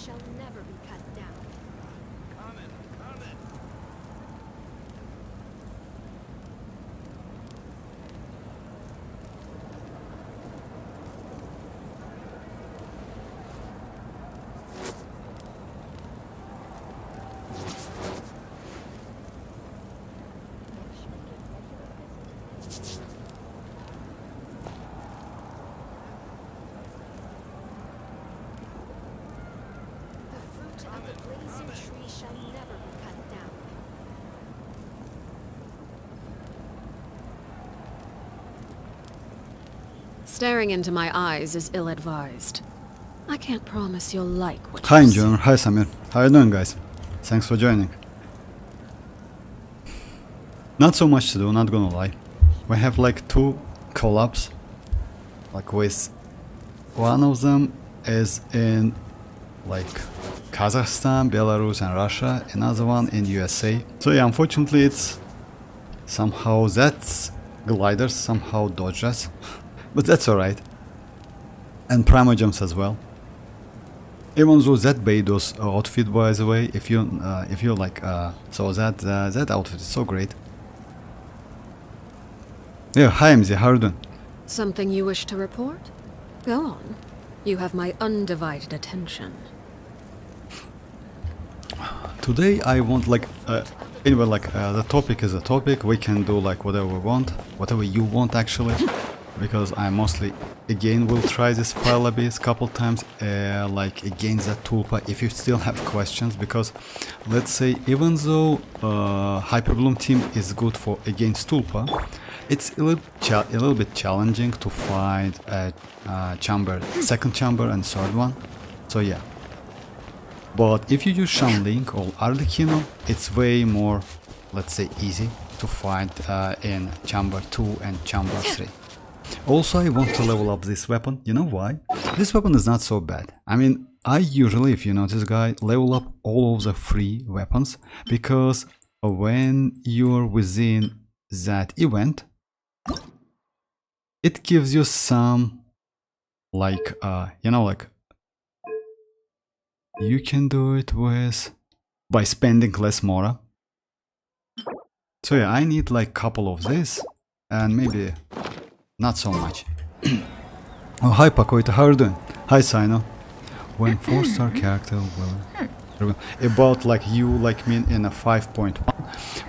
shall never be cut down. Staring into my eyes is ill-advised. I can't promise you'll like what Hi you see. Junior, hi Samir. How you doing guys? Thanks for joining. Not so much to do, not gonna lie. We have like 2 collabs. Like with one of them is in like Kazakhstan, Belarus and Russia. Another one in USA. So yeah, unfortunately it's somehow that gliders somehow dodged us. But that's alright. And Primogems as well. Even though that Beido's outfit, by the way, if you like, so that outfit is so great. Yeah, hi MZ, how are you doing? Something you wish to report? Go on. You have my undivided attention. Today I want like, anyway, like the topic is a topic. We can do like whatever we want, whatever you want actually. Because I mostly again will try this pile abyss couple times like against that tulpa if you still have questions, because let's say even though Hyperbloom team is good for against tulpa, it's a little bit challenging to find a chamber, second chamber and third one. So yeah, but if you use Shanling or Arlecchino, it's way more, let's say, easy to find in chamber 2 and chamber 3. Also, I want to level up this weapon. You know why? This weapon is not so bad. I mean, I usually, if you notice guy, level up all of the free weapons, because when you're within that event, it gives you some, like, you know, like, you can do it with, by spending less Mora. So yeah, I need like couple of this, and maybe not so much. Oh, hi Pacoita, how are you doing? Hi Sino. When 4-star character will... About like you, like me in a 5.1.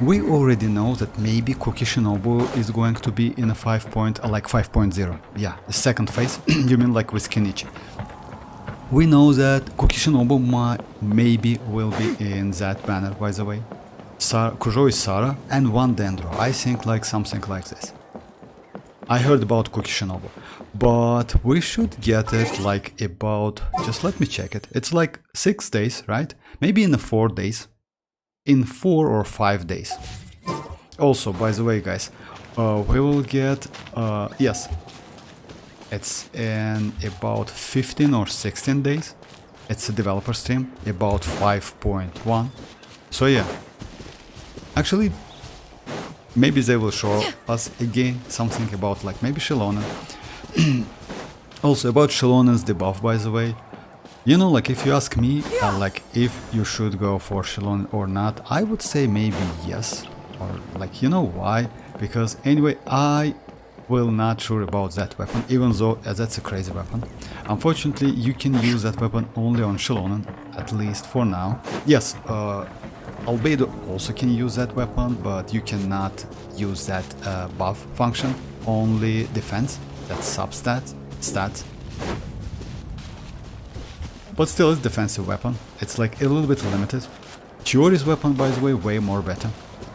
We already know that maybe Koki Shinobu is going to be in a 5.0. Yeah, the second phase. You mean like with Kinich. We know that Koki Shinobu maybe will be in that banner, by the way. Kujo is Sara and 1 Dendro. I think like something like this. I heard about Koki Shinobu, but we should get it like about, just let me check it. It's like 6 days, right? Maybe in 4 days. In 4 or 5 days. Also, by the way, guys, we will get, yes, it's in about 15 or 16 days. It's a developer stream, about 5.1. So yeah, actually, maybe they will show us again something about like maybe xilonen. Also about xilonen's debuff, by the way. You know, like if you ask me, like if you should go for xilonen or not, I would say maybe yes. Or like, you know why? Because anyway, I will not sure about that weapon, even though that's a crazy weapon. Unfortunately, you can use that weapon only on xilonen, at least for now. Yes, Albedo also can use that weapon, but you cannot use that buff function, only defense, that's substats, stats. But still, it's defensive weapon, it's like a little bit limited. Chiori's weapon, by the way, way more better.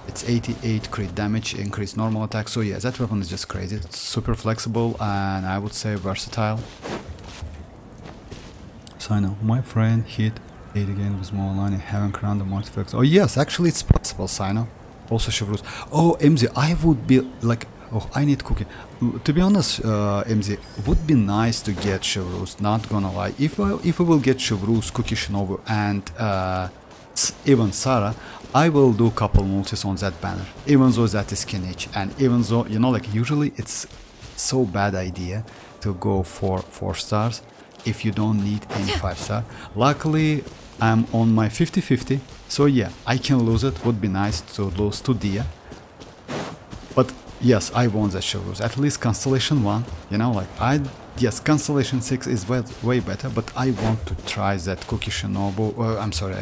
It's 88 crit damage, increased normal attack, so yeah, that weapon is just crazy. It's super flexible and I would say versatile. So I know, my friend hit 8 again with mualani, having random artifacts. Oh yes, actually it's possible, Sino. Also Chevrus. Oh, MZ, I would be like, oh, I need cookie. To be honest, MZ, would be nice to get Chevrus, not gonna lie. If we will get Chevrus, Cookie Shinobu and even Sara, I will do couple multis on that banner, even though that is kinich, and even though, you know, like usually it's so bad idea to go for 4 stars, if you don't need any 5-star. Luckily, I'm on my 50-50, so yeah, I can lose it. Would be nice to lose to Dia. But yes, I want the Chivalrous, at least Constellation 1, you know, like yes, Constellation 6 is way better, but I want to try that Cookie Shinobu,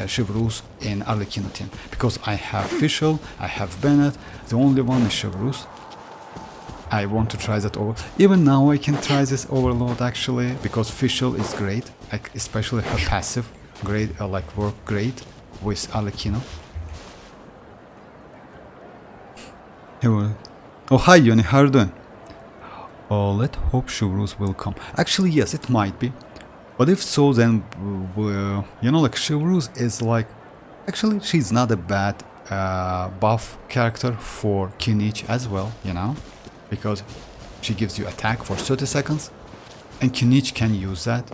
Chivalrous in Arlecchino team, because I have Fischl, I have Bennett, the only one is Chivalrous. I want to try that over. Even now I can try this Overload actually, because Fischl is great, like especially her passive, great, work great with Arlecchino. Oh, hi Yoni, how are you doing? Oh, let's hope Chivalrous will come. Actually, yes, it might be. But if so, then, you know, like Chivalrous is like... Actually, she's not a bad buff character for kinich as well, you know? Because she gives you attack for 30 seconds. And kinich can use that.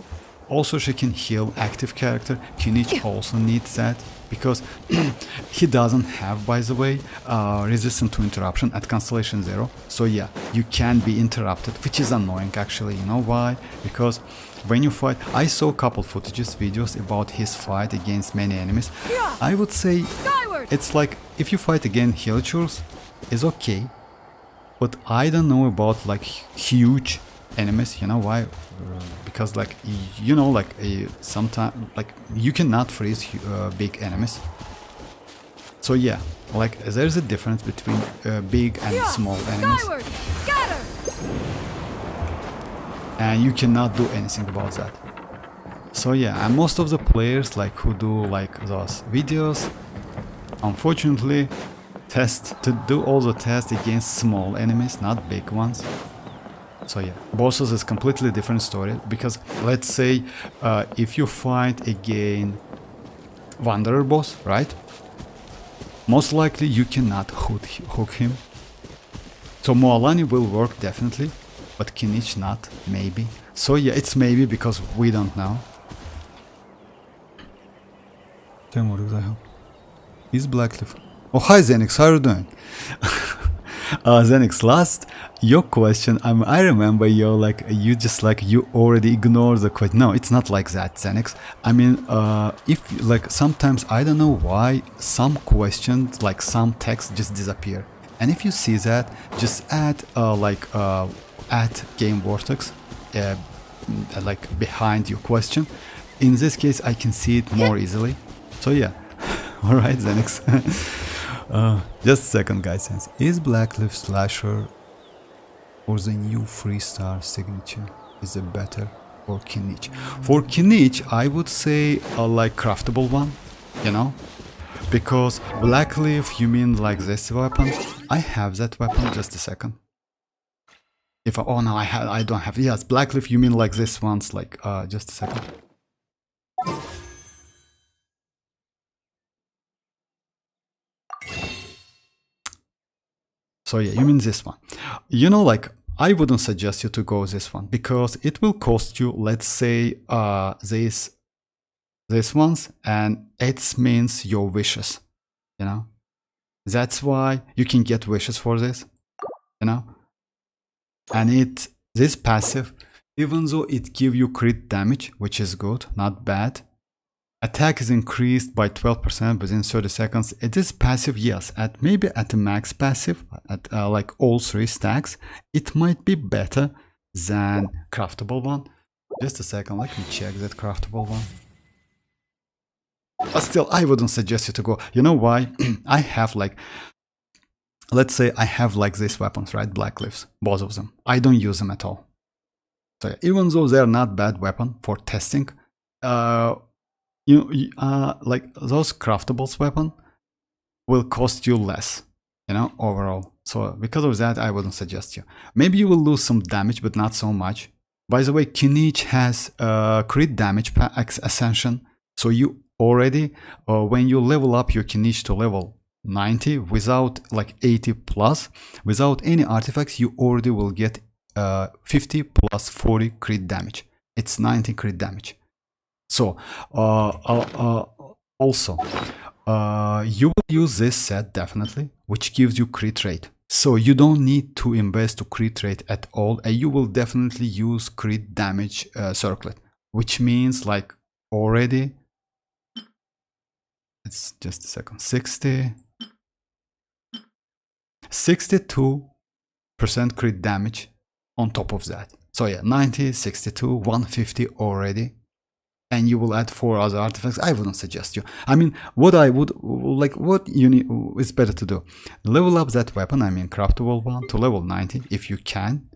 Also, she can heal active character. Kinich also needs that. Because he doesn't have, by the way, resistance to interruption at Constellation 0. So yeah, you can be interrupted, which is annoying actually. You know why? Because when you fight, I saw a couple videos about his fight against many enemies. I would say it's like, if you fight against Helichurs, it's okay. But I don't know about like huge enemies, you know why? Because like, you know, like sometimes like you cannot freeze big enemies. So yeah, like there's a difference between big and small enemies, and you cannot do anything about that. So yeah, and most of the players like who do like those videos, unfortunately do all the tests against small enemies, not big ones. So yeah, bosses is completely different story, because let's say if you fight again Wanderer boss, right? Most likely you cannot hook him. So mualani will work definitely, but kinich not, maybe. So yeah, it's maybe because we don't know. Is Blackleaf? Oh, hi Zenix, how are you doing? Zenix, last your question, I remember you already ignored the question. No, it's not like that, Zenix. I mean, if like sometimes I don't know why some questions, like some text just disappear, and if you see that, just add add game vortex like behind your question. In this case, I can see it more easily. So yeah, all right, Zenix. Just a second, guys. Is Blackleaf Slasher or the new 3-star signature is it better for kinich? For kinich, I would say like craftable one, you know, because Blackleaf, you mean like this weapon? I have that weapon. Just a second. If I, oh no, I don't have. Yes, Blackleaf, you mean like this one's like just a second. So yeah, you mean this one. You know, like, I wouldn't suggest you to go this one, because it will cost you, let's say, this ones, and it means your wishes, you know? That's why you can get wishes for this, you know? And this passive, even though it gives you crit damage, which is good, not bad, attack is increased by 12% within 30 seconds. It is passive, yes, maybe at the max passive, at like all 3 stacks, it might be better than craftable one. Just a second, let me check that craftable one. But still, I wouldn't suggest you to go. You know why? I have like, let's say I have like these weapons, right? Blackleafs, both of them. I don't use them at all. So yeah, even though they're not bad weapon for testing, like those craftables weapon will cost you less, you know, overall. So because of that, I wouldn't suggest you. Maybe you will lose some damage, but not so much. By the way, kinich has crit damage ascension, so you already, when you level up your kinich to level 90 without like 80 plus, without any artifacts, you already will get 50 plus 40 crit damage. It's 90 crit damage. So also you will use this set definitely, which gives you crit rate. So you don't need to invest to crit rate at all, and you will definitely use crit damage circlet. which means like already, it's just a second, 62% crit damage on top of that. So yeah, 90, 62, 150 already. And you will add 4 other artifacts. I wouldn't suggest you. I mean, what I would like, what you need is better to do. Level up that weapon, I mean, craftable one, to level 90 if you can.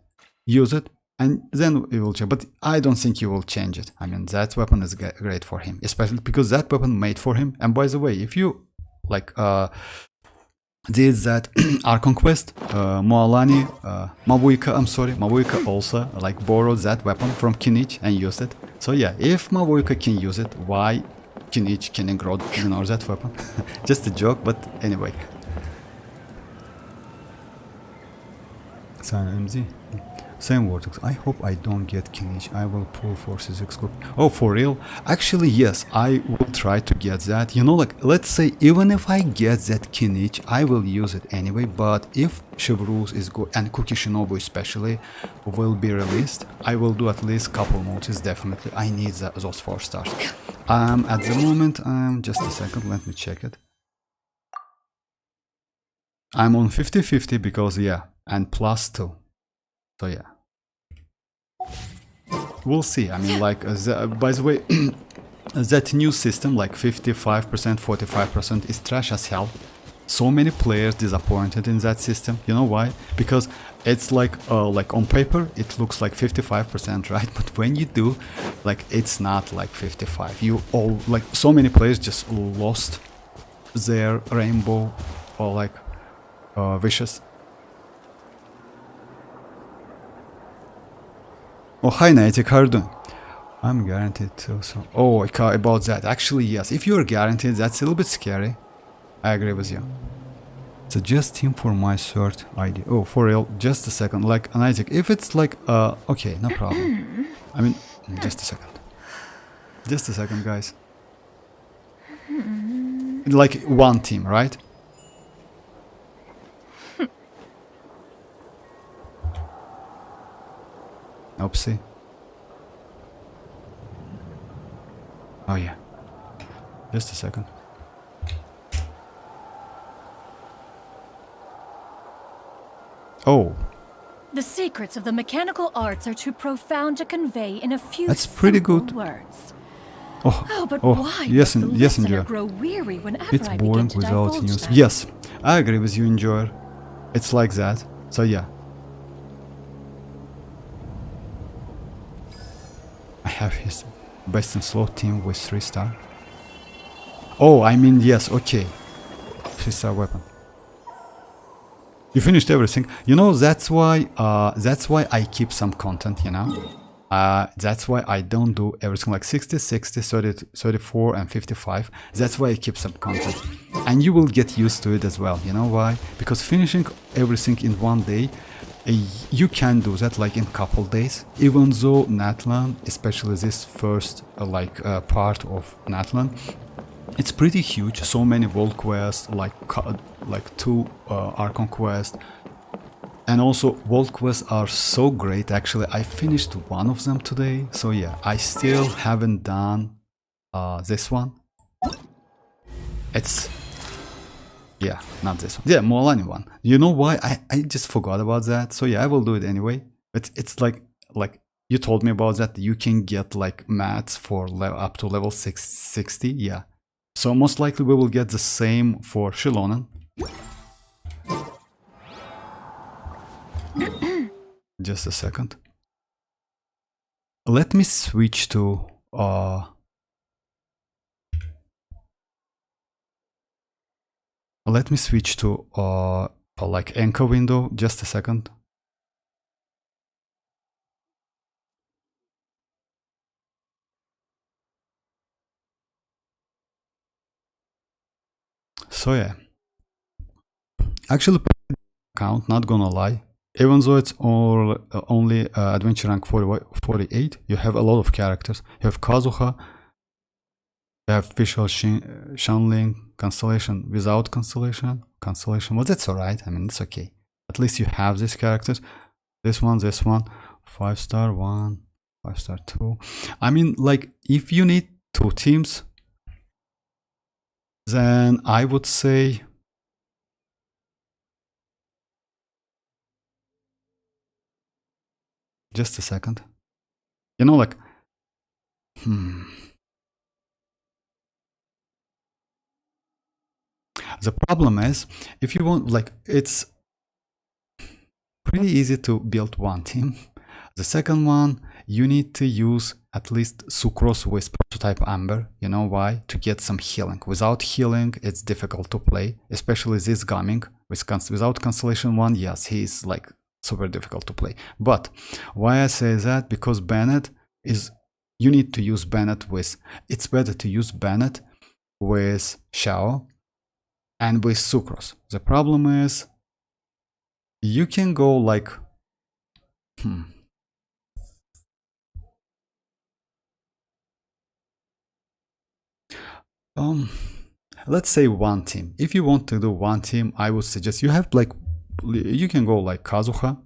Use it, and then you will change. But I don't think you will change it. I mean, that weapon is great for him, especially because that weapon made for him. And by the way, if you like did that Archon quest, mualani, mavuika, I'm sorry, mavuika also like borrowed that weapon from kinich and used it. So yeah, if mavuika can use it, why kinich can ignore that weapon? Just a joke, but anyway. MZ. Same vortex. I hope I don't get kinich. I will pull forces exclude. Oh, for real? Actually, yes, I will try to get that. You know, like, let's say even if I get that kinich, I will use it anyway. But if Chevreuse is good and Cookie Shinobu especially will be released, I will do at least couple modes. Definitely, I need those 4 stars. At the moment, just a second. Let me check it. I'm on 50-50 because yeah, and +2. So yeah, we'll see. I mean, like, by the way, that new system, like 55%, 45%, is trash as hell. So many players disappointed in that system. You know why? Because it's like on paper, it looks like 55%, right? But when you do, like, it's not like 55. You all, like, so many players just lost their rainbow or like wishes. Oh, hi Niantic, how are you doing? I'm guaranteed to, so... Oh, about that. Actually, yes. If you're guaranteed, that's a little bit scary. I agree with you. Suggest him for my third ID. Oh, for real, just a second. Like, Niantic, if it's like... okay, no problem. I mean, just a second. Just a second, guys. Like, one team, right? Oopsie. Oh yeah. Just a second. Oh. The secrets of the mechanical arts are too profound to convey in a few That's pretty good. words. Oh, but oh, why yes, does the yes, listener enjoy. grow weary whenever It's I begin boring to without divulge news. them? Yes, I agree with you, enjoyer. It's like that. So yeah. I have his best in slot team with 3 star. Oh, I mean, yes, okay. 3 star weapon. You finished everything. You know, that's why I keep some content, you know. That's why I don't do everything like 60, 60, 30, 34 and 55. That's why I keep some content. And you will get used to it as well. You know why? Because finishing everything in one day, you can do that like in couple days. Even though Natlan, especially this first part of Natlan, it's pretty huge. So many world quests, like 2 Archon quests. And also, world quests are so great. Actually, I finished one of them today. So yeah, I still haven't done this one. It's... yeah, not this one. Yeah, mualani one. You know why? I just forgot about that. So yeah, I will do it anyway. But it's like you told me about that. You can get like mats for up to level 660. Yeah. So most likely we will get the same for xilonen. Just a second. Let me switch to like anchor window. Just a second. So yeah, actually account, not gonna lie, even though it's all only adventure rank 48, you have a lot of characters. You have Kazuha, you have Visual Shanling, Constellation without Constellation, well that's alright, I mean it's okay. At least you have these characters. This one, 5 star, 1, 5-star 2. I mean, like, if you need 2 teams, then I would say just a second. You know, like, the problem is, if you want, like, it's pretty easy to build one team. The second one, you need to use at least Sucrose with prototype Amber. You know why? To get some healing. Without healing, it's difficult to play, especially this Gaming. Without Constellation 1, yes, he's like super difficult to play. But why I say that? Because Bennett is, you need to use Bennett with, it's better to use Bennett with Xiao and with Sucrose. The problem is, you can go like, let's say one team. If you want to do one team, I would suggest you have like, you can go like Kazuha,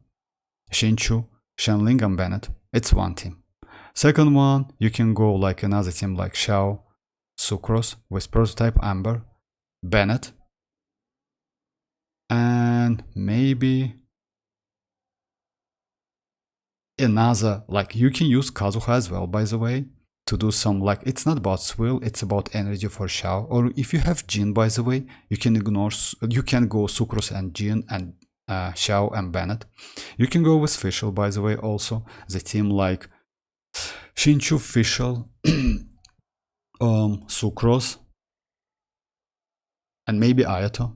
Shinchu, Shenling, and Bennett. It's one team. Second one, you can go like another team like Xiao, Sucrose with prototype Amber, Bennett, and maybe another, like, you can use Kazuha as well, by the way, to do some, like, it's not about swill, it's about energy for Xiao. Or if you have Jin, by the way, you can ignore, you can go Sucrose and Jin and Xiao and Bennett. You can go with Fischl, by the way, also. The team like Shinchu, Fischl, Sucrose, and maybe Ayato.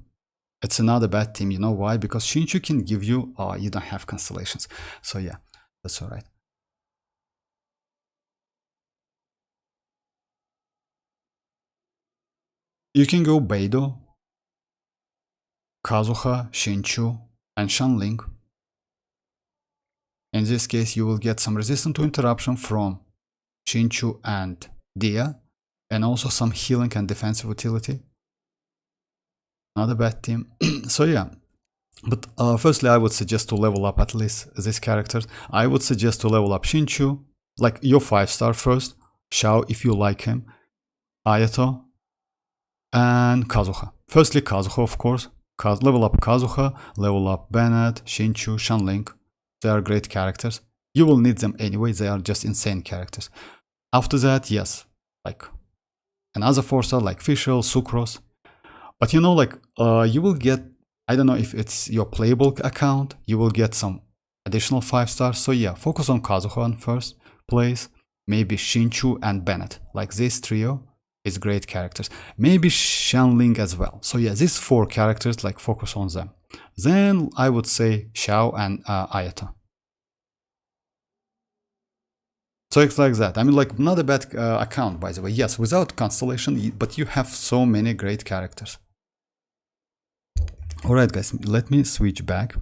It's another bad team, you know why? Because Shinchu can give you, you don't have constellations. So yeah, that's alright. You can go Beidou, Kazuha, Shinchu, and Shanling. In this case, you will get some resistance to interruption from Shinchu and Dia, and also some healing and defensive utility. Not a bad team. So yeah, but firstly, I would suggest to level up at least these characters. I would suggest to level up Shinchu, like your 5-star first, Xiao if you like him, Ayato, and Kazuha. Firstly, Kazuha, of course. Level up Kazuha, level up Bennett, Shinchu, Shanling. They are great characters. You will need them anyway, they are just insane characters. After that, yes, like another 4-star like Fischl, Sucrose. But you know, like, you will get, I don't know if it's your playable account, you will get some additional 5-stars. So yeah, focus on Kazuha in first place, maybe Shinchu and Bennett. Like this trio is great characters. Maybe Shanling as well. So yeah, these 4 characters, like, focus on them. Then I would say Xiao and Ayato. So it's like that. I mean, like, not a bad account, by the way. Yes, without Constellation, but you have so many great characters. Alright guys, let me switch back.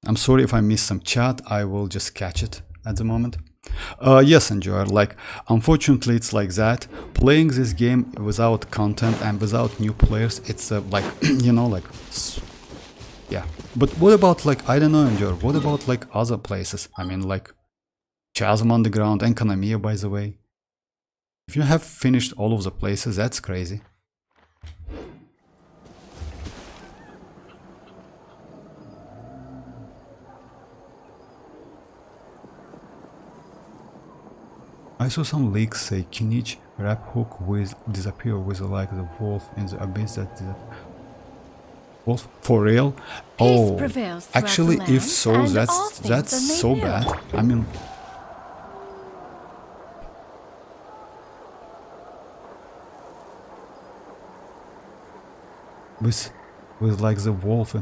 I'm sorry if I missed some chat, I will just catch it at the moment. Yes, enjoyer, like, unfortunately it's like that. Playing this game without content and without new players, it's like, you know, like, yeah. But what about, like, I don't know, enjoyer, what about like other places? I mean, like Chasm Underground, Enkanomiya, by the way. If you have finished all of the places, that's crazy. I saw some leaks say Kinich Rap Hook will disappear with like the wolf in the abyss that wolf for real? Oh, actually, if so, that's so bad. I mean, with like the wolf.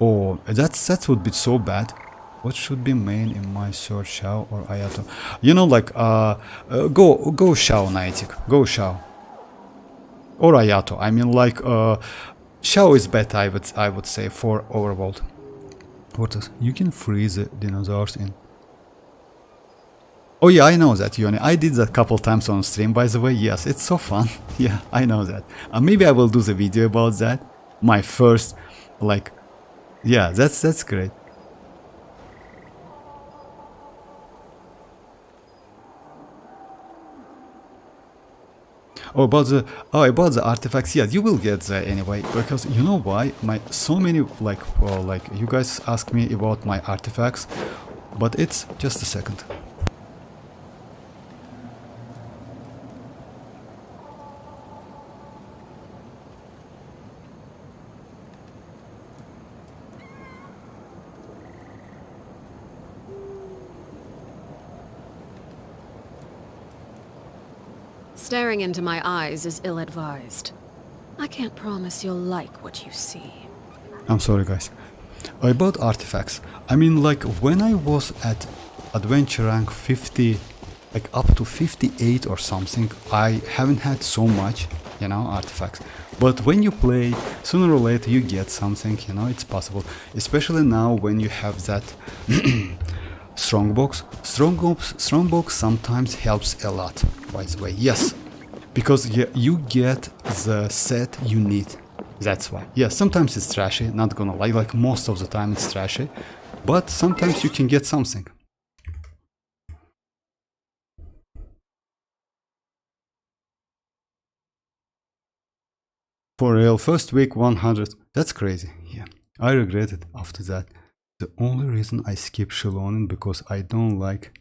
Oh, that would be so bad. What should be main in my search, Xiao or Ayato? You know, like go Xiao, Niantic. Go Xiao or Ayato. I mean, like Xiao is better. I would say for Overworld. What else? You can freeze the dinosaurs in. Oh yeah, I know that, Yoni. I did that a couple times on stream, by the way. Yes, it's so fun. Yeah, I know that. Maybe I will do the video about that. My first like, yeah, that's great. Oh, about the artifacts, yeah, you will get that anyway, because you know why? So many like you guys ask me about my artifacts, but it's just a second. Staring into my eyes is ill-advised. I can't promise you'll like what you see. I'm sorry, guys. About artifacts, I mean, like, when I was at adventure rank 50, like up to 58 or something, I haven't had so much, you know, artifacts. But when you play, sooner or later you get something, you know, it's possible. Especially now when you have that strongbox. Strongbox sometimes helps a lot, by the way, yes. Because you get the set you need. That's why. Yeah, sometimes it's trashy, not gonna lie, like most of the time it's trashy. But sometimes you can get something. For real, first week 100. That's crazy. Yeah, I regret it after that. The only reason I skip xilonen because I don't like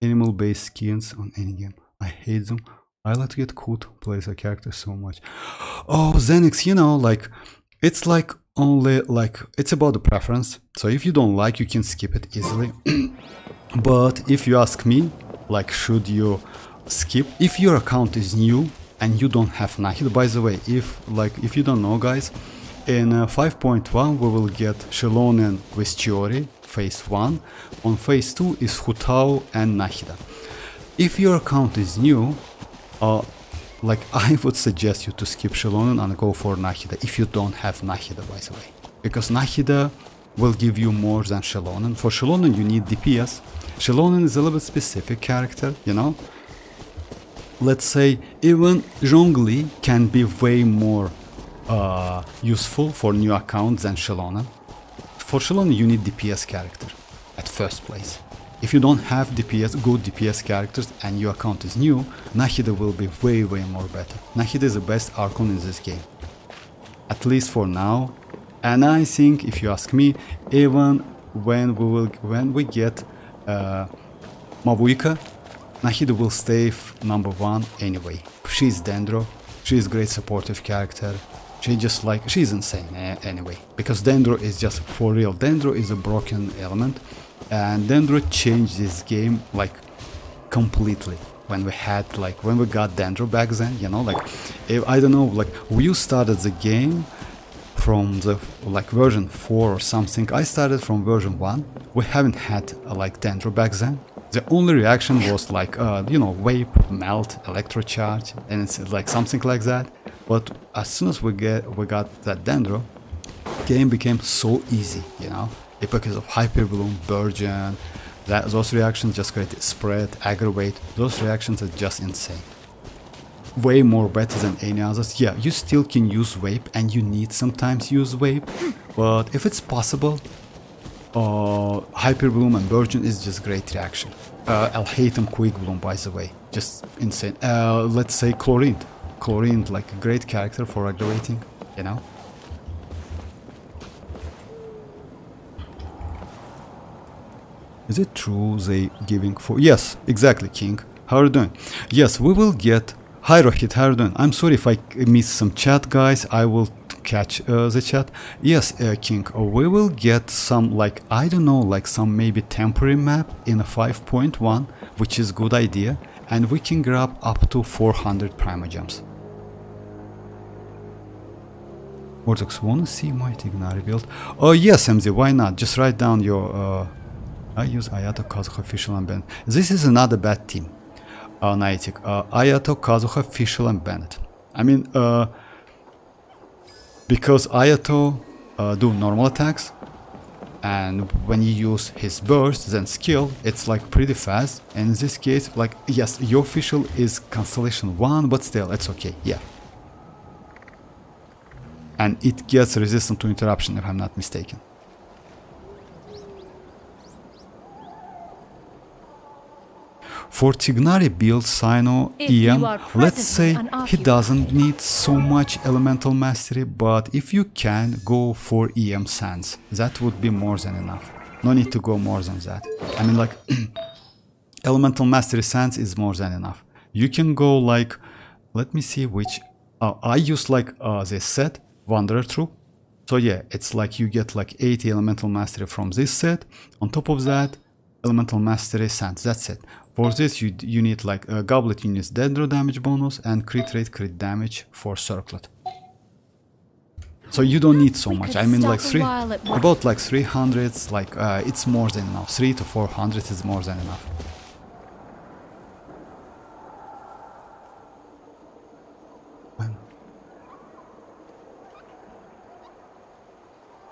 animal-based skins on any game. I hate them. I like to get cool plays a character so much. Oh, Xenix, you know, like, it's like only, like, it's about the preference. So if you don't like, you can skip it easily. But if you ask me, like, should you skip? If your account is new and you don't have Nahida, by the way, if you don't know, guys, in 5.1 we will get xilonen with Chiori, phase 1. On phase 2 is Hutao and Nahida. If your account is new, like, I would suggest you to skip xilonen and go for Nahida if you don't have Nahida, by the way. Because Nahida will give you more than xilonen. For xilonen you need DPS. Xilonen is a little bit specific character, you know. Let's say even Zhongli can be way more useful for new accounts than xilonen. For xilonen you need DPS character at first place. If you don't have good DPS characters and your account is new, Nahida will be way more better. Nahida is the best Archon in this game. At least for now. And I think, if you ask me, even when we get mavuika, Nahida will stay number 1 anyway. She's Dendro, she's great supportive character. She's insane anyway. Because Dendro is just, for real, Dendro is a broken element. And Dendro changed this game like completely when we got Dendro back then, you know, like, I don't know, like, we started the game from the version 4 or something. I started from version 1. We haven't had like Dendro back then. The only reaction was like, you know, vape, melt, electrocharge, and it's like something like that. But as soon as we got that Dendro, game became so easy, you know. Because of Hyper Bloom, Burgeon, those reactions just create spread, aggravate. Those reactions are just insane. Way more better than any others. Yeah, you still can use Vape, and you need sometimes use Vape, but if it's possible, Hyper Bloom and Burgeon is just great reaction. Alhatem Quick Bloom, by the way, just insane. Let's say Chlorine, like a great character for aggravating, you know. Is it true they giving for... Yes, exactly, King. How are you doing? Yes, we will get... Hi Rohit, how are you doing? I'm sorry if I missed some chat, guys. I will catch the chat. Yes, King, we will get some, like, I don't know, like some maybe temporary map in a 5.1, which is good idea. And we can grab up to 400 Primogems. Vortex, wanna see my Tignari build? Oh yes, MZ, why not? Just write down your... I use Ayato, Kazuha, Fischl and Bennett. This is another bad team. Niantic. Ayato, Kazuha, Fischl and Bennett. I mean, because Ayato do normal attacks, and when you use his burst, then skill, it's like pretty fast. And in this case, like, yes, your Fischl is Constellation 1, but still, it's okay, yeah. and it gets resistant to interruption if I'm not mistaken. For Tignari build Sino If you EM, are let's say presently he unoccupied. doesn't need so much elemental mastery, but if you can, go for EM Sands. That would be more than enough. No need to go more than that. I mean, like, elemental mastery Sands is more than enough. You can go like, let me see which, I use like this set, Wanderer Troop. So yeah, it's like you get like 80 elemental mastery from this set. On top of that, elemental mastery Sands, that's it. For this, you need like a goblet units dead draw damage bonus and crit rate crit damage for circlet. So you don't need so We much. could I mean, stop like a while at once. about like 300s, like it's more than enough. 3 to 400 is more than enough.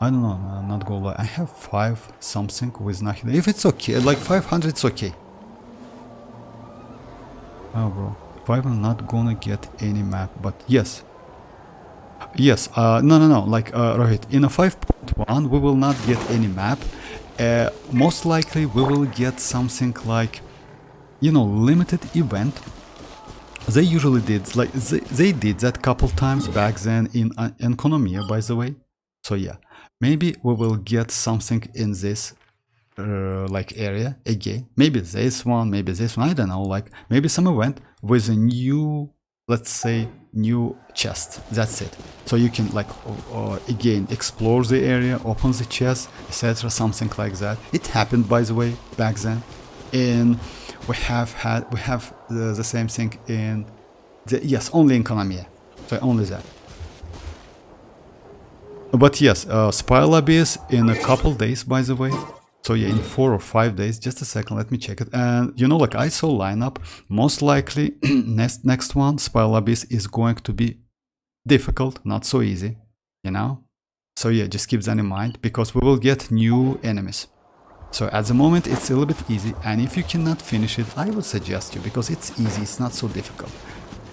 I don't know, I'm not gonna lie. I have 5 something with nothing. If it's okay, like 500, it's okay. Oh, bro. 5 I'm not gonna get any map, but yes. Yes, no. Like, Rohit, in a 5.1, we will not get any map. Most likely, we will get something like, you know, limited event. They usually did, like, they did that couple times back then in Economia, by the way. So yeah, maybe we will get something in this like area again. Maybe this one, I don't know. Like maybe some event with a new, let's say, new chest. That's it. So you can like again explore the area, open the chest, etc. Something like that. It happened, by the way, back then. And we have the same thing in the, yes, only in Konami. So only that. But yes, Spiral Abyss in a couple days, by the way. So yeah, in 4 or 5 days. Just a second, let me check it. And you know, like I saw lineup, most likely next one, Spiral Abyss, is going to be difficult, not so easy, you know. So yeah, just keep that in mind because we will get new enemies. So at the moment it's a little bit easy, and if you cannot finish it, I would suggest you, because it's easy, it's not so difficult.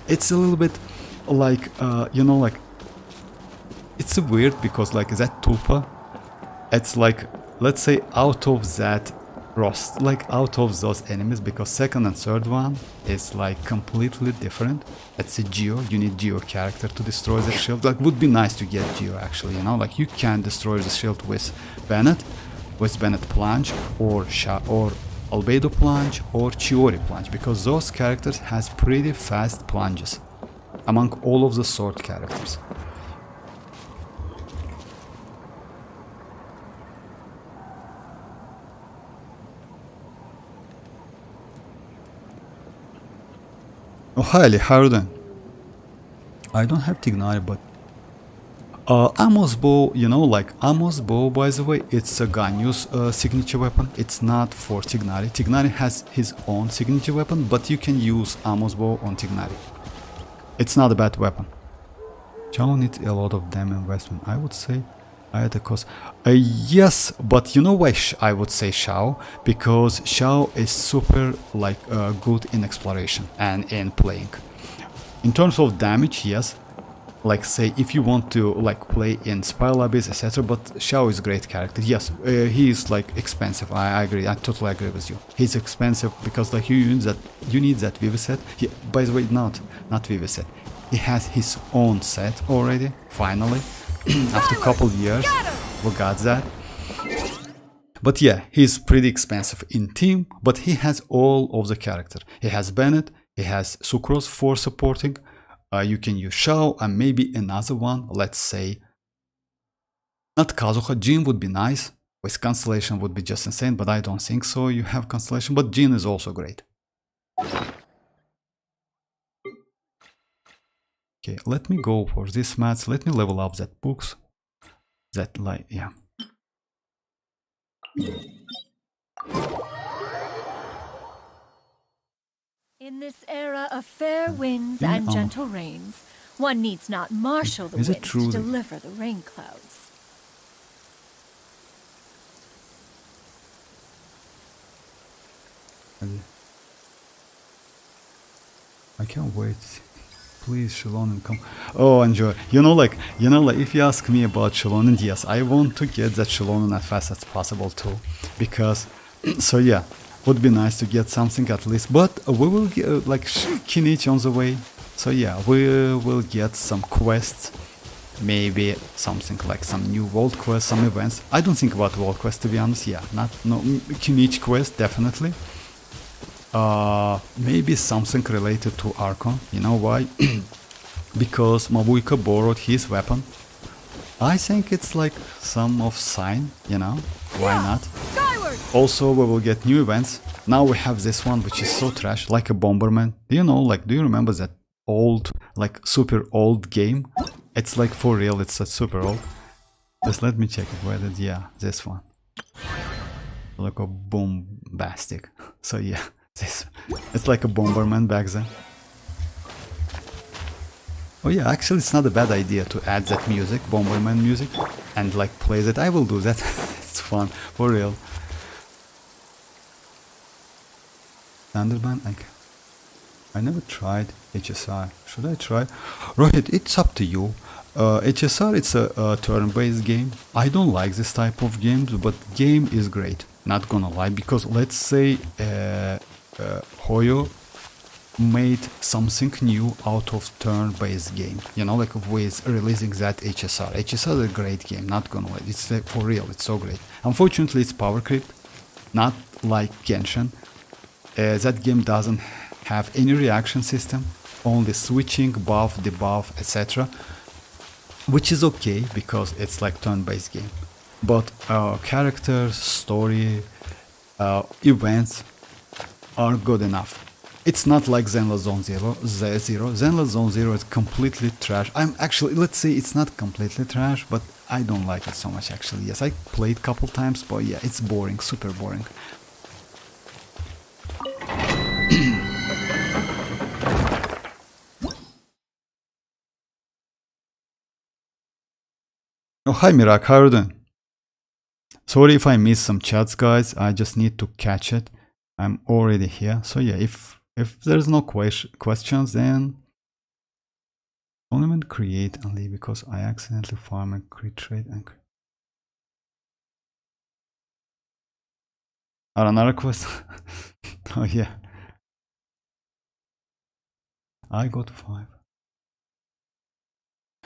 It's a little bit like you know, like it's weird because like that Tupa, it's like, let's say, out of that roster, like out of those enemies, because second and third one is like completely different. It's a Geo, you need Geo character to destroy the shield. Like would be nice to get Geo actually, you know, like you can destroy the shield with Bennett Plunge or Albedo Plunge or Chiori Plunge, because those characters has pretty fast plunges among all of the sword characters. Oh, hi Ali, how are you doing? I don't have Tignari, but Amos bow, you know, like Amos bow, by the way, it's a Ganyu's signature weapon. It's not for Tignari. Tignari has his own signature weapon, but you can use Amos bow on Tignari. It's not a bad weapon. Shao needs a lot of damn investment. I would say at a cost. Yes, but you know why I would say Shao? Because Shao is super like good in exploration and in playing. In terms of damage, yes. Like say if you want to like play in Spiral Abyss, etc. But Shao is a great character. Yes, he is like expensive. I agree. I totally agree with you. He's expensive because like you need that Vivi set. By the way, not Vivi set. He has his own set already. Finally, after a couple years, we got that. But yeah, he's pretty expensive in team. But he has all of the character. He has Bennett. He has Sucrose for supporting. You can use Shao and maybe another one, let's say, not Kazuha, Jin would be nice, with Constellation would be just insane, but I don't think so, you have Constellation, but Jin is also great. Okay, let me go for this mats, let me level up that books, that like, yeah. In this era of fair winds and gentle rains, one needs not marshal the winds to deliver the rain clouds. I can't wait. please, xilonen, come. Oh, enjoy. You know, like, if you ask me about xilonen, yes, I want to get that xilonen as fast as possible too, because, so yeah, would be nice to get something at least. But we will get like kinich on the way. So yeah, we will get some quests, maybe something like some new world quests, some events. I don't think about world quests, to be honest. Yeah, no kinich quest definitely. Maybe something related to Archon. You know why? Because Mavuika borrowed his weapon. I think it's like some of sign, you know? Why not? Skyward! Also, we will get new events. Now we have this one, which is so trash, like a Bomberman. Do you know, like, do you remember that old, like, super old game? It's like, for real, it's super old. Just let me check it, where did, yeah, this one. Like a bombastic. So yeah, this, it's like a Bomberman back then. Oh yeah, actually it's not a bad idea to add that music, Bomberman music, and like play that. I will do that. It's fun, for real. Thunderman, I never tried HSR. Should I try? Rohit, it's up to you. HSR, it's a turn-based game. I don't like this type of games, but game is great. Not gonna lie, because let's say Hoyo made something new out of turn-based game, you know, like with releasing that HSR. HSR is a great game, not gonna lie, it's for real, it's so great. Unfortunately, it's power creep, not like Genshin. That game doesn't have any reaction system, only switching, buff, debuff, etc. Which is okay, because it's like turn-based game. But characters, story, events are good enough. It's not like Zenless Zone Zero. Zenless Zone Zero is completely trash. I'm actually, let's say it's not completely trash, but I don't like it so much actually. Yes, I played couple times, but yeah, it's boring, super boring. Oh, hi Mirak, how are you doing? Sorry if I missed some chats, guys. I just need to catch it. I'm already here. So yeah, if there's no questions, then tournament create and leave because I accidentally farm and create trade and another quest. Oh yeah, I got 5.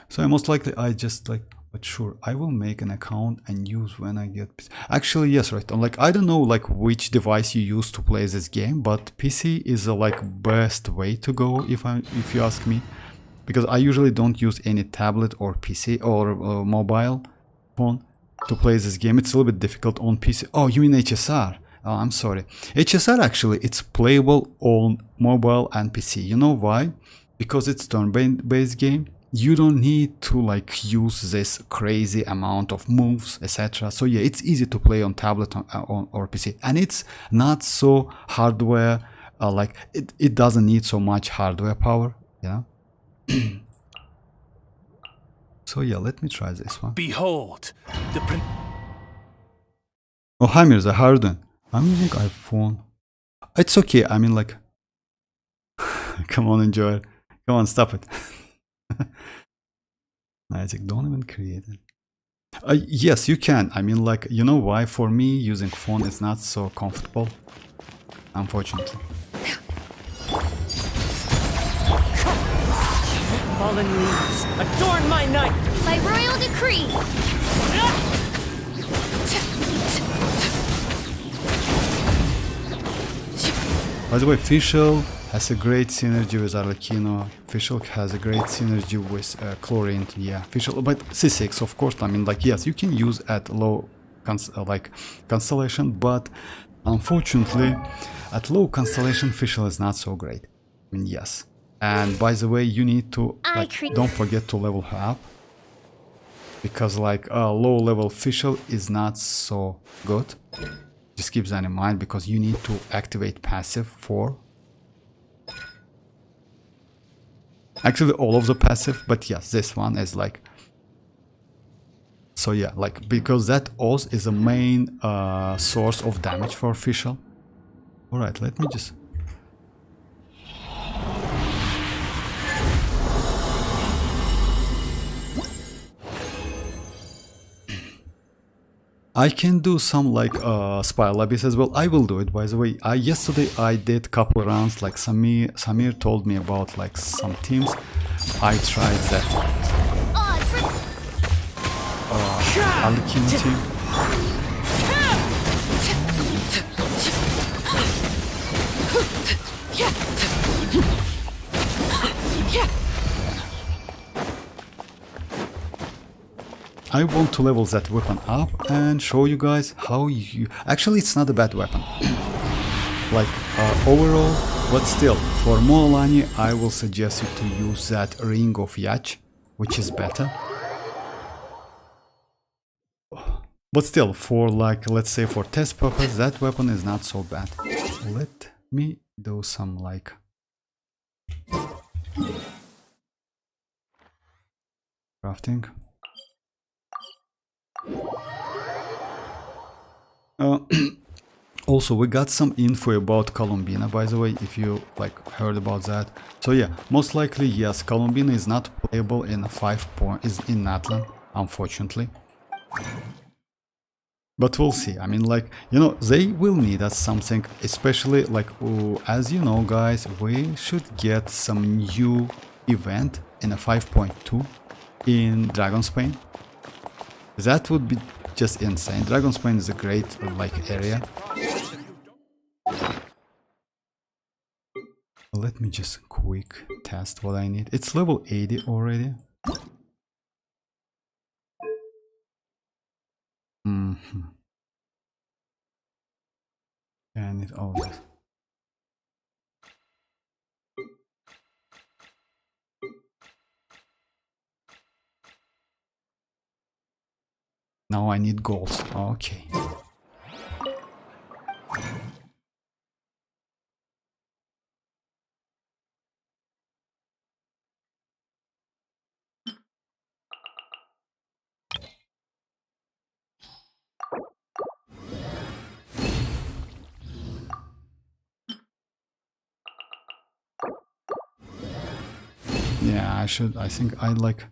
So most likely I just like, but sure, I will make an account and use when I get PC. Actually, yes, right. Like I don't know like which device you use to play this game, but PC is a like best way to go if you ask me, because I usually don't use any tablet or PC or mobile phone to play this game. It's a little bit difficult on PC. Oh, you mean HSR? Oh, I'm sorry. HSR actually it's playable on mobile and PC. You know why? Because it's turn-based game. You don't need to like use this crazy amount of moves, etc. So yeah, it's easy to play on tablet or PC, and it's not so hardware like it doesn't need so much hardware power, yeah. So yeah, let me try this one. Behold, the Oh, hi Mirza, how are you doing? I'm using iPhone. It's okay. I mean, like, come on, enjoy it. Come on, stop it. Magic, don't even create it. Yes, you can. I mean, like, you know why? For me, using phone is not so comfortable, unfortunately. fallen leaves adorn my night. By royal decree. By the way, Fischl has a great synergy with Arlecchino. Fischl has a great synergy with Chlorine. Yeah, Fischl, but C6, of course. I mean, like, yes, you can use at low constellation, but unfortunately, at low constellation, Fischl is not so great. I mean, yes. And by the way, you need to don't forget to level her up, because like low level Fischl is not so good. Just keep that in mind, because you need to activate passive 4. Actually, all of the passive, but yes, this one is like. So yeah, like, because that Oz is a main source of damage for Fischl. Alright, let me just. I can do some like spy lobbies as well. I will do it, by the way. Yesterday I did couple rounds, like Samir told me about like some teams. I tried that Alikina team. I want to level that weapon up and show you guys how you... Actually, it's not a bad weapon. Like, overall, but still, for mualani, I will suggest you to use that Ring of Yacht, which is better. But still, for like, let's say for test purpose, that weapon is not so bad. Let me do some like... crafting. Also, we got some info about Columbina, by the way, if you like heard about that. So yeah, most likely yes, Columbina is not playable in 5 is in Natlan, unfortunately. But we'll see. I mean, like, you know, they will need us something, especially like, as you know, guys, we should get some new event in a 5.2 in Dragon's Pain. That would be just insane. Dragon's Pain is a great like area. Let me just quick test what I need. It's level 80 already. I need all this. Now I need golds. Okay. Yeah, I should. I think I like.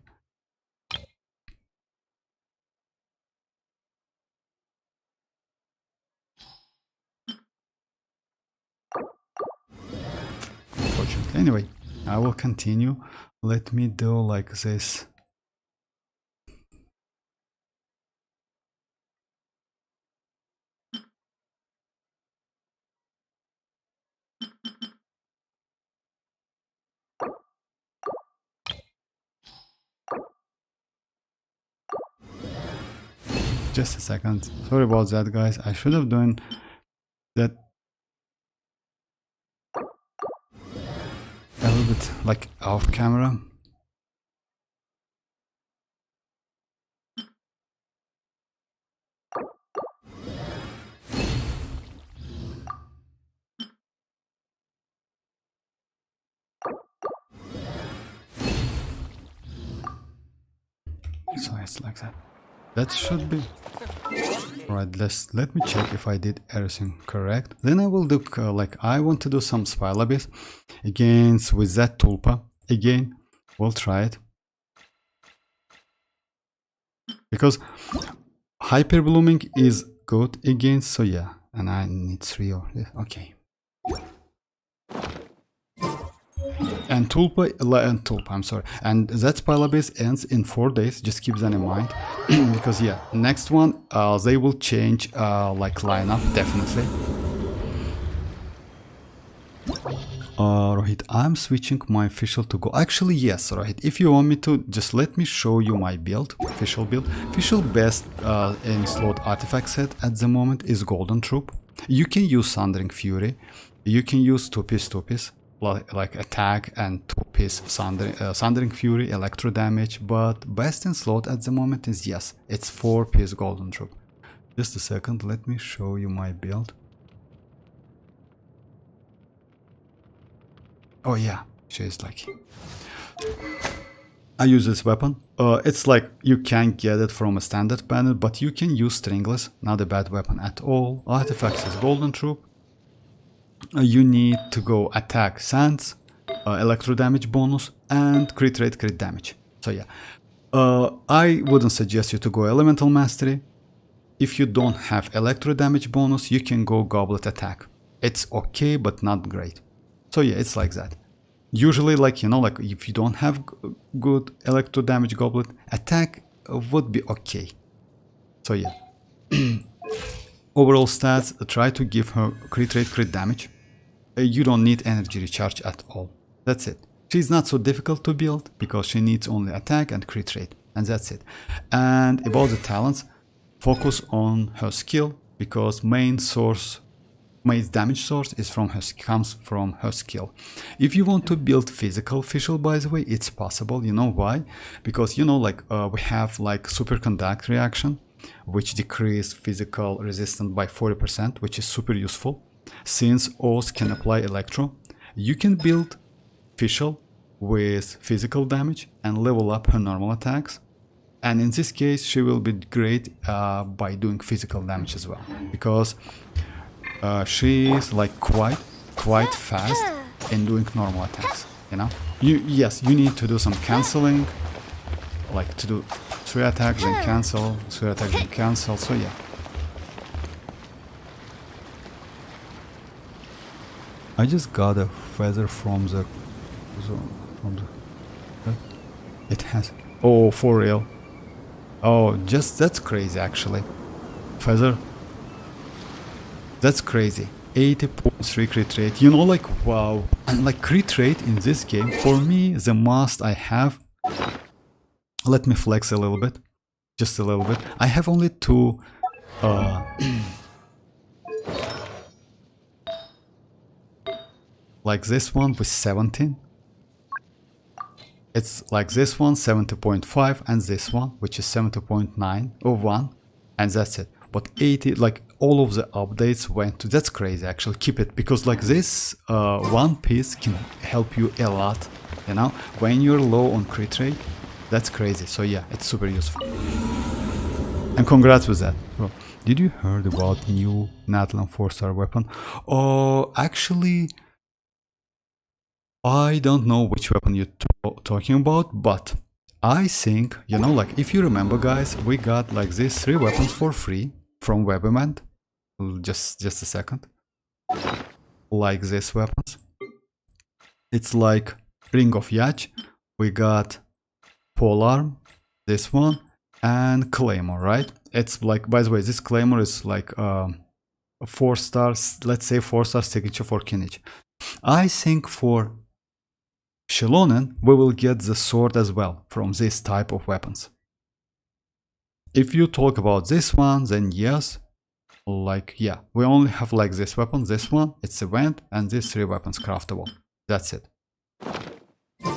Unfortunately. Anyway, I will continue. Let me do like this. Just a second. Sorry about that, guys. I should have done that a little bit like off camera. So it's like that. That should be right. Let me check if I did everything correct. Then I will do like I want to do some spy lobbies against with that tulpa again. We'll try it because hyper blooming is good against. So yeah, and I need 3 of this. Okay. And tulpa, I'm sorry, and that spy base ends in 4 days. Just keep that in mind, because yeah, next one they will change like lineup definitely. Rohit, I'm switching my official to go. Actually, yes, Rohit. If you want me to, just let me show you my build, official build. Official best in slot artifact set at the moment is Golden Troop. You can use Thundering Fury. You can use 2-piece. Like attack and 2-piece Thundering Fury, electro damage, but best in slot at the moment is yes, it's 4-piece Golden Troop. Just a second, let me show you my build. Oh yeah, she's like... I use this weapon. It's like you can't get it from a standard panel, but you can use Stringless, not a bad weapon at all. Artifacts is Golden Troop. You need to go attack sands, electro damage bonus, and crit rate, crit damage. So yeah, I wouldn't suggest you to go elemental mastery. if you don't have electro damage bonus, you can go goblet attack. It's okay, but not great. So yeah, it's like that. Usually, like, you know, like if you don't have good electro damage goblet, attack would be okay. So yeah. Overall stats, try to give her crit rate, crit damage. You don't need energy recharge at all. That's it. She's not so difficult to build because she needs only attack and crit rate, and that's it. And about the talents, focus on her skill because main damage source is comes from her skill. If you want to build physical official, by the way, it's possible. You know why? Because, you know, like we have like superconduct reaction, which decrease physical resistance by 40%, which is super useful. Since Oz can apply electro, you can build official with physical damage and level up her normal attacks. And in this case, she will be great by doing physical damage as well, because she is like quite fast in doing normal attacks. You know, yes, you need to do some canceling, like to do 3 attacks and cancel, 3 attacks and cancel. So yeah. I just got a feather from the it has, oh, for real. Oh, just that's crazy actually. Feather. That's crazy. 80.3 crit rate. You know, like, wow. And like crit rate in this game, for me, the most I have. Let me flex a little bit. Just a little bit. I have only 2 like this one with 17. It's like this one 70.5 and this one which is 70.9 or 1, and that's it. But 80, like all of the updates went to, that's crazy actually. Keep it, because like this one piece can help you a lot, you know, when you're low on crit rate. That's crazy. So yeah, it's super useful. And congrats with that, bro. Did you heard about new Natlan 4-star weapon? Oh, actually, I don't know which weapon you're talking about, but I think, you know, like if you remember, guys, we got like these 3 weapons for free from Webiment. Just a second. Like these weapons. It's like Ring of Yach. We got Polearm, this one, and Claymore, right? It's like, by the way, this Claymore is like a 4-star, let's say 4-star signature for Kinich. I think for xilonen we will get the sword as well from this type of weapons. If you talk about this one, then yes, like yeah, we only have like this weapon, this one, it's event, and these 3 weapons craftable. That's it.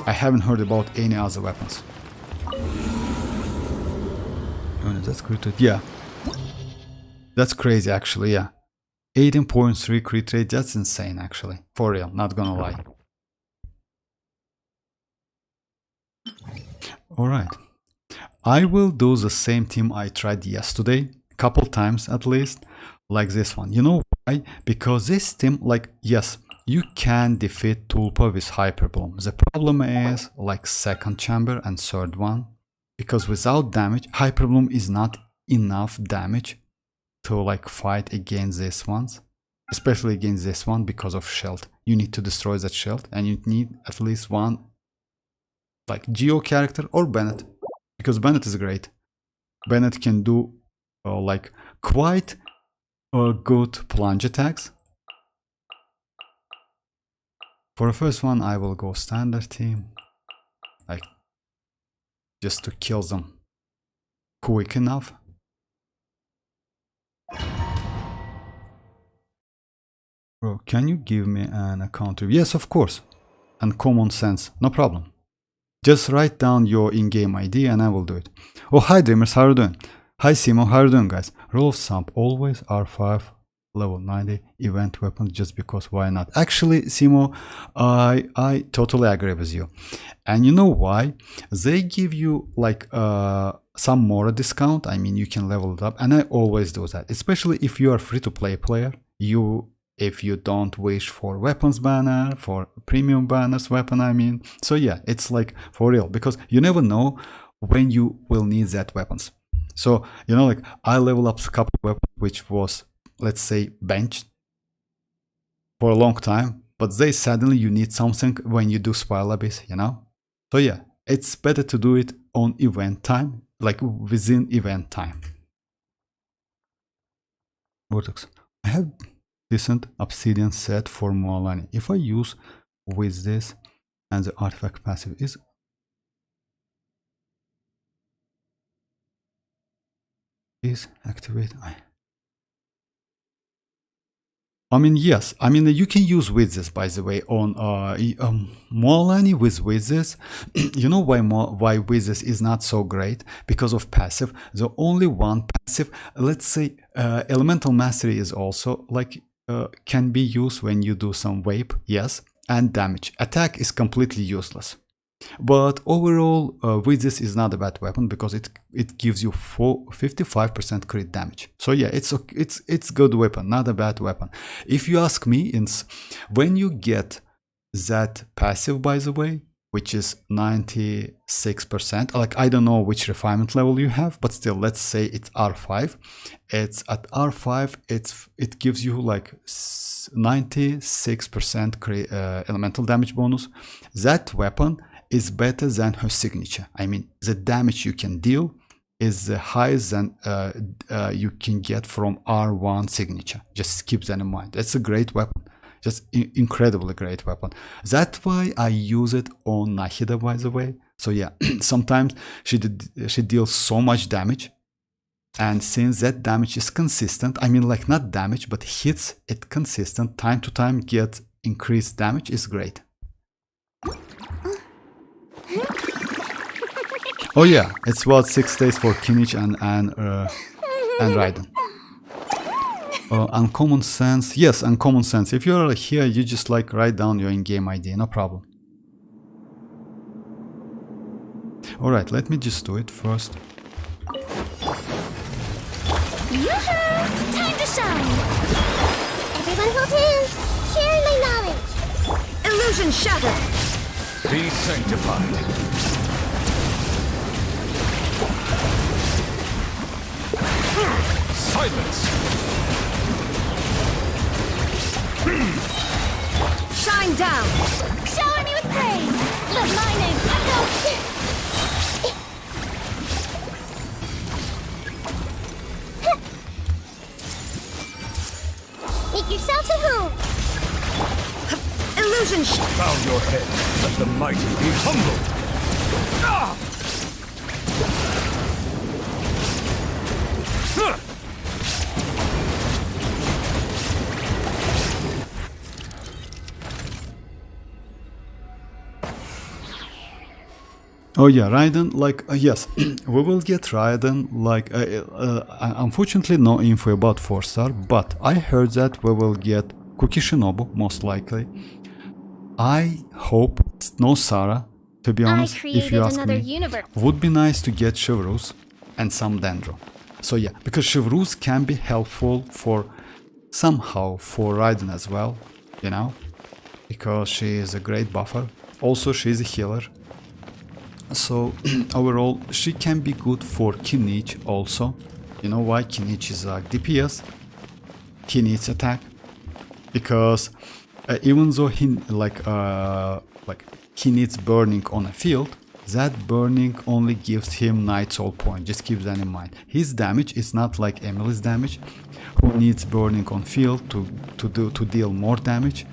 I haven't heard about any other weapons. Oh, that's crit rate. Yeah, that's crazy actually. Yeah, 18.3 crit rate. That's insane actually, for real, not gonna lie. Alright, I will do the same team I tried yesterday, couple times at least, like this one. You know why? Because this team, like, yes, you can defeat Tulpa with Hyperbloom. The problem is like 2nd chamber and 3rd one, because without damage, Hyperbloom is not enough damage to like fight against these ones, especially against this one because of shield. You need to destroy that shield, and you need at least one like Geo character or Bennett, because Bennett is great. Bennett can do like quite good plunge attacks. For the first one, I will go standard team, like just to kill them quick enough. Bro, can you give me an account review? Yes, of course. And common sense, no problem. Just write down your in-game ID and I will do it. Oh, hi Dreamers, how are you doing? Hi Simo, how are you doing, guys? Rule of thumb, always R5, level 90, event weapons, just because why not? Actually, Simo, I totally agree with you. And you know why? They give you like some Mora discount. I mean, you can level it up, and I always do that, especially if you are free-to-play player. If you don't wish for weapons banner, for premium banners weapon, I mean. So yeah, it's like for real, because you never know when you will need that weapons. So, you know, like I level up a couple of weapons which was, let's say, benched for a long time, but they suddenly you need something when you do Spiral Abyss, you know? So yeah, it's better to do it on event time, like within event time. Vortex. I have decent obsidian set for mualani. If I use with this and the artifact passive is activate. I mean, yes. I mean, you can use Wizards, by the way, on mualani with Wizards. You know why Wizards is not so great? Because of passive. The only one passive, let's say, Elemental Mastery is also like can be used when you do some vape, yes, and damage. Attack is completely useless. But overall, Wizards is not a bad weapon because it gives you 55% crit damage. So yeah, it's good weapon, not a bad weapon. If you ask me, when you get that passive, by the way, which is 96%, like I don't know which refinement level you have, but still, let's say it's R5. It's at R5, it gives you like 96% elemental damage bonus. That weapon is better than her signature. I mean, the damage you can deal is the highest than you can get from R1 signature. Just keep that in mind. That's a great weapon. Just incredibly great weapon. That's why I use it on Nahida, by the way. So yeah, sometimes she deals so much damage. And since that damage is consistent, I mean like not damage, but hits it consistent, time to time get increased damage is great. Oh yeah, it's about 6 days for Kinich and Raiden. Uncommon sense, yes, uncommon sense. If you're here, you just like write down your in-game ID, no problem. Alright, let me just do it first. Time to shine! Everyone hold hands! Share my knowledge! Illusion shattered! Be sanctified. Silence! Shine down! Shower me with praise! Let my name echo! Make yourselves at home! Illusion Bow your head. Let the mighty be humbled. Ah! Huh! Oh yeah, Raiden, like, yes, we will get Raiden, like, unfortunately no info about 4-star, but I heard that we will get Kuki Shinobu, most likely. I hope no Sarah, to be honest, if you ask me. universe. Would be nice to get Chevreuse and some Dendro. So yeah, because Chevreuse can be helpful for, somehow, for Raiden as well, you know, because she is a great buffer. Also, she is a healer. So overall, she can be good for Kinich also. You know why? Kinich is like DPS. He needs attack because even though he he needs burning on a field, that burning only gives him Night Soul point. Just keep that in mind. His damage is not like Emily's damage, who needs burning on field to deal more damage.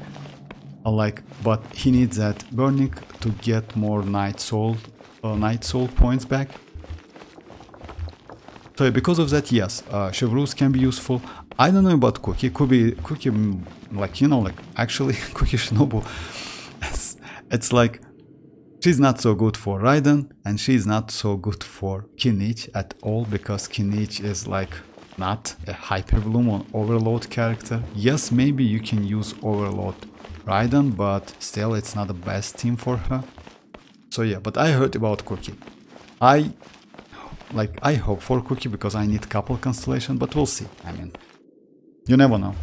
But he needs that burning to get more Night Soul points back. So because of that, yes, Chevreuse can be useful. I don't know about Cookie. Cookie, like, you know, like, actually, Cookie Shinobu, it's like, she's not so good for Raiden, and she's not so good for Kinich at all, because Kinich is like not a Hyperbloom or Overload character. Yes, maybe you can use Overload Raiden, but still it's not the best team for her. So yeah, but I heard about Cookie. I hope for Cookie because I need couple constellation, but we'll see. I mean, you never know.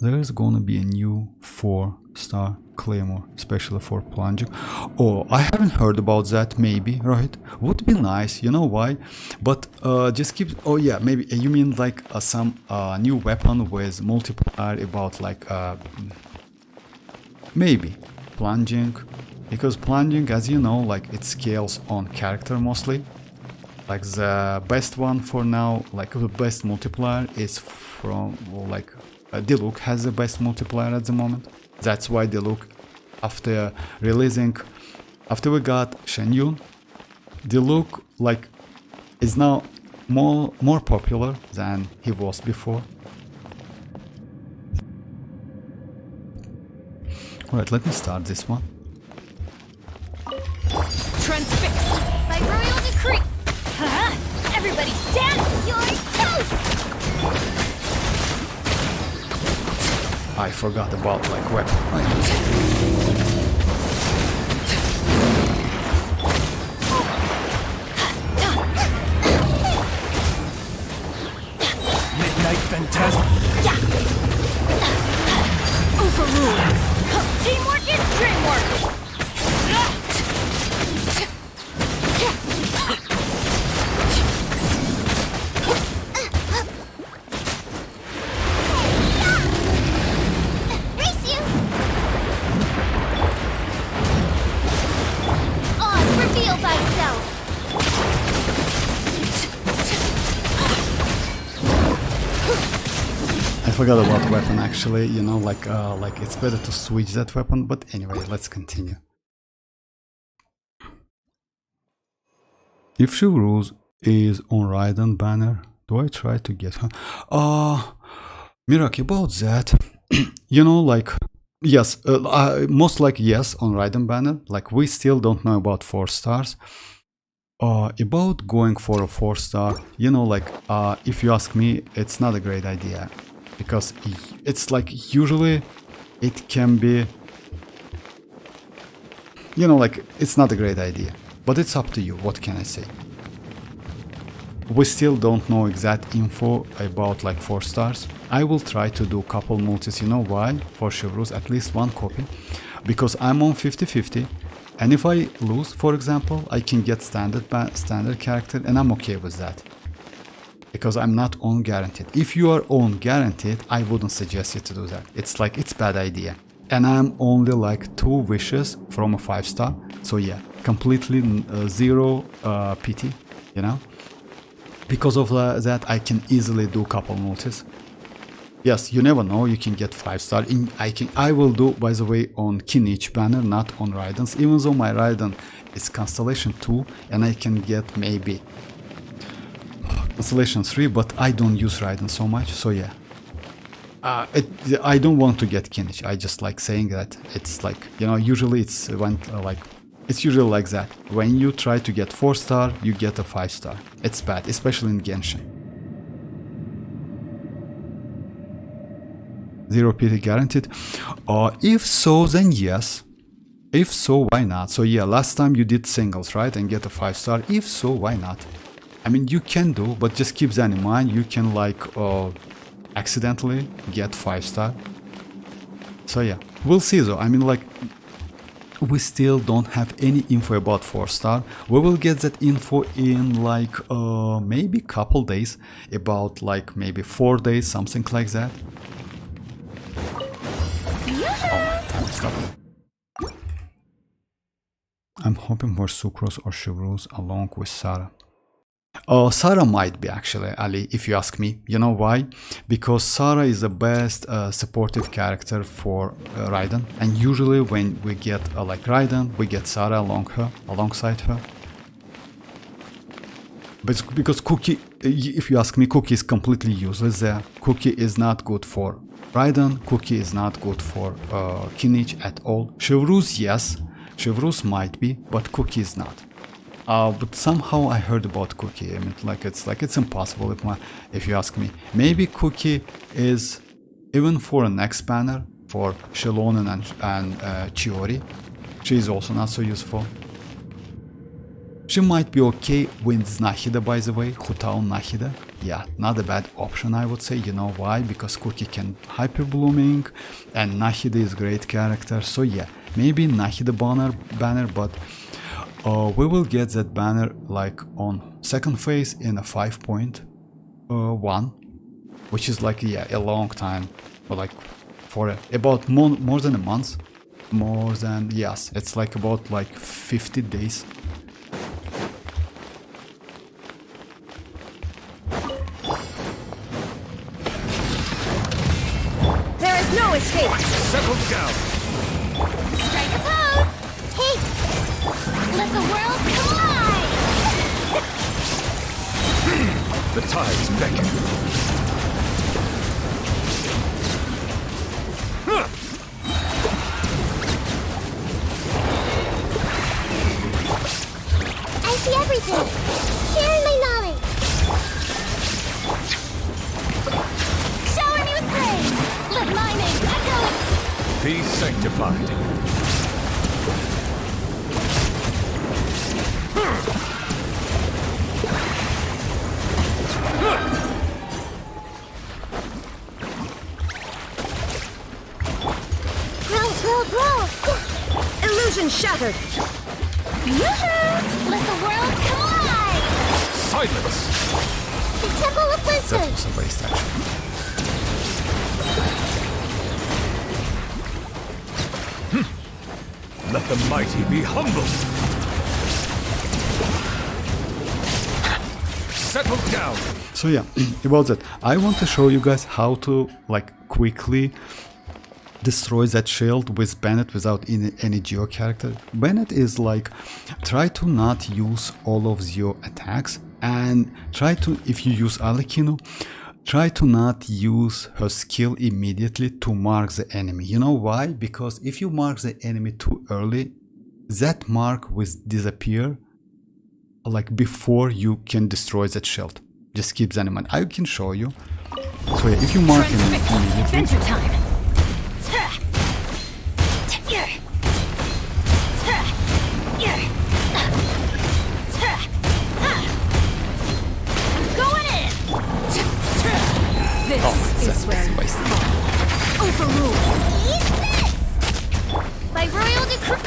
there's gonna be a new 4-star claymore, especially for plunging. Oh, I haven't heard about that. Maybe, right? Would be nice. You know why? But just keep. Oh yeah, maybe you mean like some new weapon with multiplier about like maybe plunging, because plunging, as you know, like it scales on character mostly. Like the best one for now, like the best multiplier is from, well, like Diluc has the best multiplier at the moment. That's why Diluc, after releasing, after we got Xianyun, Diluc like is now more popular than he was before. Alright, let me start this one. Transfixed by royal decree. Everybody stand! You're toast! I forgot about like weapon. Midnight Phantasm. Yeah! Overruled! Teamwork is dreamwork! I forgot about weapon actually, you know, like it's better to switch that weapon, but anyway, let's continue. If Chivalrous is on Raiden banner, do I try to get her? Miraki, about that, you know, like, yes, most like yes on Raiden banner, like we still don't know about 4 stars. About going for a 4-star, you know, like, if you ask me, it's not a great idea. Because it's like, usually it can be, you know, like, it's not a great idea. But it's up to you, what can I say? We still don't know exact info about like 4 stars. I will try to do couple multis, you know why? For Chivalrous, at least 1 copy. Because I'm on 50-50. And if I lose, for example, I can get standard character, and I'm okay with that. Because I'm not on guaranteed. If you are on guaranteed, I wouldn't suggest you to do that. It's like, it's bad idea. And I'm only like 2 wishes from a 5-star. So yeah, completely zero pity, you know. Because of that, I can easily do couple multis. Yes, you never know, you can get 5-star. I will do, by the way, on Kinich banner, not on Raiden's, even though my Raiden is Constellation 2, and I can get maybe Constellation 3, but I don't use Raiden so much, so yeah. I don't want to get Kinich, I just like saying that. It's like, you know, usually it's it's usually like that. When you try to get 4-star, you get a 5-star. It's bad, especially in Genshin. 0 pity guaranteed. If so, then yes. If so, why not? So yeah, last time you did singles, right? And get a 5-star. If so, why not? I mean, you can do, but just keep that in mind. You can like accidentally get 5-star. So yeah, we'll see though. I mean, like, we still don't have any info about 4-star. We will get that info in like maybe couple days, about like maybe 4 days, something like that. Stop. I'm hoping for Sucrose or Chivalrous along with Sarah. Sarah might be actually, Ali, if you ask me. You know why? Because Sarah is the best supportive character for Raiden, and usually when we get like Raiden, we get Sarah alongside her. But because Cookie, if you ask me, Cookie is completely useless there. Cookie is not good for Raiden, Cookie is not good for Kinich at all. Chivalrous, yes, Chivalrous might be, but Cookie is not. But somehow I heard about Cookie. I mean, it's impossible if you ask me. Maybe Cookie is, even for a next banner, for xilonen and Chiori, she is also not so useful. She might be okay with Nahida, by the way, Hutao Nahida. yeah, not a bad option, I would say. You know why? Because Cookie can hyper blooming, and Nahida is great character. So yeah, maybe Nahida banner, but we will get that banner like on second phase in a 5.1, which is like, yeah, a long time, but like for about more than a month, more than, yes, it's like about like 50 days. There is no escape. Settle down. Strike a pose. Take. Let the world collide. The tides beckon. I see everything. Share my knowledge. Shower me with praise. Let my name echo. Be sanctified. Grow. Illusion shattered. Yoo-hoo! Let the world collide. Silence. The Temple of Wisdom. That was a waste, actually. Let the mighty be humbled. Settle down. So yeah, about that, I want to show you guys how to like quickly destroy that shield with Bennett without any Geo character. Bennett is like, try to not use all of your attacks, and try to, if you use Alekino, try to not use her skill immediately to mark the enemy. You know why? Because if you mark the enemy too early, that mark will disappear like before you can destroy that shield. Just keep that in mind. I can show you. So yeah, if you mark him immediately, Adventure time. Going in. This is where that's wasted. overruled. Eat this. By royal decree.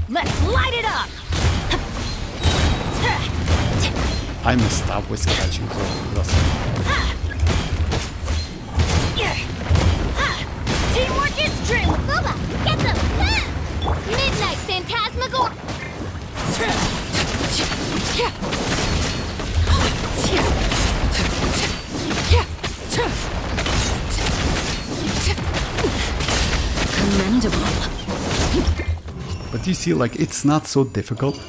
Let's light it up. I messed up with catching the Teamwork is true. Booba, get them. Midnight Phantasmagor. Commendable. But you see, like, it's not so difficult.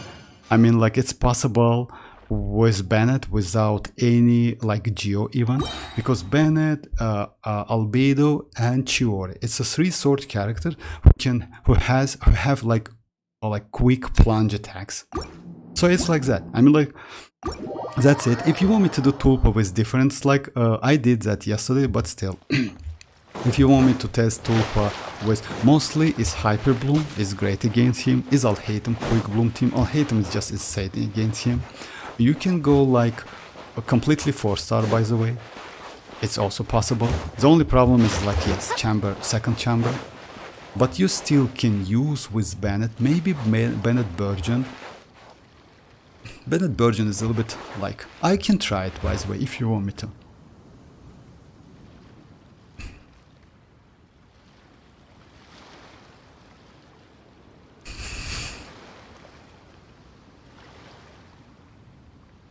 I mean, like, it's possible with Bennett without any, like, Geo even. Because Bennett, Albedo, and Chiori, it's a 3-sword character who have, like quick plunge attacks. So it's like that. I mean, like, that's it. If you want me to do Tulpa with difference, like, I did that yesterday, but still. If you want me to test Tulpa with, mostly is Hyper Bloom, is great against him, is Alhatem Quick Bloom team. Alhatem is just insane against him. You can go like a completely 4-star, by the way. It's also possible. The only problem is like, yes, second chamber. But you still can use with Bennett, maybe Bennett Burgeon. Bennett Burgeon is a little bit like, I can try it, by the way, if you want me to.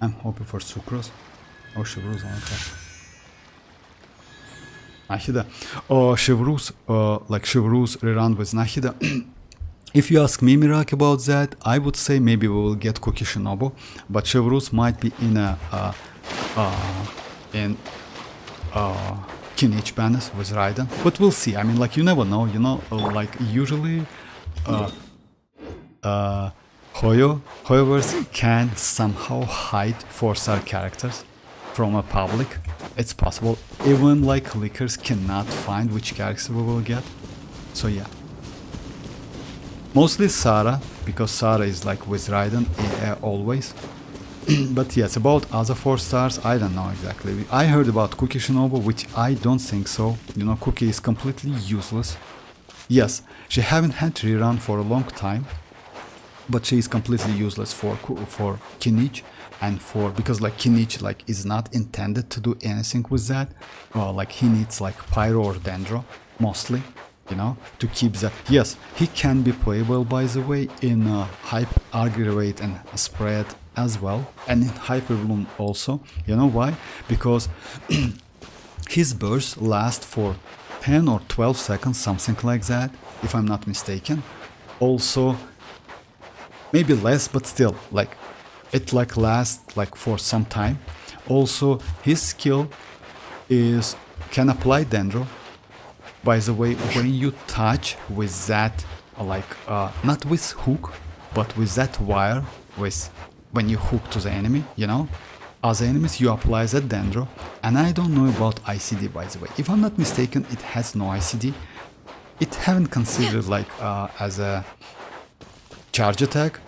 I'm hoping for Sucrose or Chevreuse on top. Nahida. Or Chevreuse, like Chevreuse rerun with Nahida. If you ask me, Mirak, about that, I would say maybe we will get Cookie Shinobu, but Chevreuse might be in a kinich banners with Raiden. But we'll see. I mean, like, you never know, you know, like usually Hoyoverse can somehow hide 4-star characters from a public. it's possible. Even like leakers cannot find which character we will get. So yeah. Mostly Sarah, because Sarah is like with Raiden always. But yes, about other 4 stars, I don't know exactly. I heard about Cookie Shinobu, which I don't think so. You know, Cookie is completely useless. Yes, she haven't had rerun for a long time, but she is completely useless for Kinich and because like Kinich like is not intended to do anything with that. Like he needs like Pyro or Dendro mostly, you know, to keep that. Yes, he can be playable by the way in Hyper Aggravate and Spread as well, and in Hyper Bloom also. You know why? Because his bursts last for 10 or 12 seconds, something like that, if I'm not mistaken. Also, maybe less, but still, like, it like lasts like for some time. Also, his skill can apply Dendro. By the way, when you touch with that, like, not with hook, but with that wire, when you hook to the enemy, you know, other enemies, you apply that Dendro. And I don't know about ICD, by the way. If I'm not mistaken, it has no ICD. It haven't considered like as a charge attack,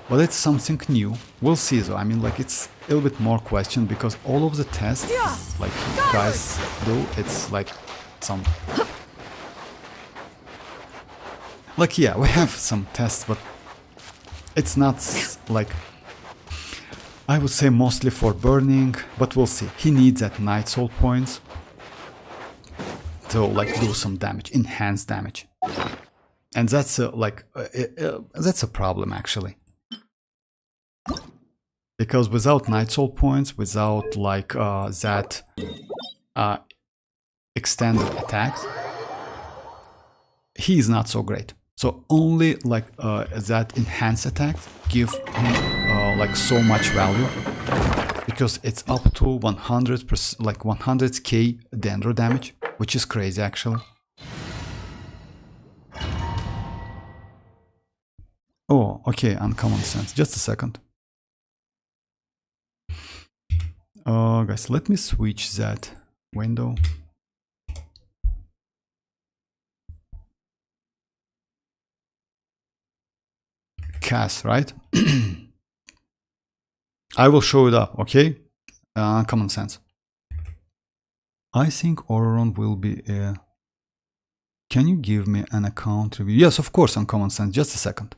but it's something new. We'll see though. I mean, like, it's a little bit more question because all of the tests like guys do, it's like some like, yeah, we have some tests, but it's not like, I would say mostly for burning, but we'll see. He needs that Night Soul points to like do some damage, enhanced damage, and that's that's a problem actually, because without Night Soul points, without like that extended attacks, he is not so great. So only like that enhanced attack give him like so much value, because it's up to 100%, like 100k Dendro damage, which is crazy actually. Oh, okay, Uncommon Sense. Just a second. Guys, let me switch that window. Cast, right? I will show it up, okay? Common Sense. I think Auroron will be a... Can you give me an account review? Yes, of course, on Common Sense. Just a second.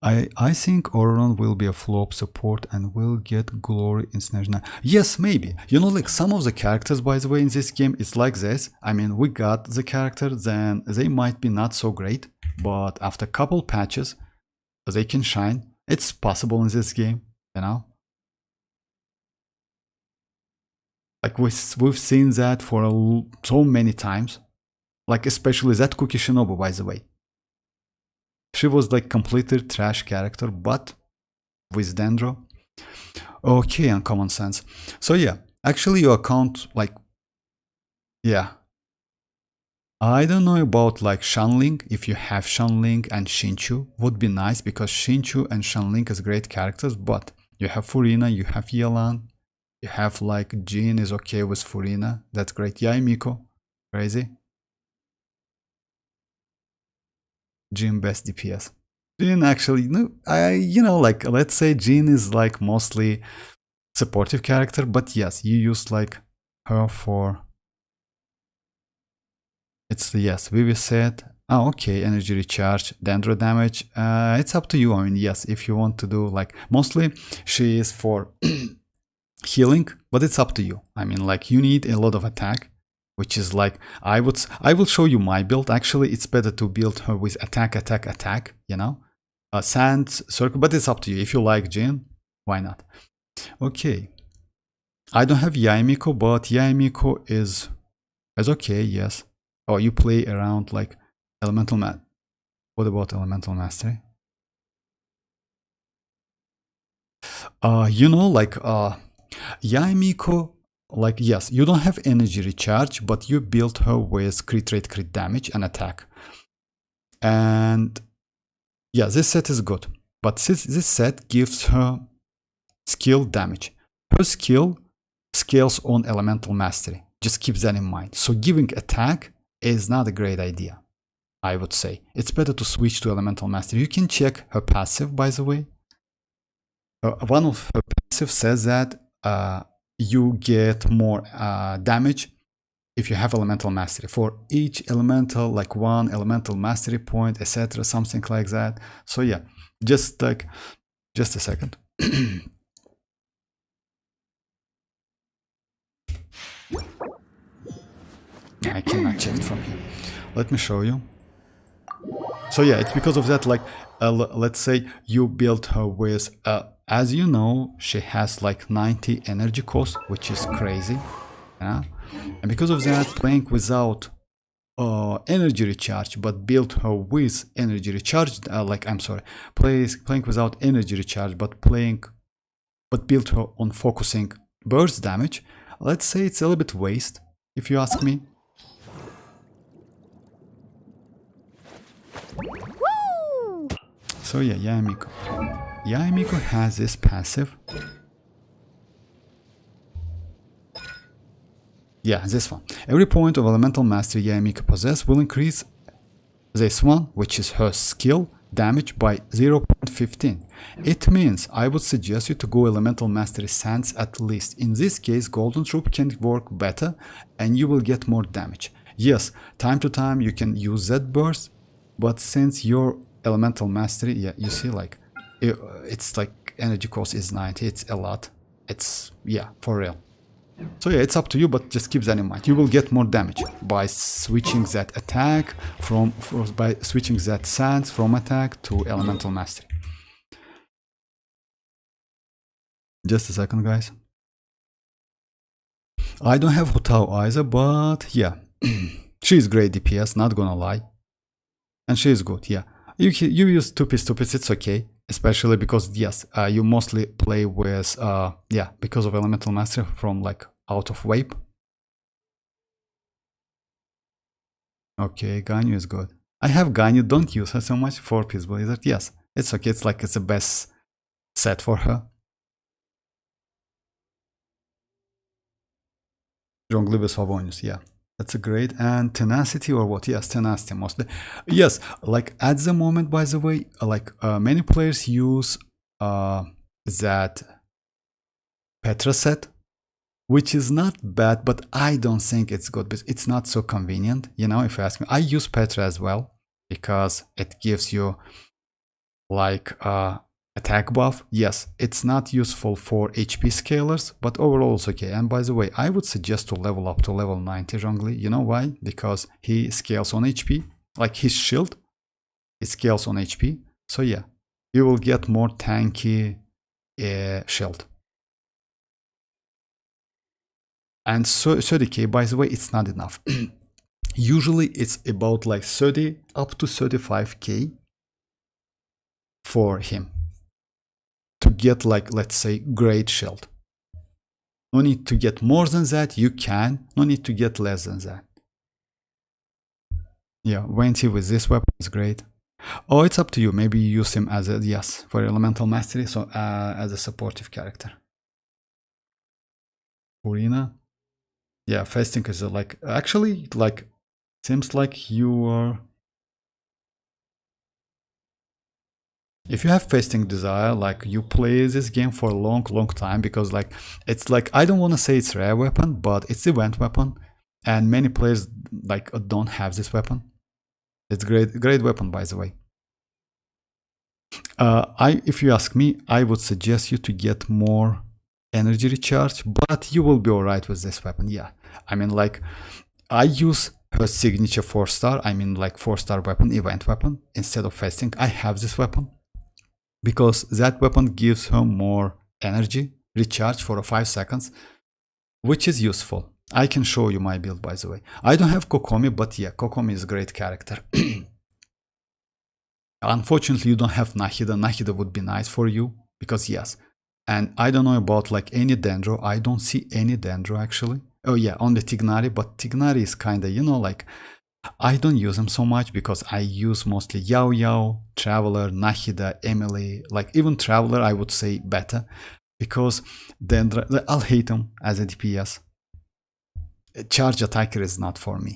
I think Auroron will be a flop support and will get glory in Snatch. Yes, maybe. You know, like some of the characters, by the way, in this game, it's like this. I mean, we got the character, then they might be not so great, but after a couple patches, they can shine. It's possible in this game, you know? Like we've seen that for so many times. Like especially that Cookie Shinobu, by the way. She was like completely trash character, but with Dendro. Okay, on Common Sense. So yeah, actually your account, like, yeah. I don't know about like Shanling. If you have Shanling and Shinchu, would be nice, because Shinchu and Shanling is great characters, but you have Furina, you have Yelan, you have like Jin is okay with Furina. That's great. Yaimiko, crazy. Jin best DPS. Jin actually, no, you know, like let's say Jin is like mostly supportive character, but yes, you use like her for. It's yes, Vivi said. Oh, okay, energy recharge, Dendro damage. It's up to you. I mean, yes, if you want to do like mostly she is for healing, but it's up to you. I mean, like you need a lot of attack, which is like I will show you my build. Actually, it's better to build her with attack, attack, attack. You know, sand circle. But it's up to you. If you like Jin, why not? Okay, I don't have Yaimiko, but Yaimiko is okay. Yes. Oh, you play around like Elemental Mat. What about Elemental Mastery? You know, like Yaimiko, like yes, you don't have energy recharge, but you built her with crit rate, crit damage, and attack. And yeah, this set is good, but this set gives her skill damage. Her skill scales on elemental mastery. Just keep that in mind. So giving attack is not a great idea, I would say. It's better to switch to elemental mastery. You can check her passive, by the way. One of her passive says that you get more damage if you have elemental mastery. For each elemental, like 1 elemental mastery point, etc., something like that. So yeah, just a second. I cannot check it from here. Let me show you. So yeah, it's because of that, like, let's say you build her with, as you know, she has like 90 energy cost, which is crazy. Yeah? And because of that, playing without energy recharge, but build her with energy recharge, playing without energy recharge, but build her on focusing burst damage, let's say it's a little bit waste, if you ask me. Woo! So yeah, Yaemiko. Yaemiko has this passive. Yeah, this one. Every point of elemental mastery Yaemiko possesses will increase this one, which is her skill, damage by 0.15. It means I would suggest you to go elemental mastery sands at least. In this case, golden troop can work better and you will get more damage. Yes, time to time you can use that burst, but since your elemental mastery, yeah, you see, like, it's like energy cost is 90, it's a lot. It's, yeah, for real. So yeah, it's up to you, but just keep that in mind. You will get more damage by switching that attack by switching that sands from attack to elemental mastery. Just a second, guys. I don't have Hotao either, but yeah, she's great DPS, not gonna lie, and she is good. Yeah, you use stupid, it's okay. Especially because, yes, you mostly play with, yeah, because of elemental mastery from like out of wave. Okay, Ganyu is good. I have Ganyu, don't use her so much for Peace Blizzard. Yes, it's okay, it's like it's the best set for her. Strongly with Favonius, yeah. That's a great. And tenacity or what? Yes, tenacity mostly. Yes, like at the moment, by the way, like many players use that Petra set, which is not bad, but I don't think it's good because it's not so convenient. You know, if you ask me, I use Petra as well because it gives you like attack buff. Yes, it's not useful for HP scalers, but overall it's okay. And by the way, I would suggest to level up to level 90 Zhongli. You know why? Because he scales on HP, like his shield, it scales on HP. So yeah, you will get more tanky shield. And so 30k, by the way, it's not enough. Usually it's about like 30 up to 35k for him to get, like, let's say, great shield. No need to get more than that, you can. No need to get less than that. Yeah, Venti with this weapon is great. Oh, it's up to you. Maybe you use him as a, yes, for elemental mastery, so as a supportive character. Furina. Yeah, fasting is like, actually, like, seems like you are... If you have fasting desire, like, you play this game for a long time, because like, it's like, I don't want to say it's rare weapon, but it's event weapon, and many players like don't have this weapon. It's great weapon, by the way. If you ask me, I would suggest you to get more energy recharge, but you will be alright with this weapon. Yeah, I mean, like, I use her signature 4-star, I mean, like 4-star weapon, event weapon, instead of fasting. I have this weapon because that weapon gives her more energy recharge for 5 seconds, which is useful. I can show you my build, by the way. I don't have Kokomi, but yeah, Kokomi is a great character. Unfortunately, you don't have Nahida. Nahida would be nice for you, because yes. And I don't know about like any Dendro. I don't see any Dendro actually. Oh yeah, only Tignari, but Tignari is kinda, you know, like, I don't use them so much because I use mostly Yao, Traveler, Nahida, Emily. Like, even Traveler I would say better, because then I'll hate him as a DPS. A charge attacker is not for me.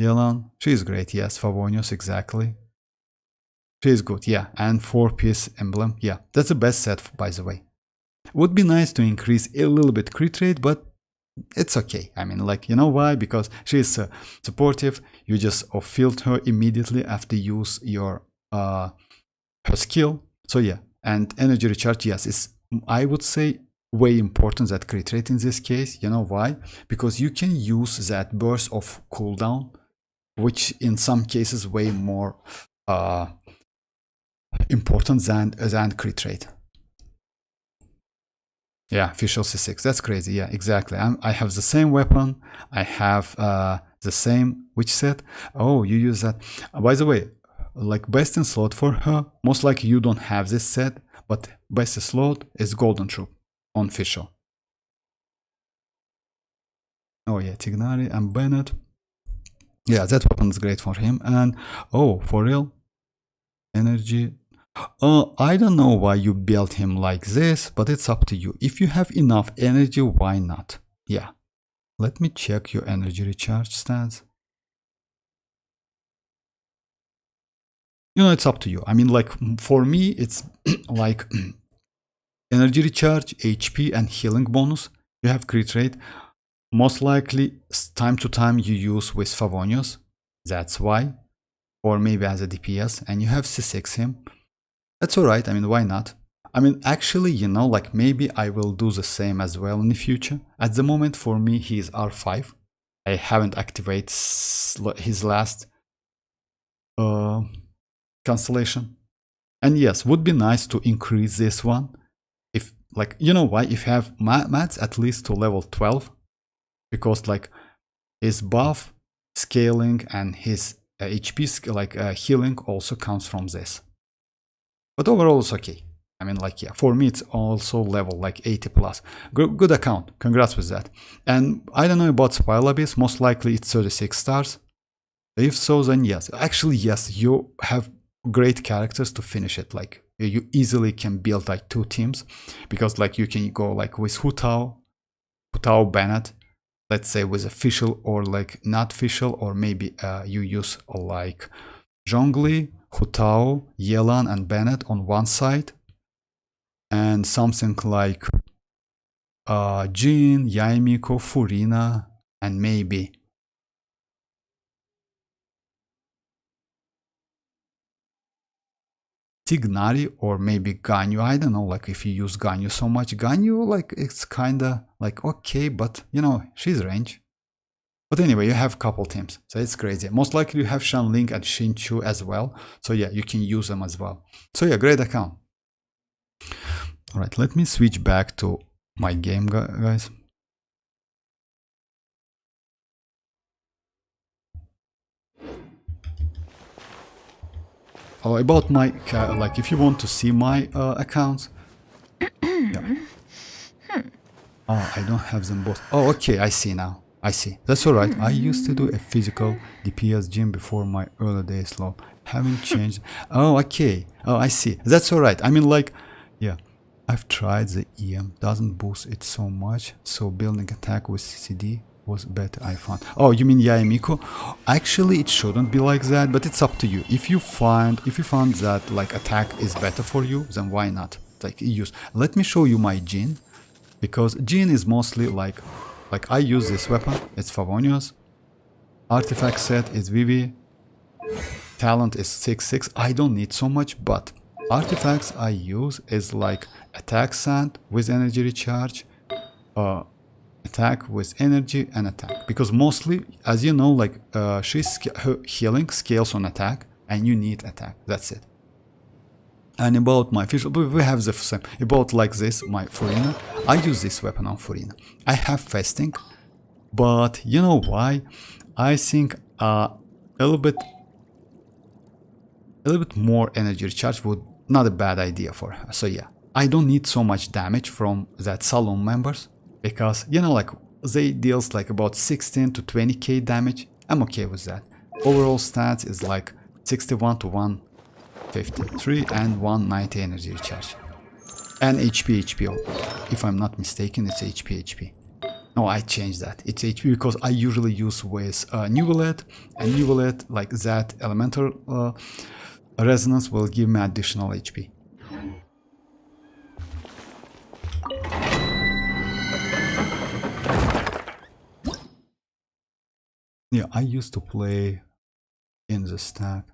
Yelan, she's great, yes. Favonius, exactly. She's good, yeah. And 4-piece emblem, yeah. That's the best set, by the way. Would be nice to increase a little bit crit rate, but it's okay. I mean, like, you know why? Because she's supportive. You just off-field her immediately after you use your her skill. So yeah, and energy recharge, yes, is, I would say, way important that crit rate in this case. You know why? Because you can use that burst of cooldown, which in some cases way more important than crit rate. Yeah, official C6. That's crazy. Yeah, exactly. I have the same weapon. I have the same. Which set? Oh, you use that. By the way, like best in slot for her. Most likely you don't have this set, but best in slot is Golden Troop on official. Oh yeah, Tignari and Bennett. Yeah, that weapon is great for him. And oh, for real, energy. I don't know why you built him like this, but it's up to you. If you have enough energy, why not? Yeah. Let me check your energy recharge stats. You know, it's up to you. I mean, like, for me, it's like energy recharge, HP, and healing bonus. You have crit rate. Most likely, time to time, you use with Favonius. That's why. Or maybe as a DPS. And you have C6 him. That's alright, I mean, why not? I mean, actually, you know, like, maybe I will do the same as well in the future. At the moment, for me, he is R5. I haven't activated his last constellation. And yes, would be nice to increase this one. If, like, you know why? If you have mats at least to level 12. Because, like, his buff, scaling, and his HP, like, healing also comes from this. But overall, it's okay. I mean, like, yeah, for me, it's also level like 80 plus. Good account. Congrats with that. And I don't know about Spile Abyss. Most likely, it's 36 stars. If so, then yes. Actually, yes, you have great characters to finish it. Like, you easily can build like 2 teams. Because, like, you can go like with Hutao Bennett. Let's say with official or like not official. Or maybe you use like Zhongli, Hutao, Yelan, and Bennett on one side, and something like Jin, Yaemiko, Furina, and maybe Tignari or maybe Ganyu. I don't know, like if you use Ganyu so much. Ganyu, like, it's kinda like okay, but you know, she's range. But anyway, you have a couple teams, so it's crazy. Most likely you have Shanling and Xinchu as well. So yeah, you can use them as well. So yeah, great account. Alright, let me switch back to my game, guys. Oh, about my, like, if you want to see my accounts. Yeah. Oh, I don't have them both. Oh, okay, I see now. I see. That's alright. I used to do a physical DPS gym before my early days, lol. Haven't changed. Oh, okay. Oh, I see. That's alright. I mean, like, yeah. I've tried the EM. Doesn't boost it so much. So building attack with CD was better, I found. Oh, you mean Yaemiko? Actually, it shouldn't be like that, but it's up to you. If you found that like attack is better for you, then why not? Like, use. Let me show you my Jin. Because Jin is mostly like I use this weapon, it's Favonius. Artifact set is Vivi. Talent is 6/6. I don't need so much, but artifacts I use is like attack sand with energy recharge, attack with energy, and attack. Because mostly, as you know, like her healing scales on attack, and you need attack. That's it. And about my official, we have the same. About like this, my Furina. I use this weapon on Furina. I have fasting, but you know why? I think a little bit more energy recharge would not a bad idea for her. So yeah, I don't need so much damage from that Salon members because you know, like they deals like about 16 to 20k damage. I'm okay with that. Overall stats is like 61 to 153 and 190 energy recharge. And HP. If I'm not mistaken, it's HP. No, I changed that. It's HP because I usually use with Neuvillette, and Neuvillette, like that elemental resonance, will give me additional HP. Yeah, I used to play in the stack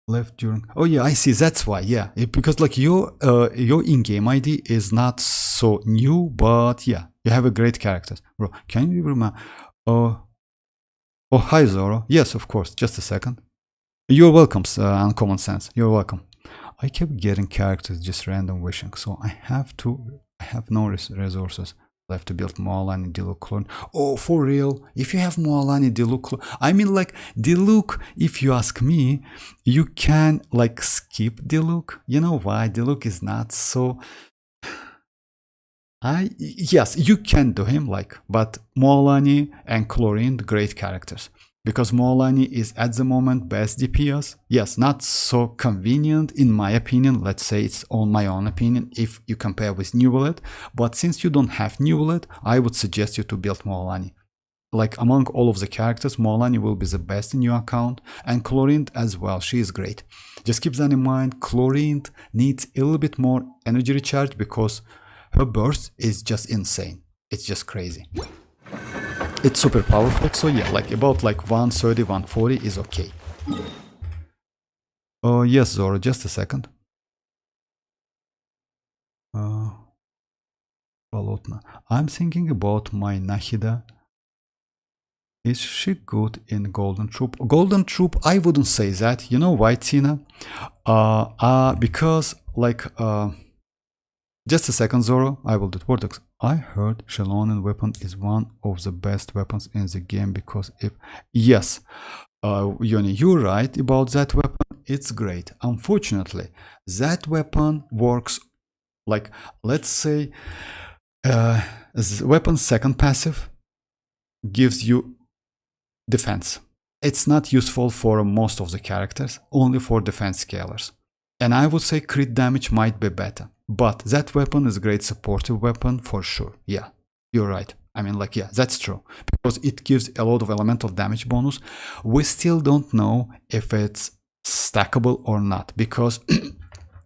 left during. Oh yeah, I see. That's why. Yeah, because like your in-game ID is not so new, but yeah, you have a great characters, bro. Can you remember? Oh, hi Zoro. Yes, of course. Just a second. You're welcome, Uncommon Sense. You're welcome. I kept getting characters just random wishing, so I have no resources left to build mualani Diluc clone. Oh, for real? If you have mualani Diluc clone, I mean like Diluc, if you ask me, you can like skip Diluc. You know why? Diluc is not so... Yes, you can do him like, but mualani and Chlorine, great characters. Because mualani is at the moment best DPS. Yes, not so convenient in my opinion. Let's say it's on my own opinion if you compare with Neuvillette. But since you don't have Neuvillette, I would suggest you to build mualani. Like among all of the characters, mualani will be the best in your account. And Chlorine as well, she is great. Just keep that in mind. Chlorine needs a little bit more energy recharge because her burst is just insane. It's just crazy. It's super powerful, so yeah, like about like 130, 140 is okay. Oh yes, Zoro, just a second. Bolotna. I'm thinking about my Nahida. Is she good in Golden Troop? Golden Troop, I wouldn't say that. You know why, Tina? Because like just a second, Zoro. I will do Vortex. I heard xilonen weapon is one of the best weapons in the game because if... Yes, Yoni, you're right about that weapon. It's great. Unfortunately, that weapon works like, let's say, the weapon's second passive gives you defense. It's not useful for most of the characters, only for defense scalers. And I would say crit damage might be better. But that weapon is a great supportive weapon for sure. Yeah, you're right. I mean, like, yeah, that's true. Because it gives a lot of elemental damage bonus. We still don't know if it's stackable or not. Because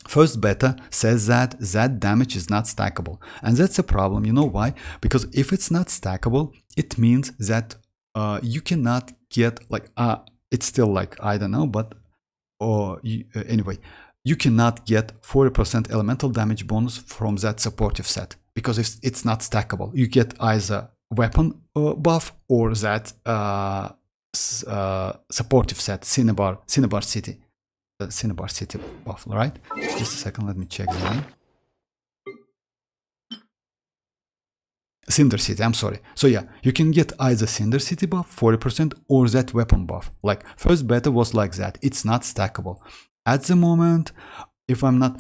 first beta says that that damage is not stackable. And that's a problem. You know why? Because if it's not stackable, it means that you cannot get, like, it's still like, I don't know, but, anyway. You cannot get 40% elemental damage bonus from that supportive set because it's not stackable. You get either weapon buff or that supportive set, Cinnabar City buff, right? Just a second, let me check the name. Cinder City, I'm sorry. So yeah, you can get either Cinder City buff, 40%, or that weapon buff. Like, first beta was like that. It's not stackable. At the moment, if I'm not...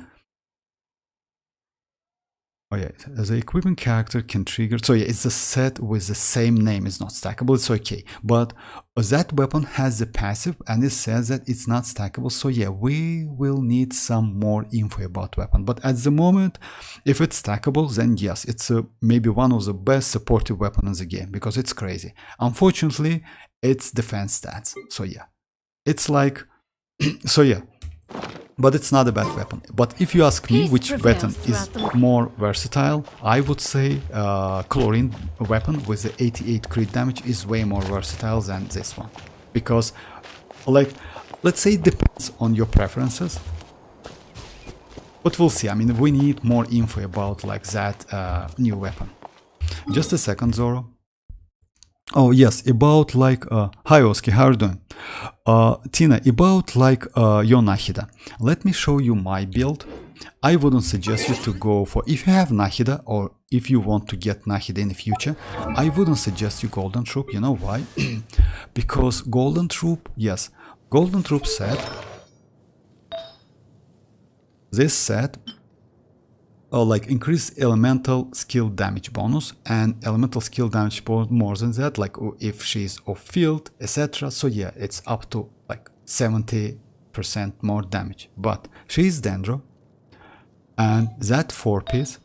Oh yeah, the equipment character can trigger... So yeah, it's a set with the same name. It's not stackable, it's okay. But that weapon has the passive and it says that it's not stackable. So yeah, we will need some more info about weapon. But at the moment, if it's stackable, then yes, it's maybe one of the best supportive weapons in the game because it's crazy. Unfortunately, it's defense stats. So yeah, it's like... so yeah. But it's not a bad weapon. But if you ask me which weapon is more versatile, I would say Chlorine weapon with the 88 crit damage is way more versatile than this one. Because, like, let's say it depends on your preferences. But we'll see. I mean, we need more info about, like, that new weapon. Just a second, Zoro. Oh yes, about like hi Oski, how are you doing? Tina, about like your Nahida. Let me show you my build. I wouldn't suggest you to go for, if you have Nahida or if you want to get Nahida in the future, I wouldn't suggest you Golden Troop. You know why? Because Golden Troop, yes, Golden Troop set, this set like increase elemental skill damage bonus and elemental skill damage bonus more than that, like if she's off field, etc. So yeah, it's up to like 70% more damage. But she's Dendro, and that 4 piece,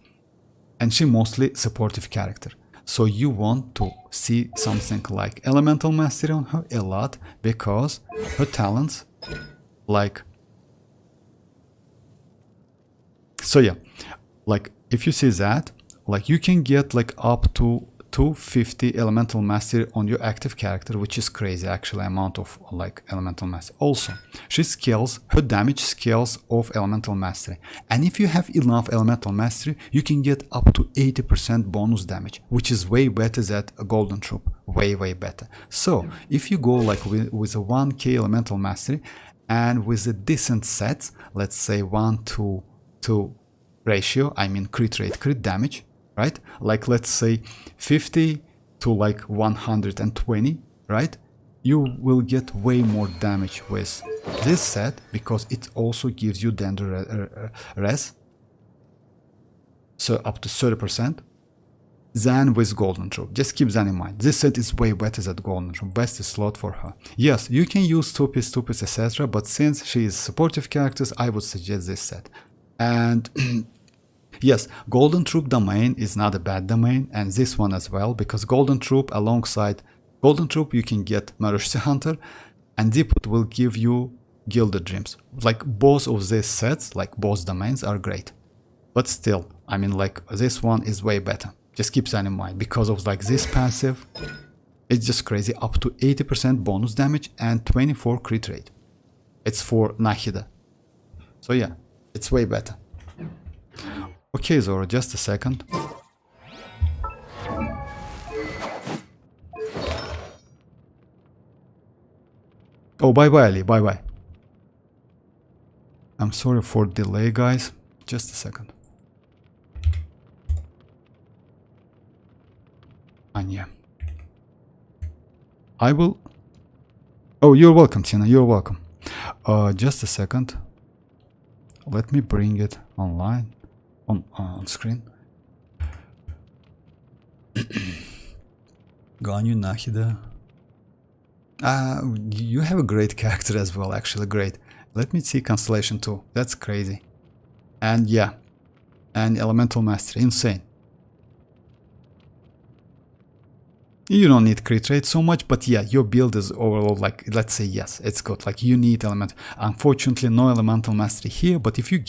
and she mostly supportive character. So you want to see something like elemental mastery on her a lot, because her talents, like, so yeah, like if you see that, like you can get like up to 250 elemental mastery on your active character, which is crazy actually amount of like elemental mastery. Also, she scales, her damage scales of elemental mastery, and if you have enough elemental mastery, you can get up to 80% bonus damage, which is way better than a golden troop, way better. So if you go like with a 1k elemental mastery and with a decent set, let's say 1:2 ratio, I mean crit rate, crit damage, right? Like let's say 50 to like 120, right? You will get way more damage with this set, because it also gives you dander res, so up to 30%, than with golden troop. Just keep that in mind. This set is way better than golden troop, best slot for her. Yes, you can use 2-piece, etc., but since she is supportive characters, I would suggest this set. And yes, Golden Troop domain is not a bad domain, and this one as well, because Golden Troop, alongside Golden Troop, you can get Marushti Hunter, and Deepwood will give you Gilded Dreams. Like both of these sets, like both domains, are great. But still, I mean, like this one is way better. Just keep that in mind, because of like this passive, it's just crazy, up to 80% bonus damage and 24 crit rate. It's for Nahida. So yeah, it's way better. Okay, Zoro, just a second. Oh, bye-bye, Ali, bye-bye. I'm sorry for delay, guys. Just a second. Anya. I will... Oh, you're welcome, Tina, you're welcome. Just a second. Let me bring it online. On screen. Ganyu Nahida. You have a great character as well, actually, great. Let me see Constellation 2. That's crazy. And yeah, and Elemental Mastery, insane. You don't need crit rate so much, but yeah, your build is overall like, let's say yes, it's good. Like you need element. Unfortunately, no elemental mastery here, but if you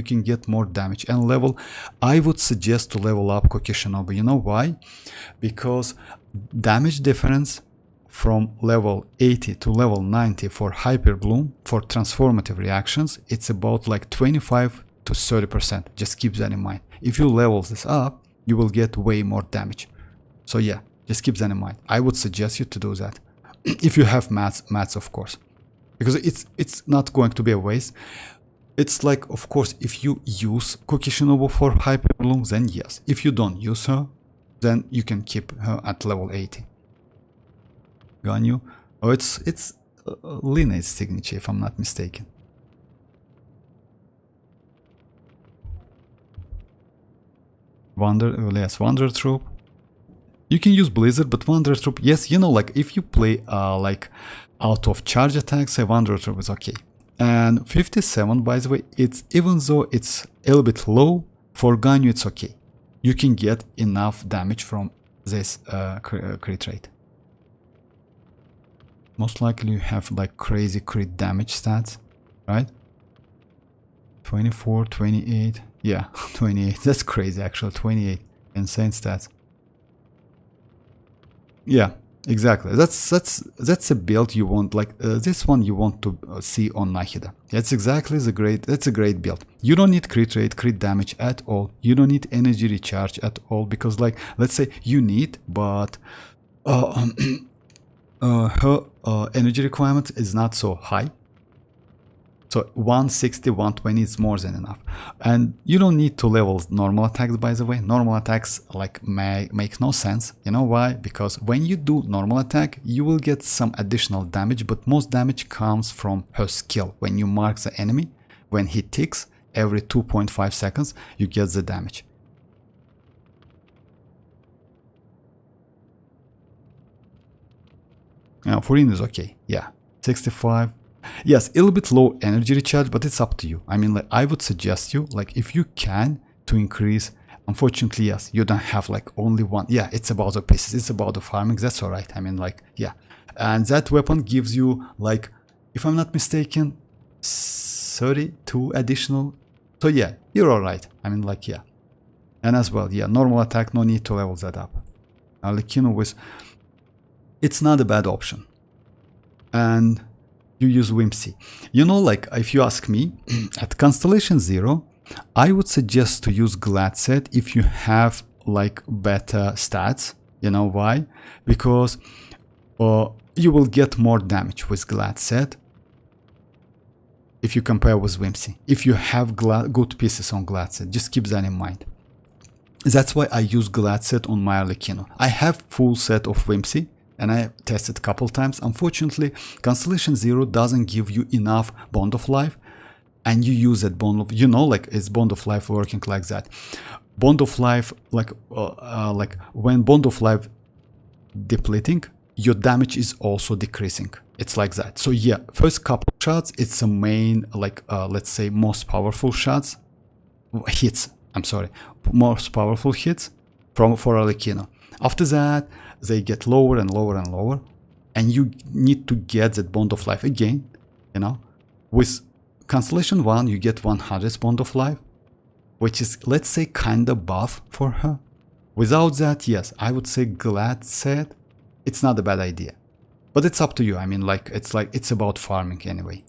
can get more damage and level. I would suggest to level up Kokishinobu. You know why? Because damage difference from level 80 to level 90 for Hyper Bloom, for transformative reactions, it's about like 25 to 30%. Just keep that in mind. If you level this up, you will get way more damage. So yeah. Just keep that in mind. I would suggest you to do that. If you have mats, of course. Because it's not going to be a waste. It's like, of course, if you use Kokishinobu for Hyper Bloom, then yes. If you don't use her, then you can keep her at level 80. Ganyu. Oh, it's Lineage signature, if I'm not mistaken. Wanderer Troop. You can use Blizzard, but Wanderer Troop, yes, you know, like if you play like out of charge attacks, say Wanderer Troop is okay. And 57, by the way, it's, even though it's a little bit low, for Ganyu it's okay. You can get enough damage from this crit rate. Most likely you have like crazy crit damage stats, right? 24, 28, yeah, 28, that's crazy actually, 28, insane stats. Yeah, exactly. That's a build you want, like this one you want to see on Nahida. That's exactly that's a great build. You don't need crit rate, crit damage at all. You don't need energy recharge at all, because like let's say you need, but her energy requirement is not so high. So 160, 120 is more than enough. And you don't need to level normal attacks, by the way. Normal attacks like make no sense. You know why? Because when you do normal attack, you will get some additional damage, but most damage comes from her skill. When you mark the enemy, when he ticks, every 2.5 seconds, you get the damage. Now, Furina is okay. Yeah, 65. Yes, a little bit low energy recharge, but it's up to you. I mean, like, I would suggest you, like, if you can, to increase. Unfortunately, yes, you don't have like only one. Yeah, it's about the pieces, it's about the farming. That's all right. I mean, like, yeah. And that weapon gives you, like, if I'm not mistaken, 32 additional. So yeah, you're all right. I mean, like, yeah. And as well, yeah, normal attack, no need to level that up. Arlecchino with, it's not a bad option. And you use Whimsy. You know, like, if you ask me, at Constellation 0, I would suggest to use Gladset if you have like better stats. You know why? Because you will get more damage with Gladset if you compare with Whimsy. If you have good pieces on Gladset, just keep that in mind. That's why I use Gladset on my Arlecchino. I have full set of Whimsy and I tested a couple times. Unfortunately, Constellation 0 doesn't give you enough Bond of Life. And you use that Bond of, you know, like, it's Bond of Life working like that. Bond of Life, like when Bond of Life depleting, your damage is also decreasing. It's like that. So yeah, first couple shots, it's the main, like, let's say, most powerful shots, hits. I'm sorry, most powerful hits for Arlecchino. After that, they get lower and lower and lower, and you need to get that Bond of Life again. You know, with Constellation 1, you get 100 Bond of Life, which is, let's say, kinda buff for her. Without that, yes, I would say Gladset, it's not a bad idea. But it's up to you. I mean, like, it's about farming anyway.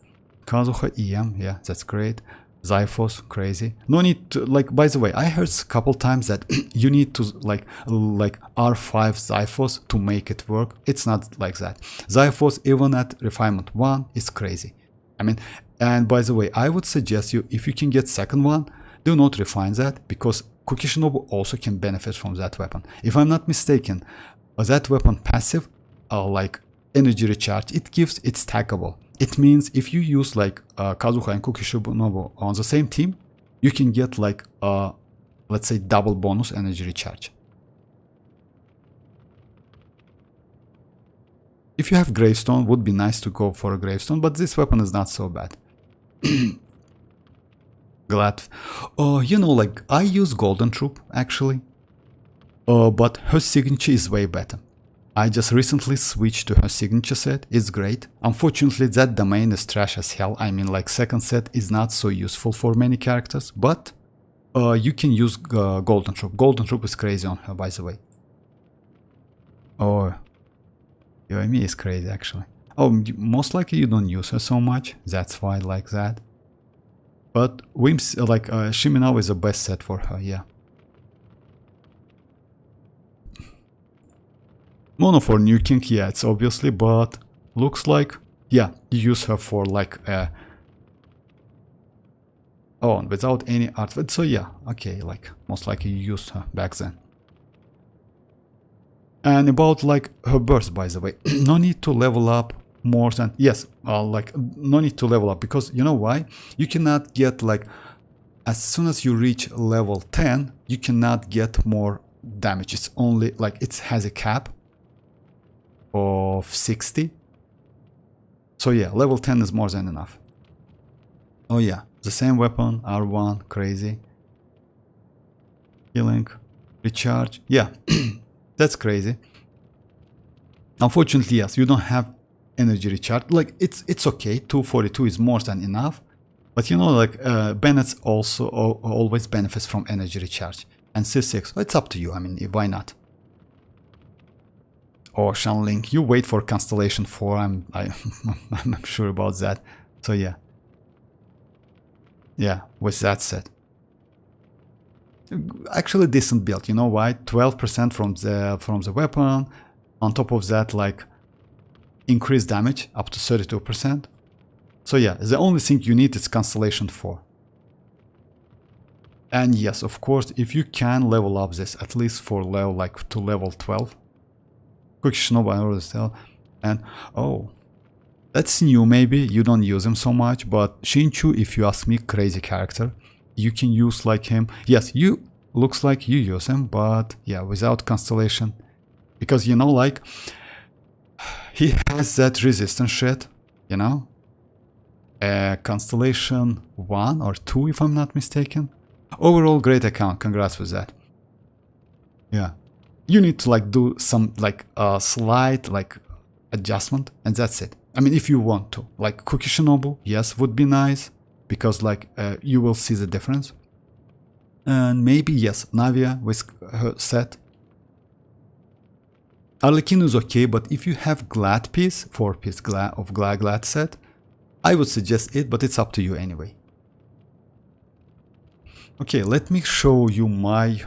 Kazuha EM, yeah, that's great. Xiphos, crazy. No need to, like, by the way, I heard a couple times that you need to, like R5 Xiphos to make it work. It's not like that. Xiphos, even at Refinement 1, is crazy. I mean, and by the way, I would suggest you, if you can get second one, do not refine that, because Cookie Shinobu also can benefit from that weapon. If I'm not mistaken, that weapon passive, like energy recharge, it gives, it's stackable. It means if you use like Kazuha and Cookie Shinobu on the same team, you can get like, let's say, double bonus energy recharge. If you have Gravestone, would be nice to go for a Gravestone, but this weapon is not so bad. Glad. You know, like, I use Golden Troop actually, but her signature is way better. I just recently switched to her signature set. It's great. Unfortunately, that domain is trash as hell. I mean, like, second set is not so useful for many characters, but you can use Golden Troop. Golden Troop is crazy on her, by the way. Oh, Yoemi is crazy actually. Oh, most likely you don't use her so much. That's why like that. But Whims, like Shiminao is the best set for her, yeah. Mono for nuking, yeah, it's obviously, but looks like, yeah, you use her for like oh, without any art. So yeah, okay, like most likely you used her back then. And about like her burst, by the way, no need to level up more than, yes, like no need to level up, because you know why? You cannot get like, as soon as you reach level 10, you cannot get more damage. It's only like, it has a cap of 60. So yeah, level 10 is more than enough. Oh yeah, the same weapon, R1, crazy. Healing, recharge, yeah. That's crazy. Unfortunately, yes, you don't have energy recharge. Like, it's okay, 242 is more than enough. But you know, like, Bennett's also always benefits from energy recharge. And C6, it's up to you, I mean, why not? Or Shanling, you wait for Constellation 4, I'm sure about that. So yeah. Yeah, with that set. Actually decent build, you know why? 12% from the weapon, on top of that, like, increased damage up to 32%. So yeah, the only thing you need is Constellation 4. And yes, of course, if you can level up this at least for level, like, to level 12. Quick Shinobu, I already tell. And oh, that's new, maybe you don't use him so much, but Shinchu, if you ask me, crazy character. You can use like him. Yes, you looks like you use him, but yeah, without Constellation. Because, you know, like, he has that resistance shit, you know? Constellation 1 or 2 if I'm not mistaken. Overall great account, congrats with that. Yeah, you need to like do some like slight like adjustment and that's it. I mean, if you want to, like Cookie Shinobu, yes, would be nice because like you will see the difference. And maybe yes, Navia with her set. Arlecchino is okay, but if you have Glad piece, 4-piece of Glad set, I would suggest it, but it's up to you anyway. Okay, let me show you my.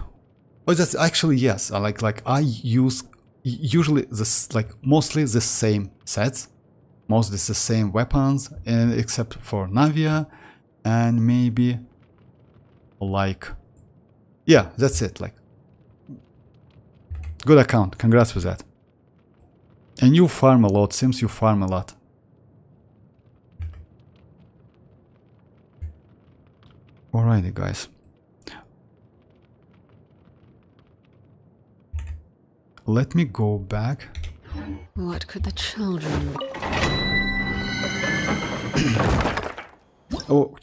Oh, that's actually yes. Like I use usually this like mostly the same sets, mostly the same weapons, and except for Navia, and maybe like yeah, that's it. Like good account, congrats with that. And you farm a lot. Seems you farm a lot. Alrighty, guys. Let me go back. What could the children... Oh,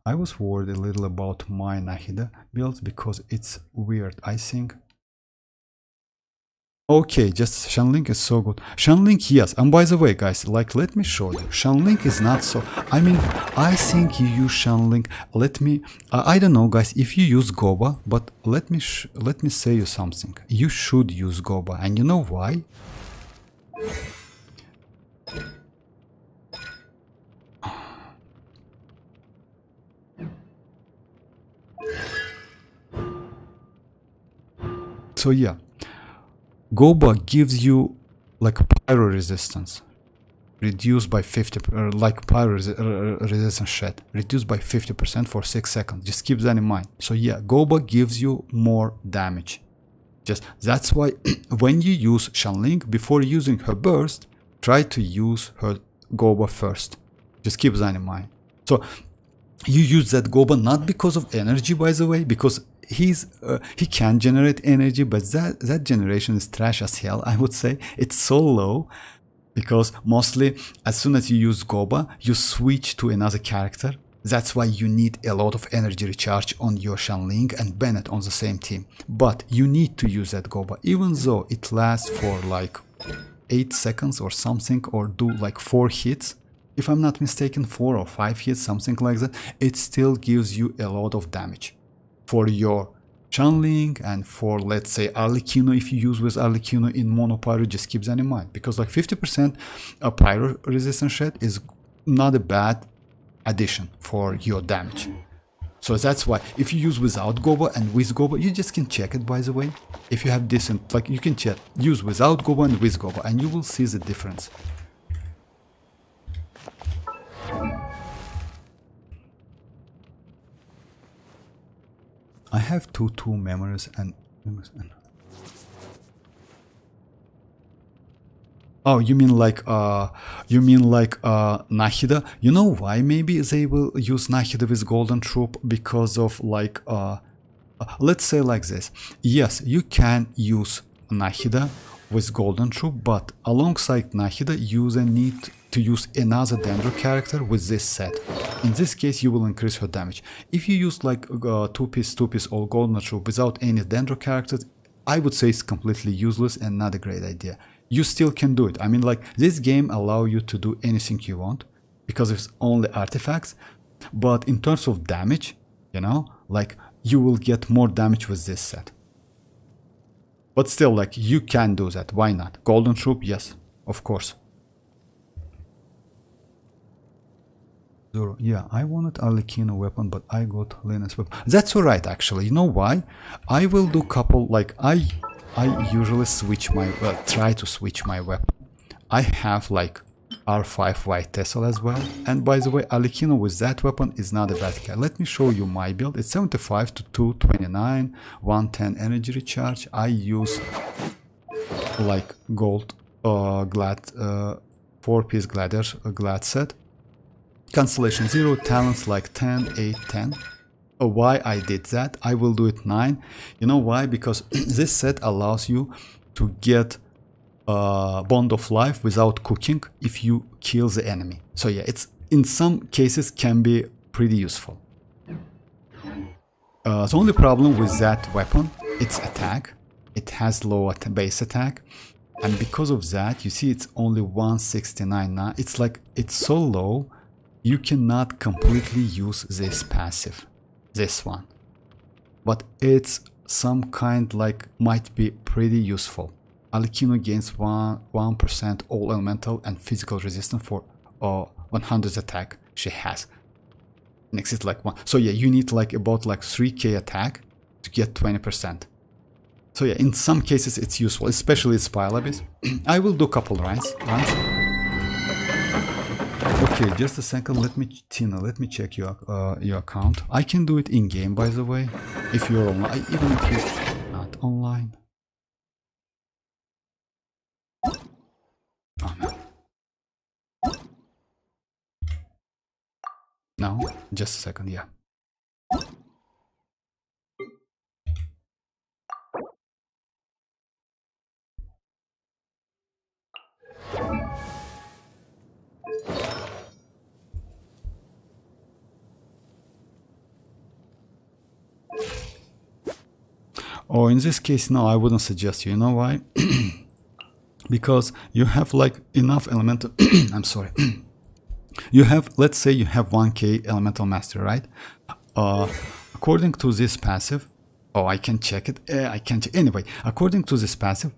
I was worried a little about my Nahida build because it's weird, I think. Okay, just Shanlink is so good. Shanlink, yes, and by the way, guys, like, let me show you. Shanlink is not so... I mean, I think you use Shanlink. Let me... I don't know, guys, if you use Goba, but let me say you something. You should use Goba, and you know why? So yeah, Goba gives you like pyro resistance, reduced by 50, like pyro resistance shed, reduced by 50% for 6 seconds. Just keep that in mind. So yeah, Goba gives you more damage. Just that's why when you use Shanlink, before using her burst, try to use her Goba first. Just keep that in mind. So you use that Goba not because of energy, by the way, because he can generate energy, but that generation is trash as hell. I would say it's so low because mostly as soon as you use Goba, you switch to another character. That's why you need a lot of energy recharge on your Shanling and Bennett on the same team. But you need to use that Goba, even though it lasts for like 8 seconds or something, or do like 4 hits. If I'm not mistaken, 4 or 5 hits, something like that. It still gives you a lot of damage for your Shanling and for, let's say, Arlecchino. If you use with Arlecchino in Mono Pyro, just keep that in mind, because like 50% Pyro resistance shed is not a bad addition for your damage. So that's why if you use without Goba and with Goba, you just can check it, by the way. If you have decent, like, you can check, use without Goba and with Goba, and you will see the difference. I have two memories and oh, you mean like Nahida? You know why maybe they will use Nahida with Golden Troop? Because of like let's say like this. Yes, you can use Nahida with Golden Troop, but alongside Nahida, you then need to use another Dendro character with this set. In this case, you will increase her damage. If you use like 2-piece or Golden Troop without any Dendro characters, I would say it's completely useless and not a great idea. You still can do it. I mean, like, this game allows you to do anything you want because it's only artifacts. But in terms of damage, you know, like, you will get more damage with this set. But still, like, you can do that. Why not? Golden Troop, yes, of course. Zoro, yeah, I wanted Arlecchino weapon, but I got Lena's weapon. That's alright, actually. You know why? I will do couple, like, I usually switch my, try to switch my weapon. I have, like, R5 White Tessel as well. And by the way, Arlecchino with that weapon is not a bad guy. Let me show you my build. It's 75 to 229, 110 energy recharge. I use, like, gold, glad, 4-piece glad set. Constellation 0, talents like 10, 8, 10. Why I did that? I will do it 9. You know why? Because this set allows you to get bond of life without cooking if you kill the enemy. So yeah, it's in some cases can be pretty useful. The only problem with that weapon, its attack. It has low base attack, and because of that, you see it's only 169 now. It's like, it's so low, you cannot completely use this passive, this one. But it's some kind like, might be pretty useful. Alikino gains 1% all elemental and physical resistance for 100 attack she has. Next is like 1. So yeah, you need like about like 3k attack to get 20%. So yeah, in some cases it's useful, especially Spy Abyss. I will do a couple runs. Okay, just a second. Let me, Tina, let me check your account. I can do it in game, by the way, if you're online, even if you're not online. Oh no. No, just a second. Yeah. Oh, in this case, no, I wouldn't suggest you. You know why? Because you have like enough elemental. I'm sorry. You have, let's say you have 1k elemental mastery, right? According to this passive, oh, I can check it. I can't. Anyway, according to this passive,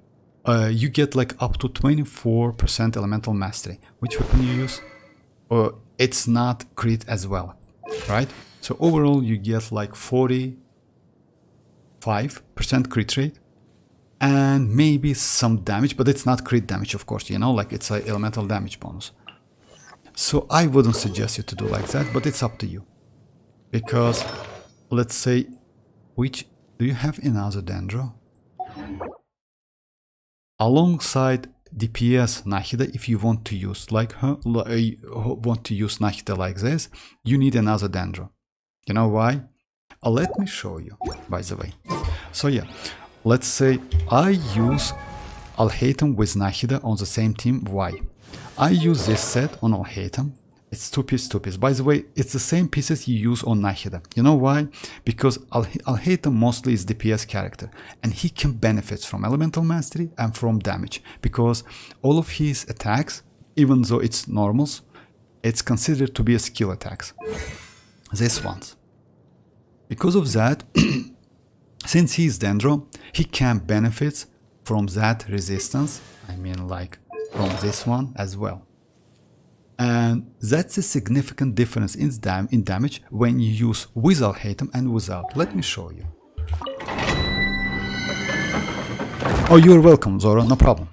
you get like up to 24% elemental mastery. Which weapon you use? It's not crit as well, right? So overall, you get like 45% crit rate and maybe some damage, but it's not crit damage, of course, you know, like it's an elemental damage bonus. So I wouldn't suggest you to do like that, but it's up to you. Because let's say, which do you have another Dendro? Alongside DPS Nahida, if you want to use like her, want to use Nahida like this, you need another Dendro. You know why? Let me show you, by the way. So yeah, let's say I use Alhaitham with Nahida on the same team. Why? I use this set on Alhaitham. It's 2-piece, 2-piece. By the way, it's the same pieces you use on Nahida. You know why? Because Alhaitham mostly is DPS character, and he can benefit from elemental mastery and from damage, because all of his attacks, even though it's normals, it's considered to be a skill attacks. These ones. Because of that, since he's Dendro, he can benefit from that resistance. I mean, like from this one as well. And that's a significant difference in damage when you use with Alhaitham and without. Let me show you. Oh, you're welcome, Zoro, no problem.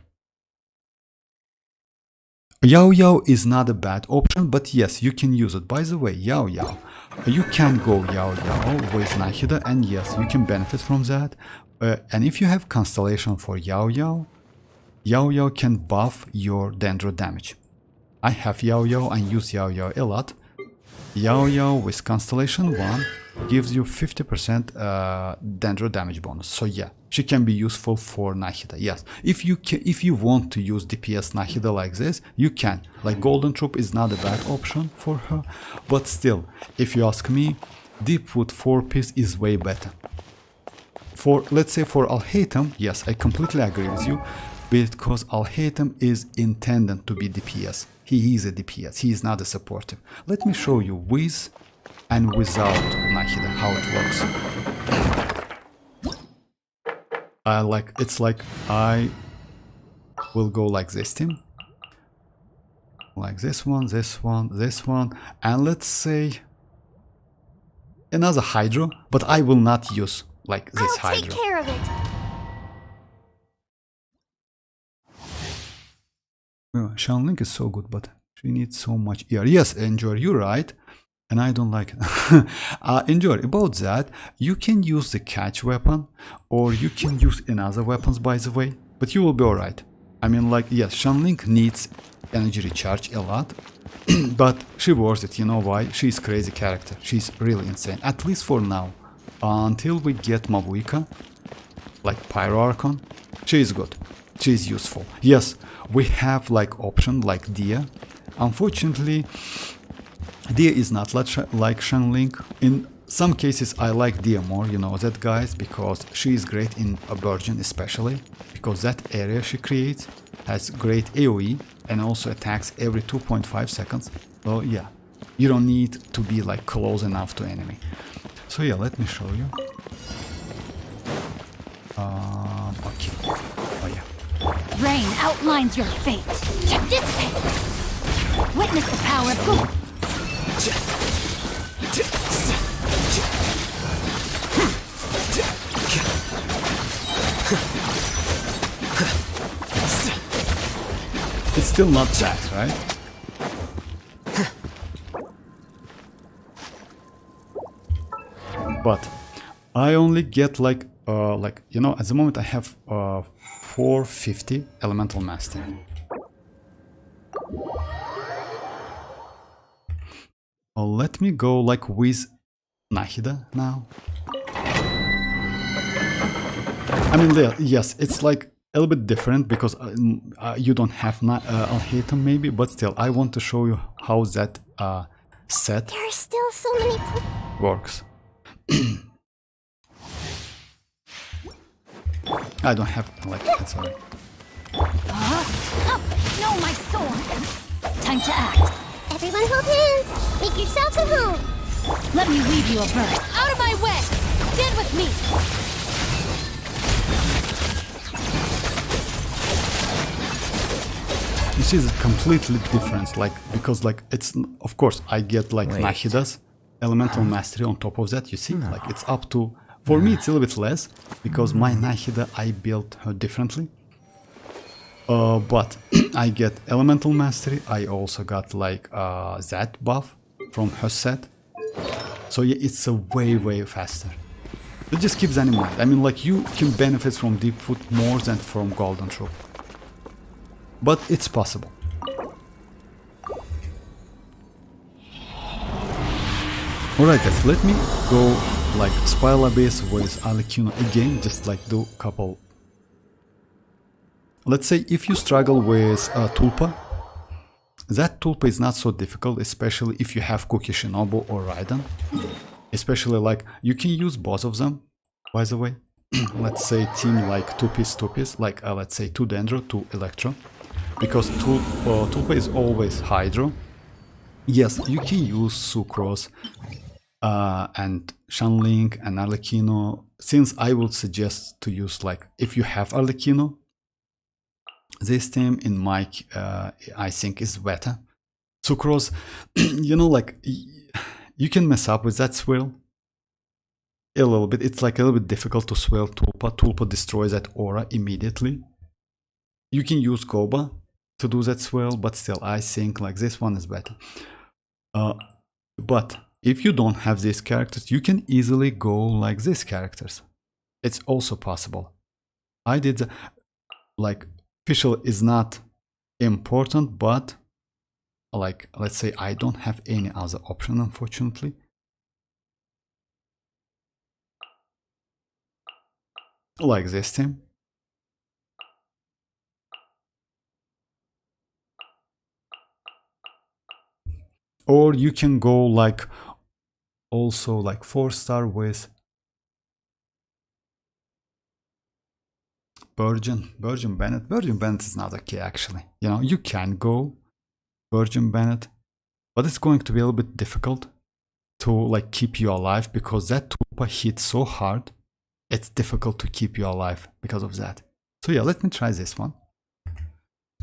Yao Yao is not a bad option, but yes, you can use it. By the way, Yao Yao, you can go Yao Yao with Nahida, and yes, you can benefit from that. And if you have Constellation for Yao Yao, Yao Yao can buff your Dendro damage. I have Yao Yao and use Yao Yao a lot. Yao Yao with Constellation 1 gives you 50% Dendro damage bonus. So yeah, she can be useful for Nahida. Yes, if you want to use DPS Nahida like this, you can. Like Golden Troop is not a bad option for her, but still, if you ask me, Deepwood 4-piece is way better. For, let's say, for Alhaitham, yes, I completely agree with you, because Alhaitham is intended to be DPS. He is a DPS, he is not a supportive. Let me show you with and without Nahida how it works. It's like I will go like this team, like this one, this one, this one, and let's say another Hydro, but I will not use like this Hydro. I'll take care of it. Xianyun is so good, but she needs so much ER. Yes, Enjoy, you're right. And I don't like it. Enjoy, about that, you can use the catch weapon, or you can use another weapons, by the way, but you will be alright. I mean, like, yes, Xianyun needs energy recharge a lot, but she worth it. You know why? She's crazy character. She's really insane, at least for now. Until we get Mavuika, like Pyro Archon, she is good. She is useful. Yes, we have like option like Dia. Unfortunately, Dia is not like Shenling. In some cases I like Dia more, you know that guys, because she is great in a Virgin especially, because that area she creates has great AoE and also attacks every 2.5 seconds. So yeah, you don't need to be like close enough to enemy. So yeah, let me show you. Okay. Oh yeah. Rain outlines your fate. Dissipate. Witness the power of good. It's still not that, right? But I only get like you know, at the moment I have 450 elemental mastery. Let me go like with Nahida now. I mean, yes, it's like a little bit different because you don't have Alhaitham maybe, but still, I want to show you how that set There are still so many works. I don't have like that, sorry. Up! No, my sword! Time to act. Everyone hold hands! Make yourselves at home! Let me weave you a verse. Out of my way! Stand with me! You see, it's completely different, like, because like it's, of course, I get like Nahida's elemental mastery on top of that, you see, like it's up to, for me it's a little bit less, because my Nahida, I built her differently. But I get elemental mastery, I also got like that buff from her set. So yeah, it's a way faster. But just keep that in mind. I mean, like, you can benefit from Deepfoot more than from Golden Troop. But it's possible. Alright guys, let me go like Spiral Abyss with Arlecchino again, just like do a couple. Let's say if you struggle with Tulpa, that Tulpa is not so difficult, especially if you have Kuki Shinobu or Raiden. Especially like, you can use both of them, by the way. Let's say team like 2-piece, like let's say 2 Dendro, 2 Electro. Because Tulpa is always Hydro. Yes, you can use Sucrose and Shenling and Arlecchino. Since I would suggest to use, like, if you have Arlecchino, this team in my I think is better. Sucrose, you know, like, you can mess up with that swirl a little bit. It's like a little bit difficult to swirl Tulpa. Tulpa destroys that aura immediately. You can use Koba to do that swirl, but still I think like this one is better. But if you don't have these characters, you can easily go like these characters. It's also possible. I did like, official is not important, but like, let's say I don't have any other option, unfortunately. Like this team. Or you can go like, also like 4-star with Virgin Bennett. Virgin Bennett is not okay actually. You know, you can go Virgin Bennett, but it's going to be a little bit difficult to like keep you alive, because that Tulpa hits so hard. It's difficult to keep you alive because of that. So yeah, let me try this one.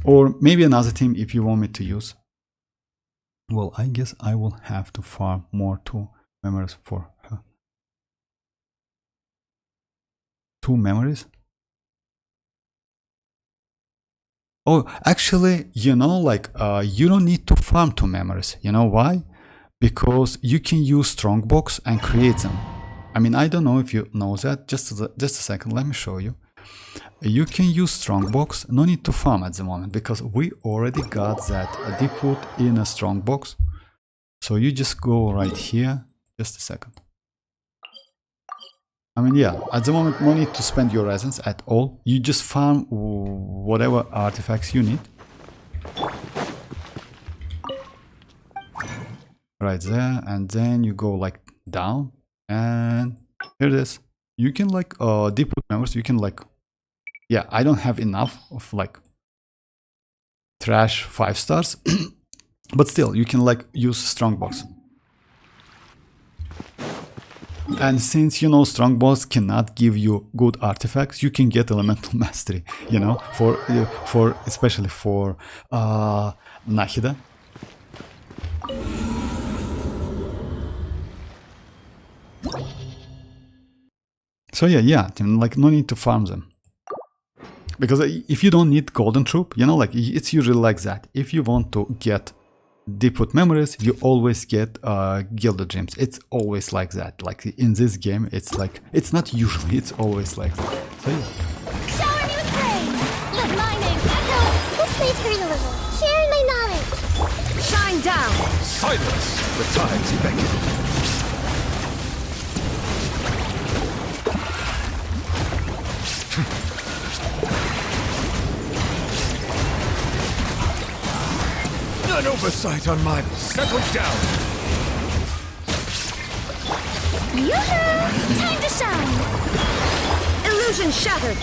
Or maybe another team if you want me to use. Well, I guess I will have to farm more 2 memories for her. 2 memories? Oh, actually, you know, like, you don't need to farm 2 memories. You know why? Because you can use Strongbox and create them. I mean, I don't know if you know that. Just a second, let me show you. You can use Strongbox, no need to farm at the moment, because we already got that Deepwood in a Strongbox. So you just go right here, just a second. I mean, yeah, at the moment, no need to spend your essence at all. You just farm whatever artifacts you need. Right there, and then you go like down, and here it is. You can like deep root members, you can like, yeah, I don't have enough of like trash 5 stars, but still, you can like use strongbox. And since you know strongbox cannot give you good artifacts, you can get elemental mastery, you know, for especially for Nahida. So yeah, like no need to farm them. Because if you don't need golden troop, you know, like it's usually like that. If you want to get Deepwood memories, you always get gilded gems. It's always like that. Like in this game, it's like, it's not usually, it's always like that. So yeah. Shower me with praise! Let my name echo! This may turn a little. Share my knowledge! Shine down! Silence! The tides beckon. An oversight on my... Settle down! Yoo-hoo! Time to shine! Illusion shattered!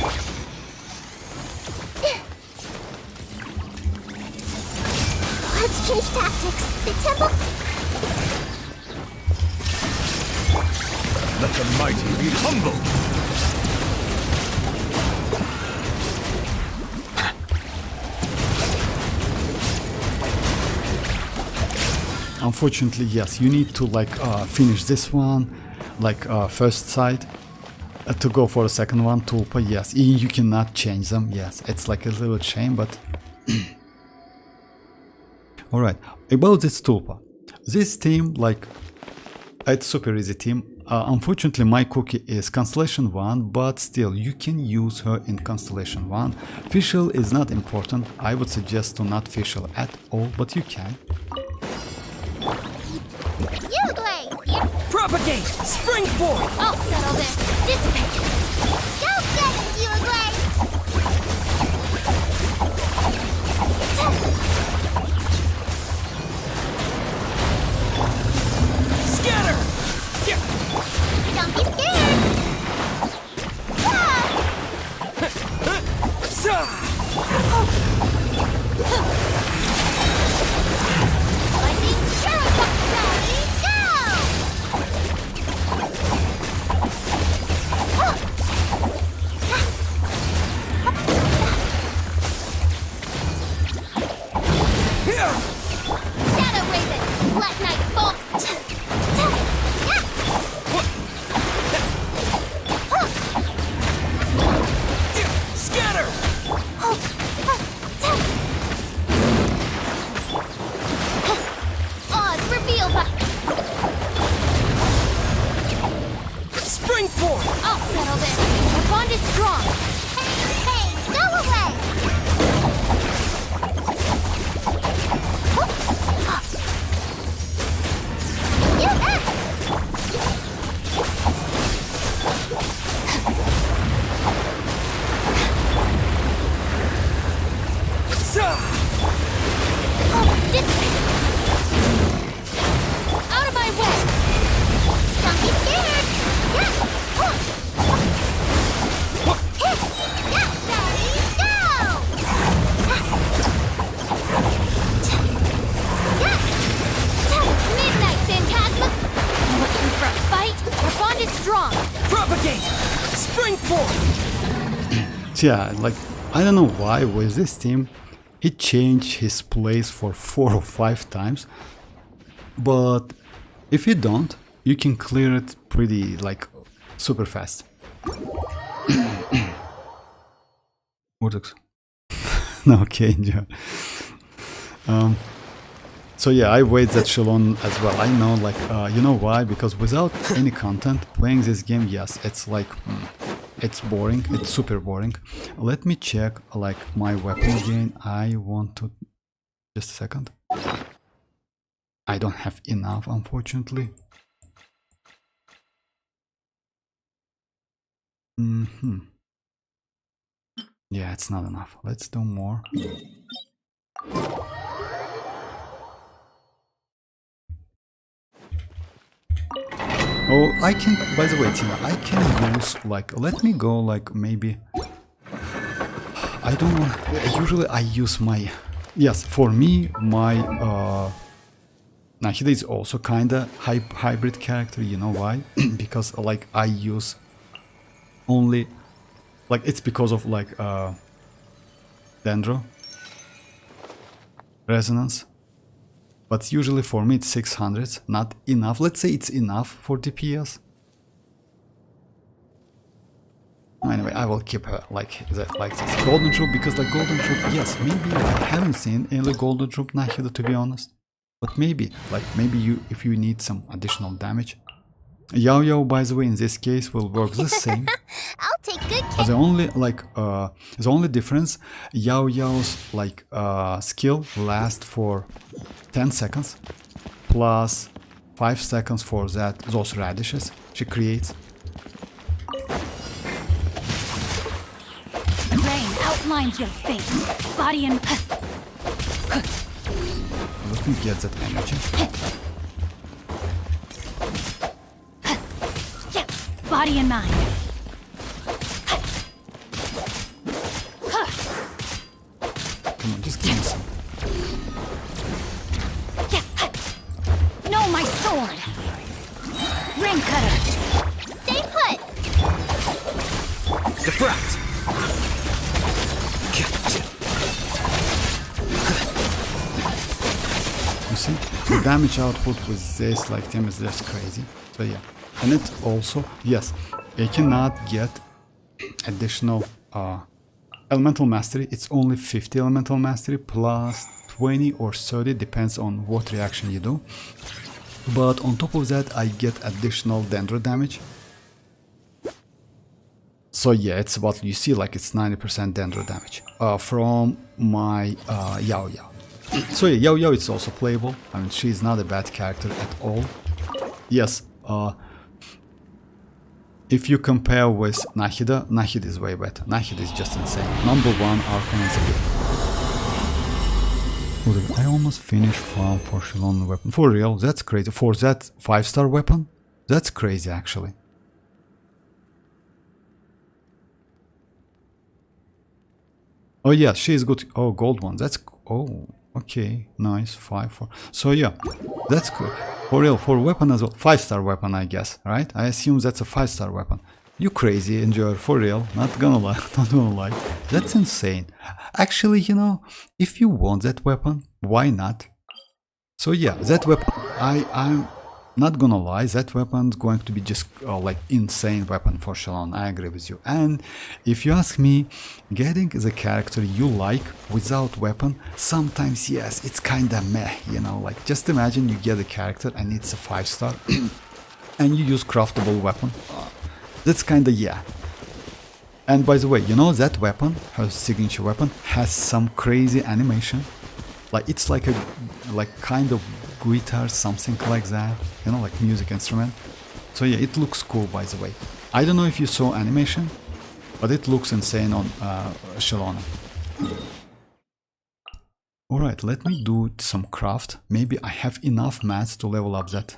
Let's change tactics. The temple... Let the mighty be humble! Unfortunately, yes, you need to like finish this one, like first side, to go for a second one, tulpa, yes, you cannot change them, yes, it's like a little shame, but... Alright, about this tulpa, this team, like, it's super easy team. Unfortunately, my cookie is Constellation 1, but still, you can use her in Constellation 1. Fischl is not important, I would suggest to not Fischl at all, but you can. Propagate! Springboard! I'll settle this. Dissipate! Go get it, Uruguay! Scatter! Don't be scared! Lightning Sherlock! Go! Shadow Raven! Black Knight Bolt! Scatter! Odds reveal by... Springboard! I'll settle this. Our bond is strong. Hey, go away! Out of my way! Don't be scared! Midnight Phantasma! Looking for a fight? Our bond is strong! Propagate! Springboard! Yeah, like, I don't know why with this team, he changed his place for 4 or 5 times, but if you don't, you can clear it pretty, like, super fast. Vortex. No, okay, yeah. So yeah, I wait that xilonen as well. I know, like, you know why? Because without any content, playing this game, yes, it's like, it's boring. It's super boring. Let me check, like, my weapon again. I want to... Just a second. I don't have enough, unfortunately. Yeah, it's not enough. Let's do more. Oh, I can, by the way, Tina, I can use, like, let me go, like, maybe, I don't want, usually I use my, yes, for me, my, Nahida is also kinda hybrid character, you know why? Because, like, I use only, like, it's because of, like, Dendro resonance. But usually for me it's 600, not enough. Let's say it's enough for DPS. Anyway, I will keep her like that, like this. Golden Troop, because like Golden Troop, yes, maybe I haven't seen any Golden Troop Nahida, to be honest. But maybe, like maybe you, if you need some additional damage. Yao Yao, by the way, in this case will work the same. I'll take good care. The only the only difference, Yao Yao's like skill lasts for 10 seconds plus 5 seconds for those radishes she creates. Rain outlines your fate. Body and Let me get that energy. body and mind. Come on, just give me some. No, my sword. Ring cutter. Stay put. Deflect. You see, the damage output with this like team is just crazy. So yeah, and it also, yes, you cannot get additional elemental mastery. It's only 50 elemental mastery plus 20 or 30, depends on what reaction you do. But on top of that, I get additional dendro damage. So yeah, it's what you see, like it's 90% dendro damage from my Yao Yao. So yeah, Yao Yao is also playable. I mean, she's not a bad character at all. Yes, if you compare with Nahida, Nahida is way better. Nahida is just insane. Number one Archon is a bit. I almost finished farm for xilonen weapon. For real, that's crazy. For that 5-star weapon, that's crazy actually. Oh yeah, she is good. Oh, gold one. That's, oh, okay, nice. 5-4. So yeah, that's good. For real, for weapon as well. 5-star weapon, I guess, right? I assume that's a 5-star weapon. You crazy, Enjoyer, for real. Not gonna lie, not gonna lie. That's insane. Actually, you know, if you want that weapon, why not? So yeah, that weapon, I'm not gonna lie, that weapon's going to be just like insane weapon for xilonen. I agree with you. And if you ask me, getting the character you like without weapon, sometimes yes, it's kinda meh, you know, like just imagine you get a character and it's a 5-star and you use craftable weapon. That's kinda yeah. And by the way, you know that weapon, her signature weapon, has some crazy animation. Like it's like a kind of guitar, something like that, you know, like music instrument. So yeah, it looks cool, by the way. I don't know if you saw animation, but it looks insane on xilonen. Alright, let me do some craft. Maybe I have enough mats to level up that.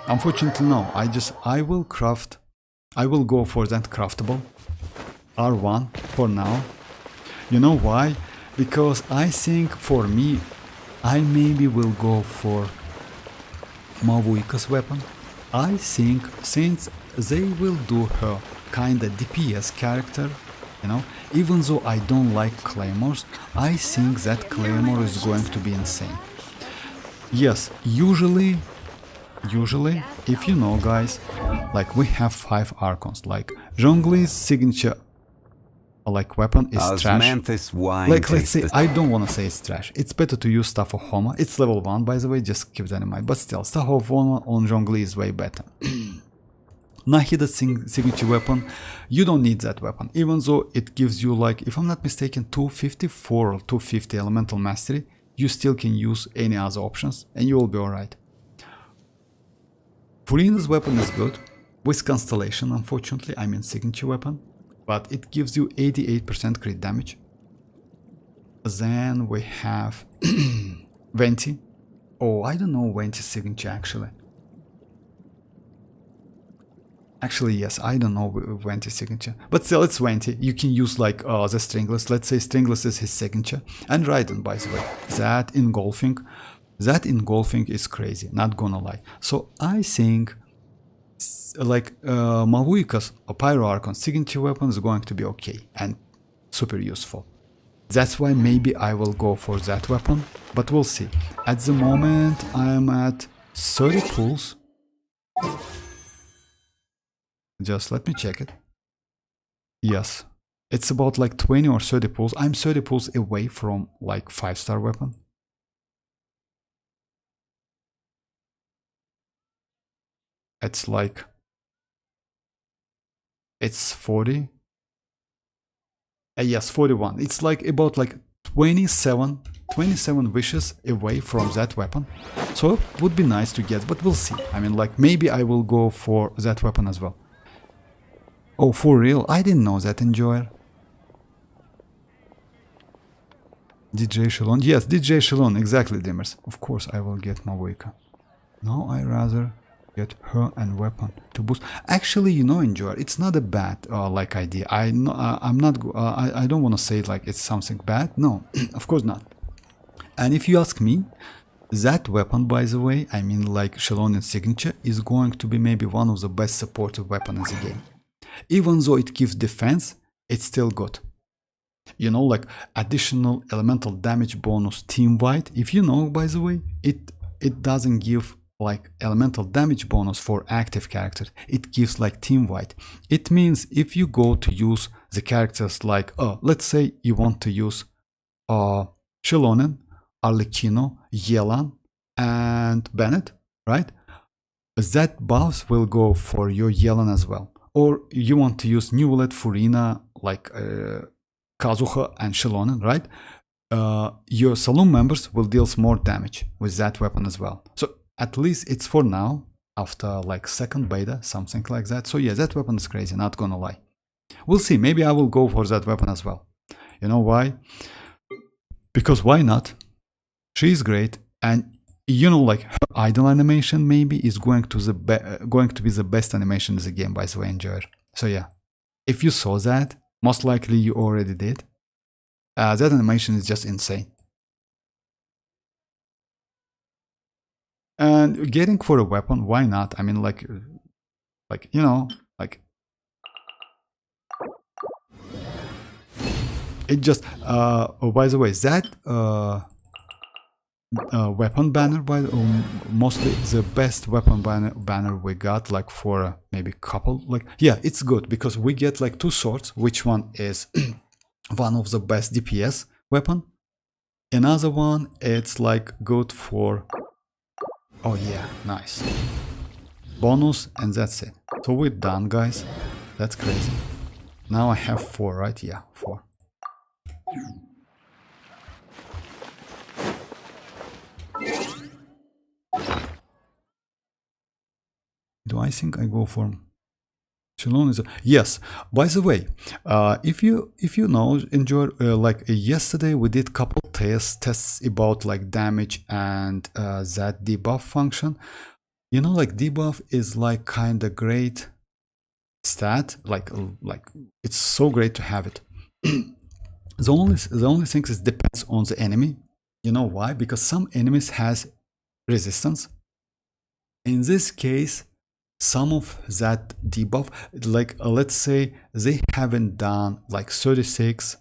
Unfortunately no, I will craft, I will go for that craftable R1 for now. You know why? Because I think for me, I maybe will go for Mavuika's weapon. I think since they will do her kinda DPS character, you know, even though I don't like claymores, I think that claymore is going to be insane. Yes, usually, if you know guys, like we have 5 archons, like Zhongli's signature like weapon is trash. Like let's say, I don't want to say it's trash. It's better to use Staff of Homa. It's level 1 by the way, just keep that in mind. But still, Staff of Homa on Zhongli is way better. Nahida's signature weapon, you don't need that weapon. Even though it gives you like, if I'm not mistaken, 254 or 250 elemental mastery, you still can use any other options and you will be alright. Furina's weapon is good. with Constellation, unfortunately, I mean signature weapon, but it gives you 88% crit damage. Then we have Venti. Oh, I don't know Venti's signature actually. Actually, yes, I don't know Venti's signature, but still it's Venti. You can use like the Stringless. Let's say Stringless is his signature. And Raiden, by the way, that engulfing is crazy, not gonna lie. So I think like mavuika's Pyro Archon signature weapon is going to be okay and super useful. That's why maybe I will go for that weapon, but we'll see. At the moment I'm at 30 pulls. Just let me check it. Yes, it's about like 20 or 30 pulls. I'm 30 pulls away from like 5-star weapon. It's like, it's 40. Yes, 41. It's like about like 27 wishes away from that weapon. So it would be nice to get, but we'll see. I mean, like maybe I will go for that weapon as well. Oh, for real? I didn't know that, Enjoyer. DJ Xilonen. Yes, DJ Xilonen, exactly, Dimmers. Of course I will get mavuika. No, I rather get her and weapon to boost. Actually, you know, Enjoyer, it's not a bad like idea. I don't want to say like it's something bad. No, of course not. And if you ask me, that weapon, by the way, I mean like Xilonen's signature, is going to be maybe one of the best supportive weapons in the game. Even though it gives defense, it's still good. You know, like additional elemental damage bonus team-wide. If you know, by the way, it doesn't give like elemental damage bonus for active characters. It gives like team-wide. It means if you go to use the characters like, let's say you want to use Xilonen, Arlecchino, Yelan, and Bennett, right? That buff will go for your Yelan as well. Or you want to use Neuvillette, Furina, like Kazuha and Xilonen, right? Your saloon members will deal more damage with that weapon as well. So at least it's for now, after like second beta, something like that. So yeah, that weapon is crazy, not gonna lie. We'll see, maybe I will go for that weapon as well. You know why? Because why not? She's great, and you know, like her idle animation maybe is going to be the best animation in the game, by the way, Enjoyer. So yeah, if you saw that, most likely you already did. That animation is just insane. And getting for a weapon, why not? I mean, like you know, like it just. Oh, by the way, that weapon banner, mostly the best weapon banner we got, like for maybe couple, like yeah, it's good because we get like 2 swords, which one is one of the best DPS weapon. Another one, it's like good for, oh yeah, nice bonus, and that's it. So we're done, guys. That's crazy. Now I have 4, right? Yeah, 4. Do I think I go for Xilonen? Yes. By the way, if you know, Enjoy, like yesterday we did couple tests about like damage and that debuff function. You know, like debuff is like kind of great stat. Like it's so great to have it. The only thing is depends on the enemy. You know why? Because some enemies has resistance. In this case, some of that debuff, like let's say they haven't done like 36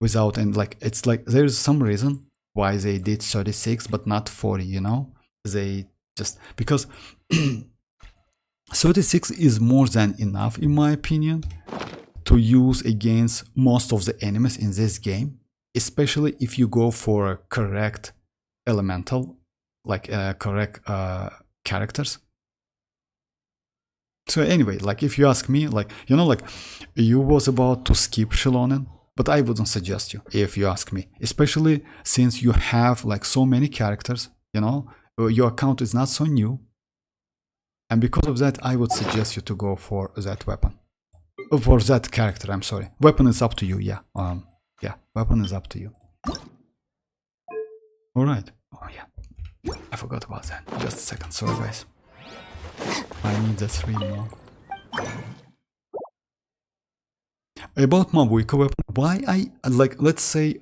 without, and like it's like there's some reason why they did 36 but not 40, you know, they just, because 36 is more than enough in my opinion to use against most of the enemies in this game, especially if you go for a correct elemental, like correct characters. So anyway, like if you ask me, like, you know, like you was about to skip Xilonen, but I wouldn't suggest you if you ask me, especially since you have like so many characters, you know, your account is not so new. And because of that, I would suggest you to go for that weapon. For that character, I'm sorry. Weapon is up to you, yeah. Yeah, weapon is up to you. Alright. Oh yeah. I forgot about that. Just a second, sorry guys. I need the 3 more. About mavuika weapon, why I like, let's say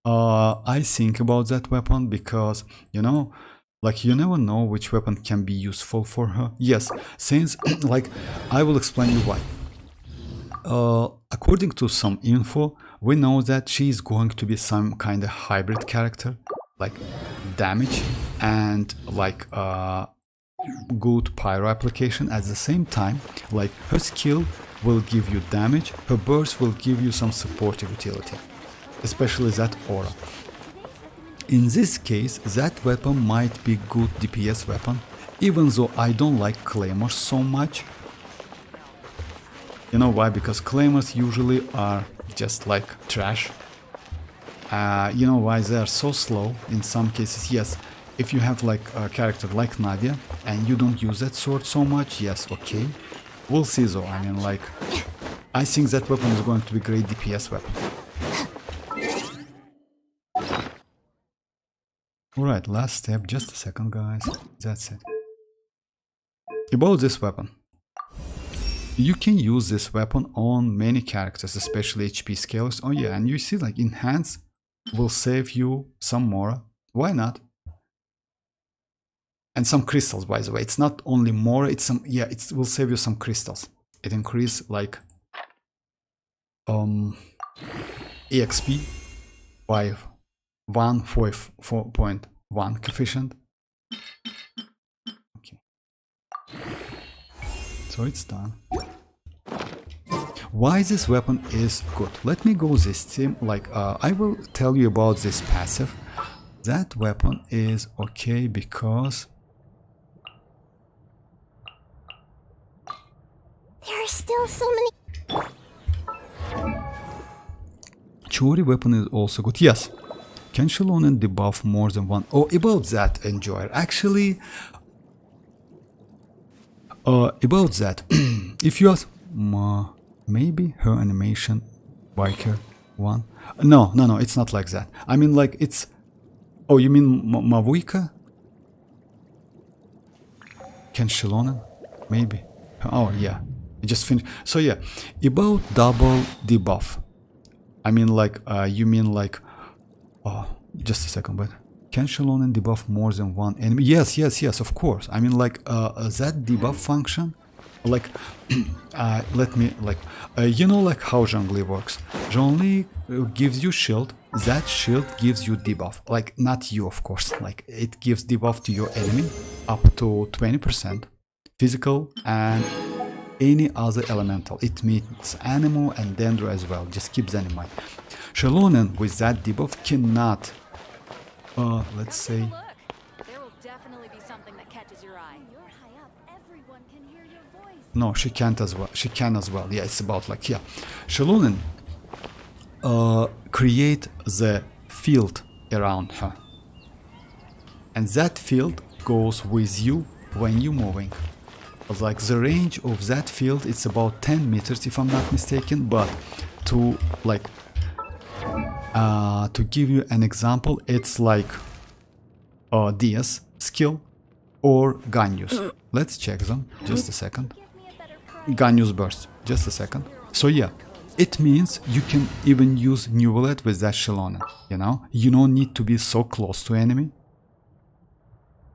I think about that weapon because, you know, like you never know which weapon can be useful for her. Yes, since like I will explain you why. According to some info, we know that she is going to be some kind of hybrid character, like damage and like good pyro application at the same time. Like her skill will give you damage, her burst will give you some supportive utility, especially that aura. In this case, that weapon might be good DPS weapon, even though I don't like claymores so much. You know why? Because claymores usually are just like trash. You know why? They are so slow in some cases. Yes, if you have like a character like Nadia and you don't use that sword so much, yes, okay. We'll see though. I mean, like, I think that weapon is going to be great DPS weapon. Alright, last step. Just a second, guys. That's it. About this weapon. You can use this weapon on many characters, especially HP scalers. Oh yeah, and you see like enhance will save you some Mora. Why not? And some crystals, by the way. It's not only Mora, it's some, yeah, it will save you some crystals. It increases like EXP by 4.1 coefficient. Okay. So it's done. Why this weapon is good? Let me go this team. Like I will tell you about this passive. That weapon is okay because there are still so many. Chori weapon is also good. Yes. Can xilonen debuff more than one? Oh, about that, Enjoyer. Actually, about that, if you ask, maybe her animation, biker one. No, it's not like that. I mean, like it's. Oh, you mean mavuika? Can xilonen? Maybe. Oh yeah, I just finished. So yeah, about double debuff. I mean, like you mean like. Oh, just a second, but can xilonen debuff more than one enemy? Yes, of course. I mean, like that debuff function, like let me like you know, like how Zhongli works. Zhongli gives you shield. That shield gives you debuff. Like not you, of course. Like it gives debuff to your enemy up to 20%, physical and any other elemental. It means animal and dendro as well. Just keep that in mind. Xilonen with that debuff cannot, let's say. Look, there will definitely be something that catches your eye. You're high up. Everyone can hear your voice. No, she can't as well. She can as well. Yeah, it's about like, yeah. Xilonen create the field around her. And that field goes with you when you're moving. Like the range of that field, it's about 10 meters if I'm not mistaken, but to like to give you an example, it's like Dia's skill or Ganyu's. Let's check them. Just a second. Ganyu's burst. Just a second. So yeah, it means you can even use Neuvillette with that xilonen. You know, you don't need to be so close to enemy.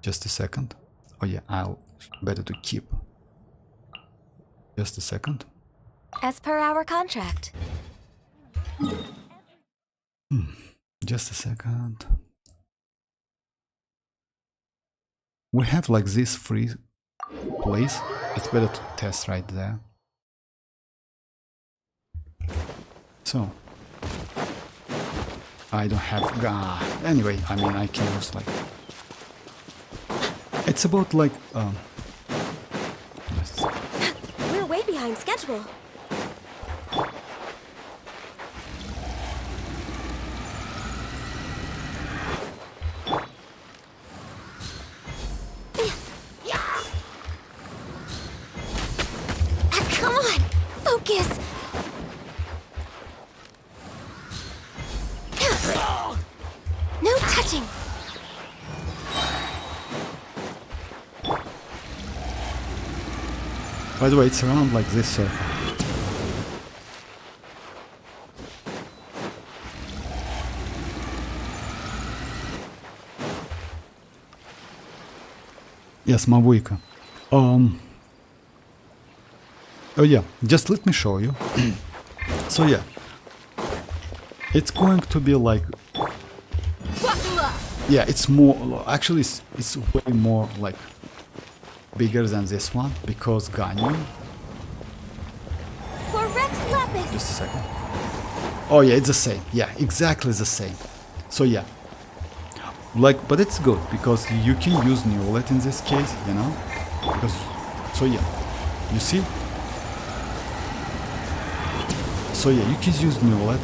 Just a second. Oh yeah, I'll better to keep. Just a second. As per our contract. Just a second. We have like this free place. It's better to test right there. So I don't have anyway, I mean I can use like it's about like We're way behind schedule. Focus! No touching! By the way, it's around like this circle. Yes, mavuika. Oh yeah, just let me show you. So yeah, it's going to be like, yeah, it's more, actually it's way more like bigger than this one, because Xianyun. For Rex Lapis! Just a second. Oh yeah, it's the same. Yeah, exactly the same. So yeah, like, but it's good because you can use Neuvillette in this case, you know, because, so yeah, you see. So yeah, you can use Neuvillette.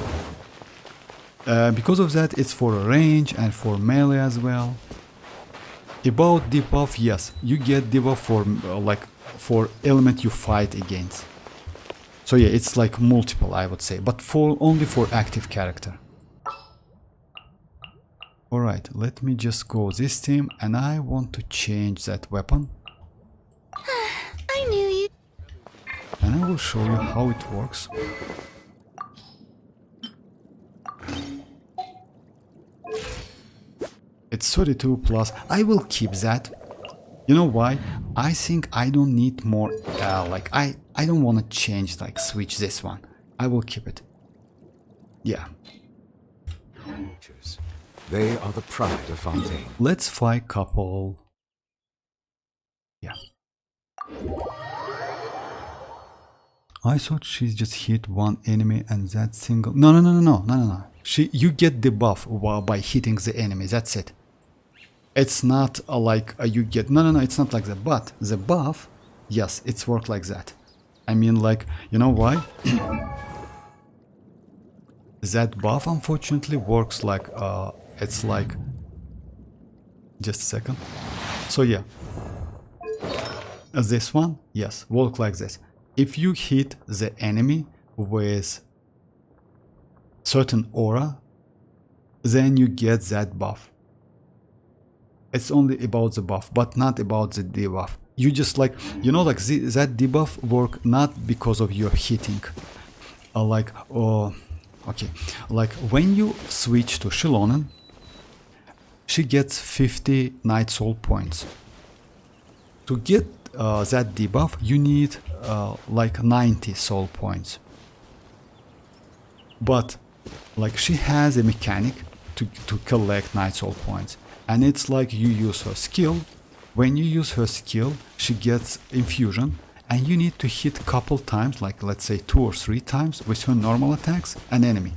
Because of that, it's for range and for melee as well. About debuff, yes, you get debuff for like for element you fight against. So yeah, it's like multiple, I would say, but for only for active character. Alright, let me just go this team, and I want to change that weapon. I knew you. And I will show you how it works. It's 32 plus. I will keep that. You know why? I think I don't need more, like, I don't want to change, like, switch this one. I will keep it. Yeah. They are the pride of Fontaine. Let's fight couple. Yeah. I thought she's just hit one enemy and that single. No. You get the buff by hitting the enemy. That's it. It's not like you get. No. It's not like that. But the buff, yes, it's worked like that. I mean, like, you know why? That buff unfortunately works like it's like. Just a second. So yeah. This one, yes, work like this. If you hit the enemy with certain aura, then you get that buff. It's only about the buff, but not about the debuff. You just like, you know, like that debuff work not because of your hitting. Okay, like when you switch to Xilonen, she gets 50 Night Soul points. To get that debuff, you need like 90 soul points. But like she has a mechanic to collect Night Soul points, and it's like you use her skill. When you use her skill, she gets infusion, and you need to hit couple times, like let's say 2 or 3 times with her normal attacks, an enemy.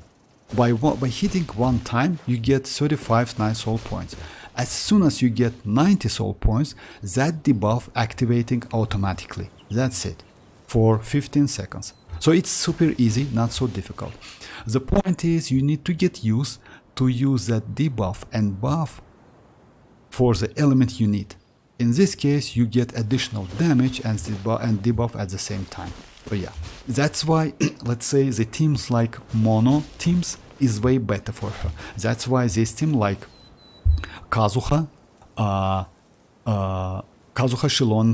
By hitting one time, you get 35 Night Soul points. As soon as you get 90 soul points, that debuff activating automatically. That's it. For 15 seconds. So it's super easy, not so difficult. The point is you need to get used to use that debuff and buff for the element you need. In this case, you get additional damage and debuff at the same time. So yeah, that's why, let's say, the teams like mono teams is way better for her. That's why this team like Kazuha, Xilonen,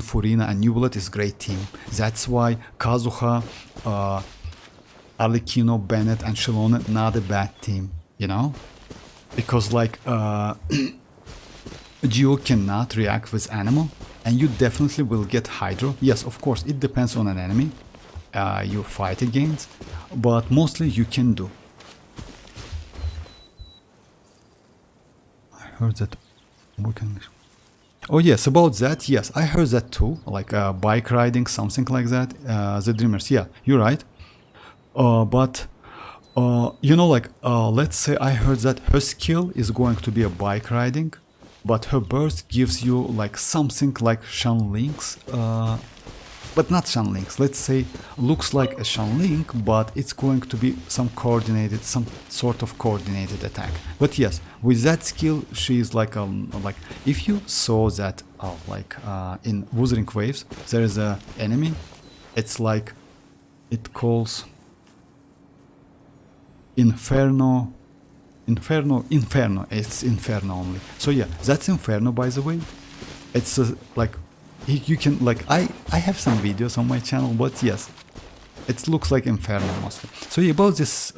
Furina, and Neuvillette is great team. That's why Kazuha, Arlecchino, Bennett, and Xilonen not a bad team, you know? Because like Geo cannot react with animal, and you definitely will get Hydro. Yes, of course, it depends on an enemy you fight against, but mostly you can do. I heard that we can. Oh yes, about that, yes, I heard that too, like bike riding, something like that, the Dreamers, yeah, you're right. But you know, like, let's say I heard that her skill is going to be a bike riding, but her burst gives you like something like Shanlink's, but not Shanlink's, let's say, looks like a Shanlink, but it's going to be some sort of coordinated attack. But yes, with that skill, she is like if you saw that, in Wuthering Waves, there is a enemy, it's like it calls Inferno. Inferno. It's Inferno only. So yeah, that's Inferno, by the way. It's like you can like I have some videos on my channel, but yes, it looks like Inferno mostly. So yeah, about this,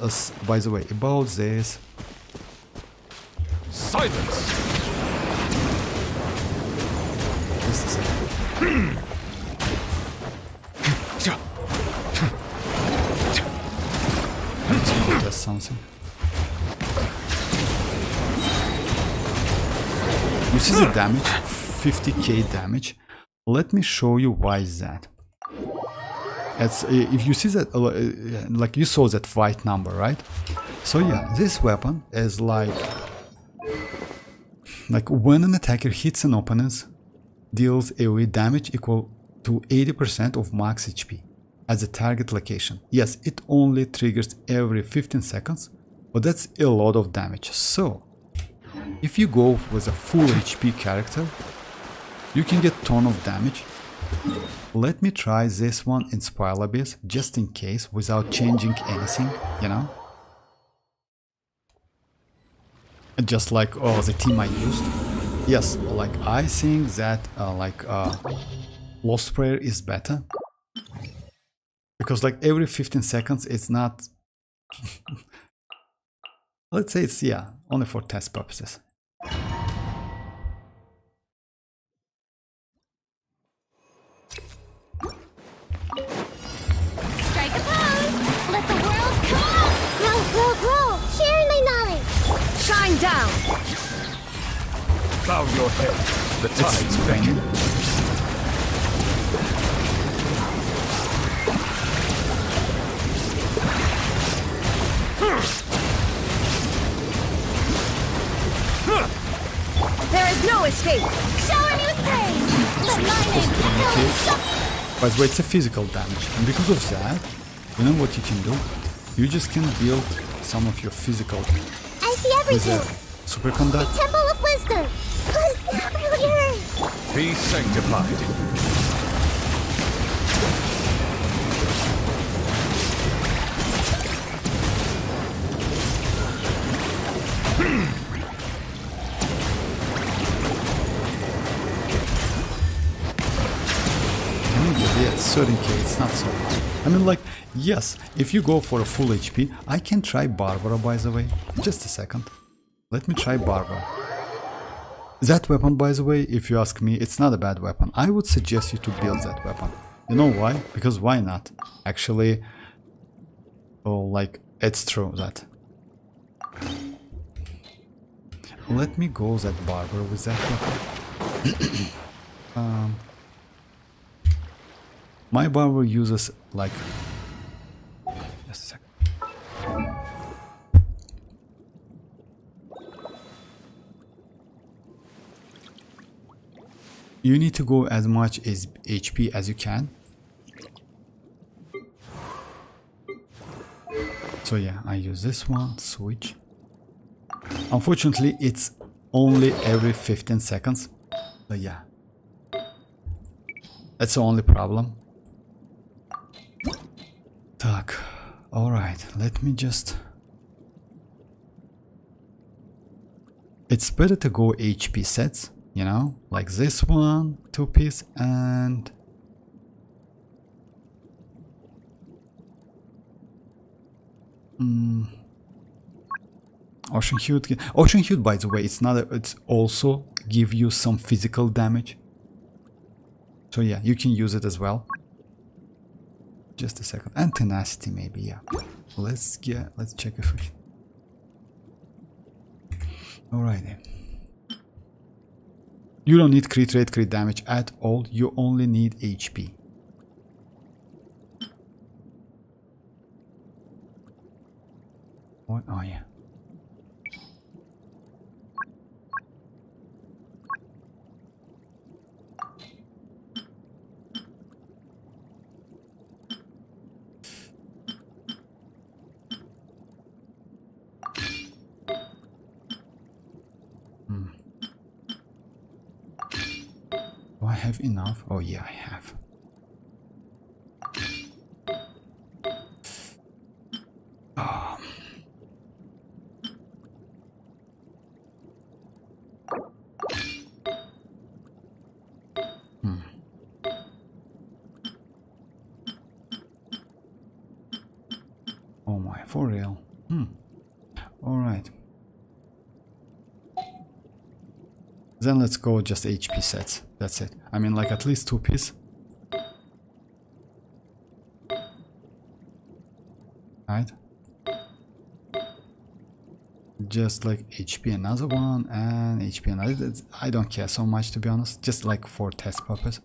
by the way, about this. Silence. Just a second. That's something. You see the damage? 50k damage. Let me show you why is that. It's, if you see that, like you saw that white number, right? So yeah, this weapon is like when an attacker hits an opponent, deals AoE damage equal to 80% of max HP at the target location. Yes, it only triggers every 15 seconds, but that's a lot of damage. So if you go with a full HP character, you can get ton of damage. Let me try this one in Spiral Abyss, just in case, without changing anything, you know? Just like the team I used. Yes, like I think that Lost Prayer is better. Because like every 15 seconds it's not... Let's say it's, yeah, only for test purposes. Strike a pose! Let the world come out! Grow, grow, grow! Sharing my knowledge! Shine down! Bow your head. The tides beckon. There is no escape! Shower me with praise! Let my name echo! By the way, it's a physical damage, and because of that, you know what you can do? You just can build some of your physical I see with everything! a superconduct. Temple of Wisdom! Be sanctified. Yeah, 30k, it's not so much. I mean, like, yes, if you go for a full HP, I can try Barbara, by the way. Just a second. Let me try Barbara. That weapon, by the way, if you ask me, it's not a bad weapon. I would suggest you to build that weapon. You know why? Because why not? Actually, oh, like, it's true that. Let me go that Barbara with that weapon. My barber uses like... Just a second. You need to go as much as HP as you can. So yeah, I use this one, switch. Unfortunately, it's only every 15 seconds. But yeah. That's the only problem. Так, alright, let me just... It's better to go HP sets, you know, like this one, 2-piece, and... Ocean Hute. Ocean Hute, by the way, it's not a, it's also give you some physical damage. So yeah, you can use it as well. Just a second. And tenacity maybe, yeah. Let's check if we can. Alrighty. You don't need crit rate, crit damage at all. You only need HP. What? Oh yeah. Do I have enough? Oh yeah, I have. Oh my, for real. Alright. Then let's go just HP sets. That's it. I mean, like at least 2 piece. Right? Just like HP another one and HP another. I don't care so much, to be honest. Just like for test purpose.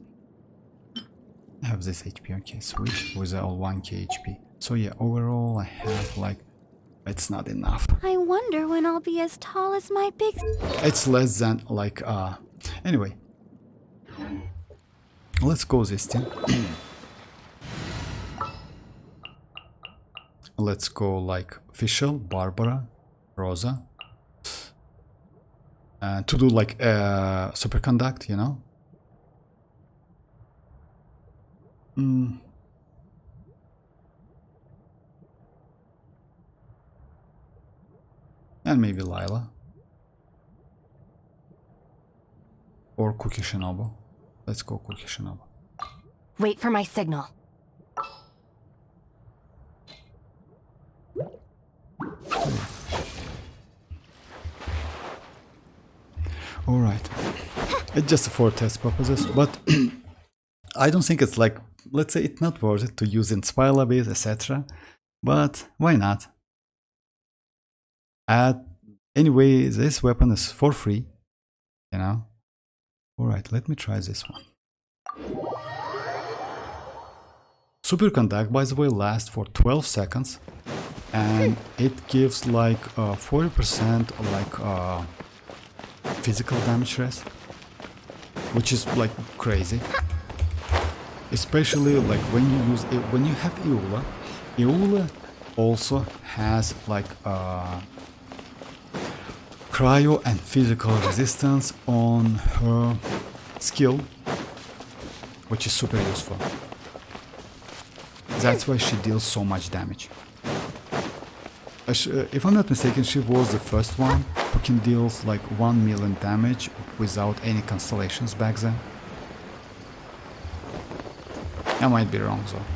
I have this HP. Okay, switch with all 1k HP. So yeah, overall I have like, it's not enough. I wonder when I'll be as tall as my big... It's less than like anyway. Let's go this thing. Let's go like Official, Barbara, Rosa. To do like superconduct, you know? And maybe Lila. Or Cookie Shinobu. Let's go Cookie Shinobu. Wait for my signal. Alright. It's just for test purposes, but I don't think it's like, let's say it's not worth it to use in spy lobbies, etc. But why not? Anyway, this weapon is for free, you know. Alright, let me try this one. Superconduct, by the way, lasts for 12 seconds and it gives like 40% like physical damage rest, which is like crazy. Especially like when you use it, when you have Eula. Eula also has like cryo and physical resistance on her skill, which is super useful. That's why she deals so much damage. If I'm not mistaken, she was the first one who can deal like 1 million damage without any constellations back then. I might be wrong though.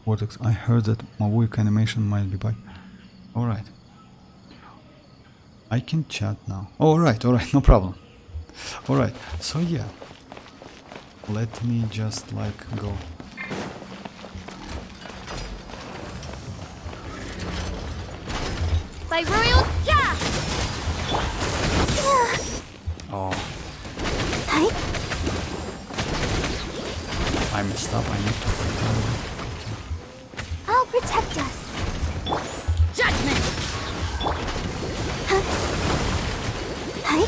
Vortex, I heard that mavuika animation might be back. Alright. I can chat now. Alright, no problem. Alright, so yeah. Let me just like go. By royal, yeah. Oh. Hi. I messed up, I need to protect. I'll protect us. Judgment. Hi.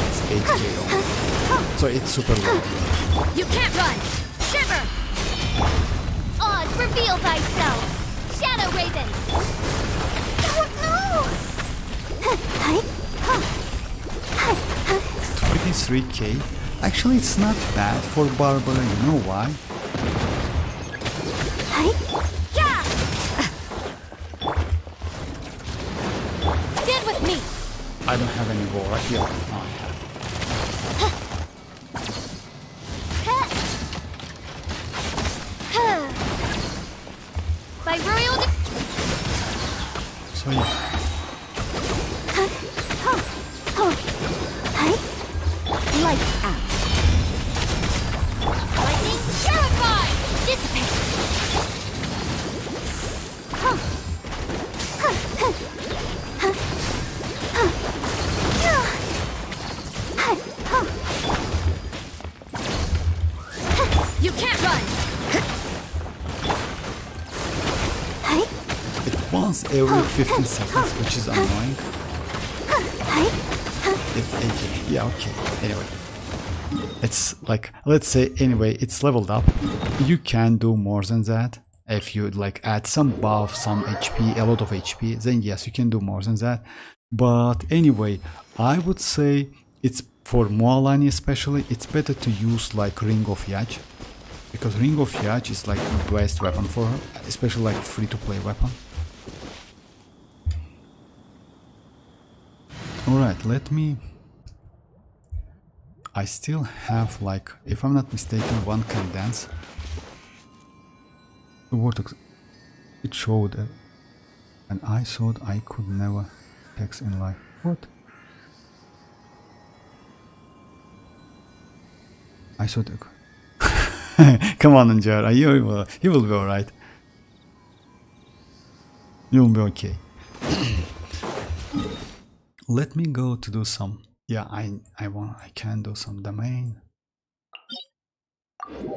It's 8 KO. So it's super low. You can't run. Shiver. Oz, reveal thyself. Shadow Raven. No. Hi. 23k. Actually, it's not bad for Barbara. You know why? Hi. Yeah. Stand with me. I don't have any war right here. Oh, I have. By royal. So yeah. Lights out. Lightning purified. Dissipate. You can't run. It once every 15 seconds, which is annoying. It's 80. Yeah, okay. Anyway. It's like, let's say, anyway, it's leveled up. You can do more than that. If you like add some buff, some HP, a lot of HP, then yes, you can do more than that. But anyway, I would say it's for mualani especially, it's better to use like Ring of Yaj. Because Ring of Hyach is like the best weapon for her, especially like free-to-play weapon. Alright, let me... I still have like, if I'm not mistaken, one condense. Vortex. It showed and I thought I could never text in life. What? I thought... Come on, Anjar, you will be alright. You will be okay. Let me go to do some... Yeah, I can do some domain.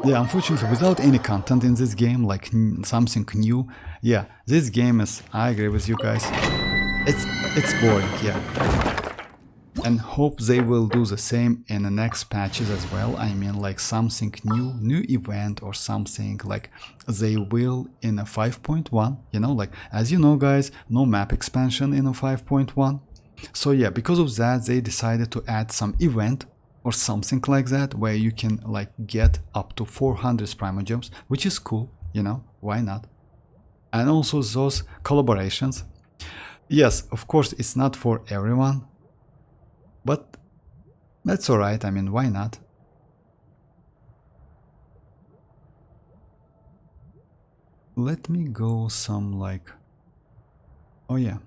Yeah, unfortunately, without any content in this game, like something new. Yeah, this game is... I agree with you guys. It's boring, yeah. And hope they will do the same in the next patches as well. I mean, like something new event or something like they will in a 5.1, you know, like as you know guys, no map expansion in a 5.1. So yeah, because of that they decided to add some event or something like that where you can like get up to 400 Primogems, which is cool, you know, why not? And also those collaborations. Yes, of course it's not for everyone. But that's alright, I mean, why not? Let me go some like... Oh yeah,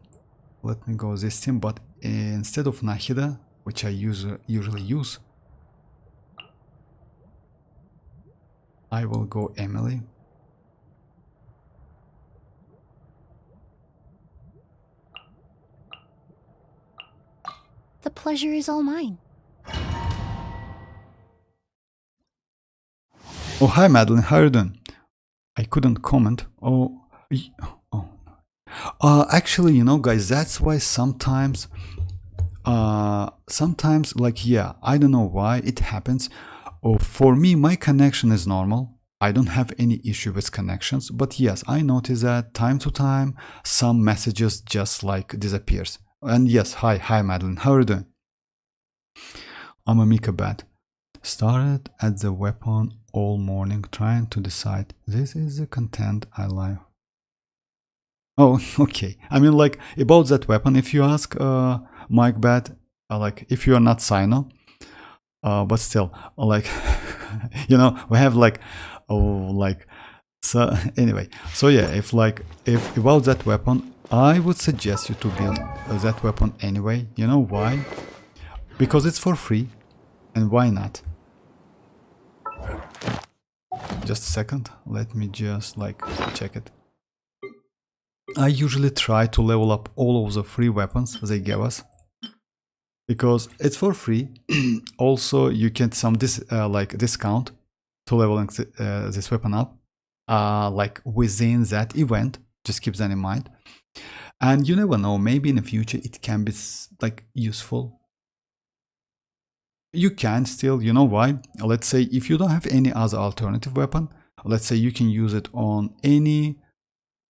let me go this team, but instead of Nahida, which I usually use, I will go Emily. The pleasure is all mine. Oh, hi Madeline, how are you doing? I couldn't comment. Oh. Actually, you know guys, that's why sometimes like, yeah, I don't know why it happens. Oh, for me, my connection is normal. I don't have any issue with connections, but yes, I notice that time to time, some messages just like disappears. And yes, hi Madeline, how are you doing? I'm a Mika bat. Started at the weapon all morning trying to decide. This is the content I like. Oh, okay. I mean, like, about that weapon, if you ask Mike bat, like, if you are not Sino, but still, like, you know, we have like, so anyway. So yeah, if about that weapon, I would suggest you to build that weapon anyway. You know why? Because it's for free, and why not? Just a second, let me just like check it. I usually try to level up all of the free weapons they give us, because it's for free. Also, you get some discount to leveling this weapon up, like within that event. Just keep that in mind. And you never know, maybe in the future it can be like useful. You can still, you know why? Let's say if you don't have any other alternative weapon, let's say you can use it on any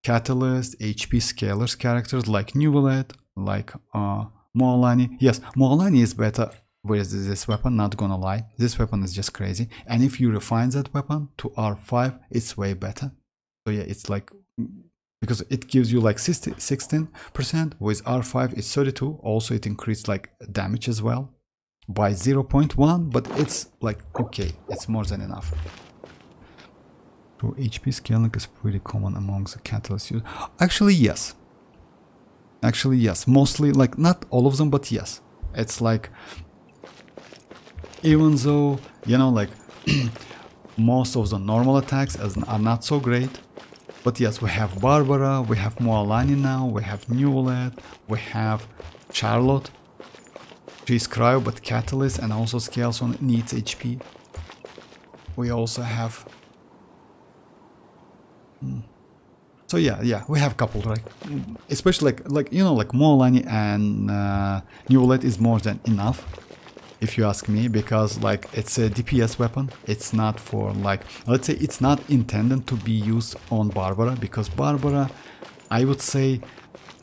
catalyst, HP scalers characters like Neuvillette, like mualani. Yes, mualani is better with this weapon, not gonna lie. This weapon is just crazy. And if you refine that weapon to R5, it's way better. So yeah, it's like, because it gives you like 16%, with R5 it's 32. Also it increased like damage as well by 0.1, but it's like, okay, it's more than enough. So HP scaling is pretty common amongst the catalyst users. Actually yes, mostly, like not all of them, but yes, it's like, even though, you know, like most of the normal attacks are not so great, but yes, we have Barbara, we have Mualani now, we have Neuvillette, we have Charlotte. She's cryo but catalyst and also scales on needs HP. We also have... So yeah, we have a couple, right? Especially like you know, like Mualani and Neuvillette is more than enough, if you ask me, because like it's a DPS weapon. It's not for like, let's say it's not intended to be used on Barbara, because Barbara, I would say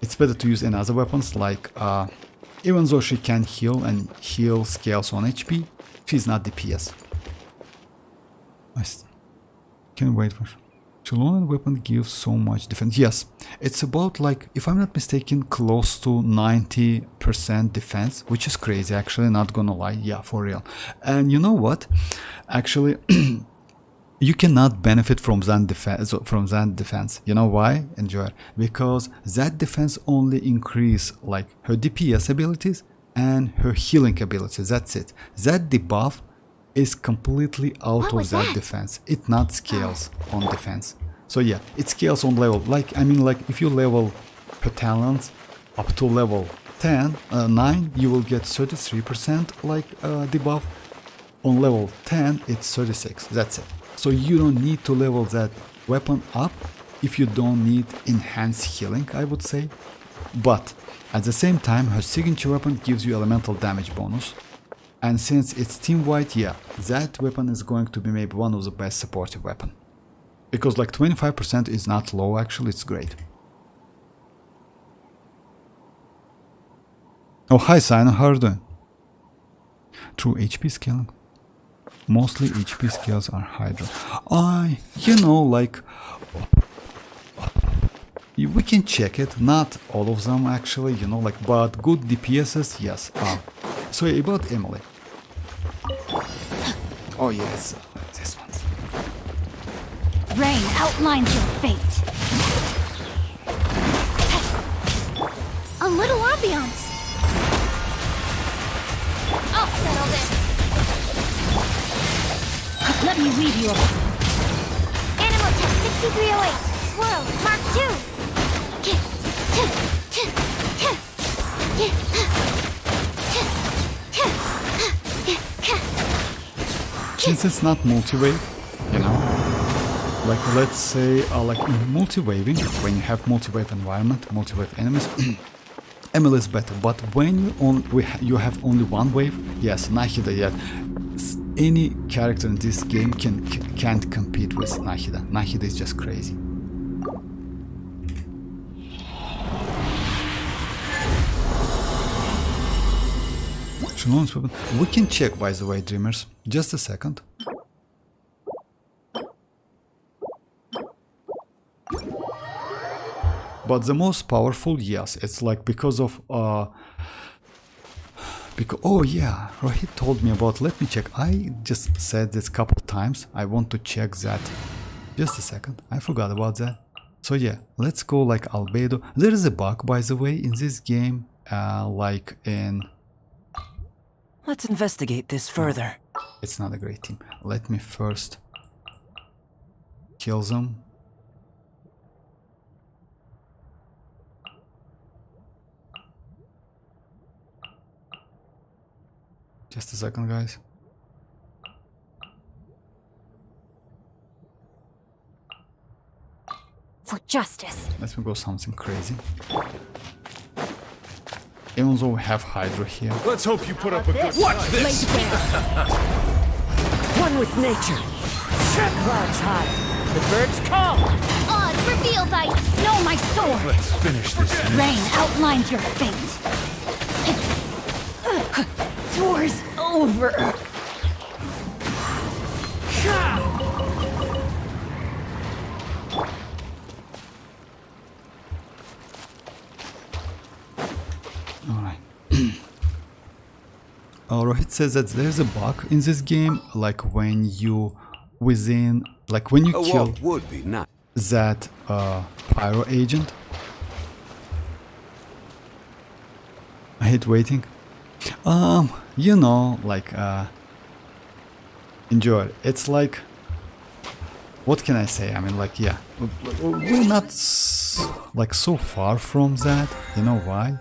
it's better to use in other weapons, like even though she can heal and heal scales on HP, she's not DPS. Can wait for xilonen weapon gives so much defense. Yes, it's about like, if I'm not mistaken, close to 90% defense, which is crazy actually, not gonna lie. Yeah, for real. And you know what? Actually, you cannot benefit from that defense. You know why? Enjoy. Because that defense only increase like her DPS abilities and her healing abilities. That's it. That debuff is completely out of that defense. It not scales on defense. So yeah, it scales on level. Like, I mean, like if you level her talents up to level 9, you will get 33% like debuff. On level 10, it's 36. That's it. So you don't need to level that weapon up if you don't need enhanced healing, I would say. But at the same time, her signature weapon gives you elemental damage bonus. And since it's team-wide, yeah, that weapon is going to be maybe one of the best supportive weapon. Because like 25% is not low, actually, it's great. Oh, hi Xianyun, how are you doing? True, HP scaling. Mostly HP scales are Hydra. You know, like, we can check it, not all of them actually, you know, like, but good DPSs, yes, are. So about Emily. Oh yes, this one. Rain outlines your fate. A little ambiance. I'll settle this. Let me lead you. Animal test 6308. Swirl, Mark 2. Since it's not multi-wave, you know, like let's say like in multi-waving, when you have multi-wave environment, multi-wave enemies, ML is better. But when you have only one wave, yes, Nahida, yeah, any character in this game can't compete with Nahida. Nahida is just crazy. We can check, by the way, Dreamers. Just a second. But the most powerful, yes, it's like because of oh yeah, Rohit told me about. Let me check. I just said this couple times. I want to check that. Just a second. I forgot about that. So yeah, let's go like albedo. There is a bug, by the way, in this game, like in. Let's investigate this further. It's not a great team. Let me first kill them. Just a second, guys. For justice. Let me go something crazy. Even though we have Hydra here. Let's hope you put up a good Watch fight. this! One with nature. Clouds high. The birds come. Odds revealed I know my sword. Let's finish this. Rain outlines your fate. War's over. Alright. Rohit says that there's a bug in this game, like when you kill would be nice. that pyro agent. I hate waiting. You know, like enjoy it. It's like, what can I say? I mean, like, yeah, we're not like so far from that. You know why?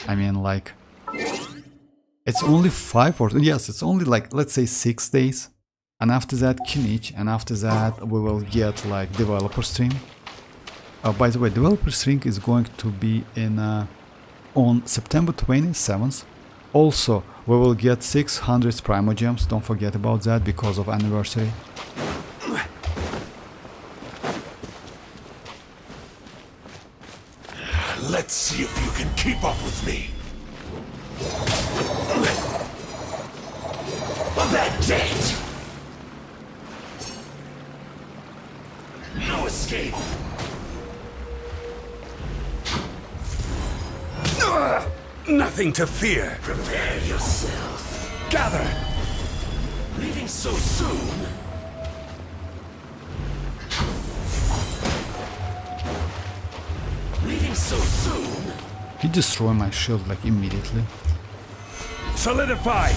I mean, like, it's only 5 or yes, it's only like, let's say 6 days, and after that kinich, and after that we will get like developer stream. By the way, developer stream is going to be in on September 27th. Also, we will get 600 Primogems. Don't forget about that because of anniversary. Let's see if you can keep up with me. That's it! No escape. Nothing to fear. Prepare yourself. Gather. Leaving so soon. Leaving so soon. He destroyed my shield like immediately. Solidify.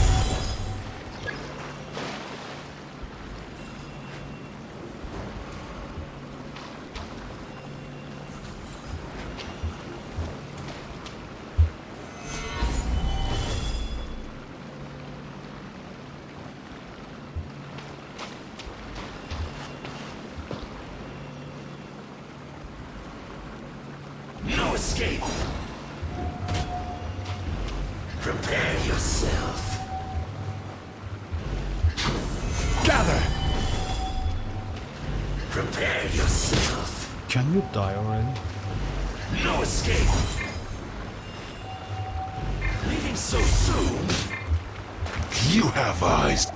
No escape. Prepare yourself. Gather. Prepare yourself. Can you die already? No escape. Leaving so soon. You have eyes.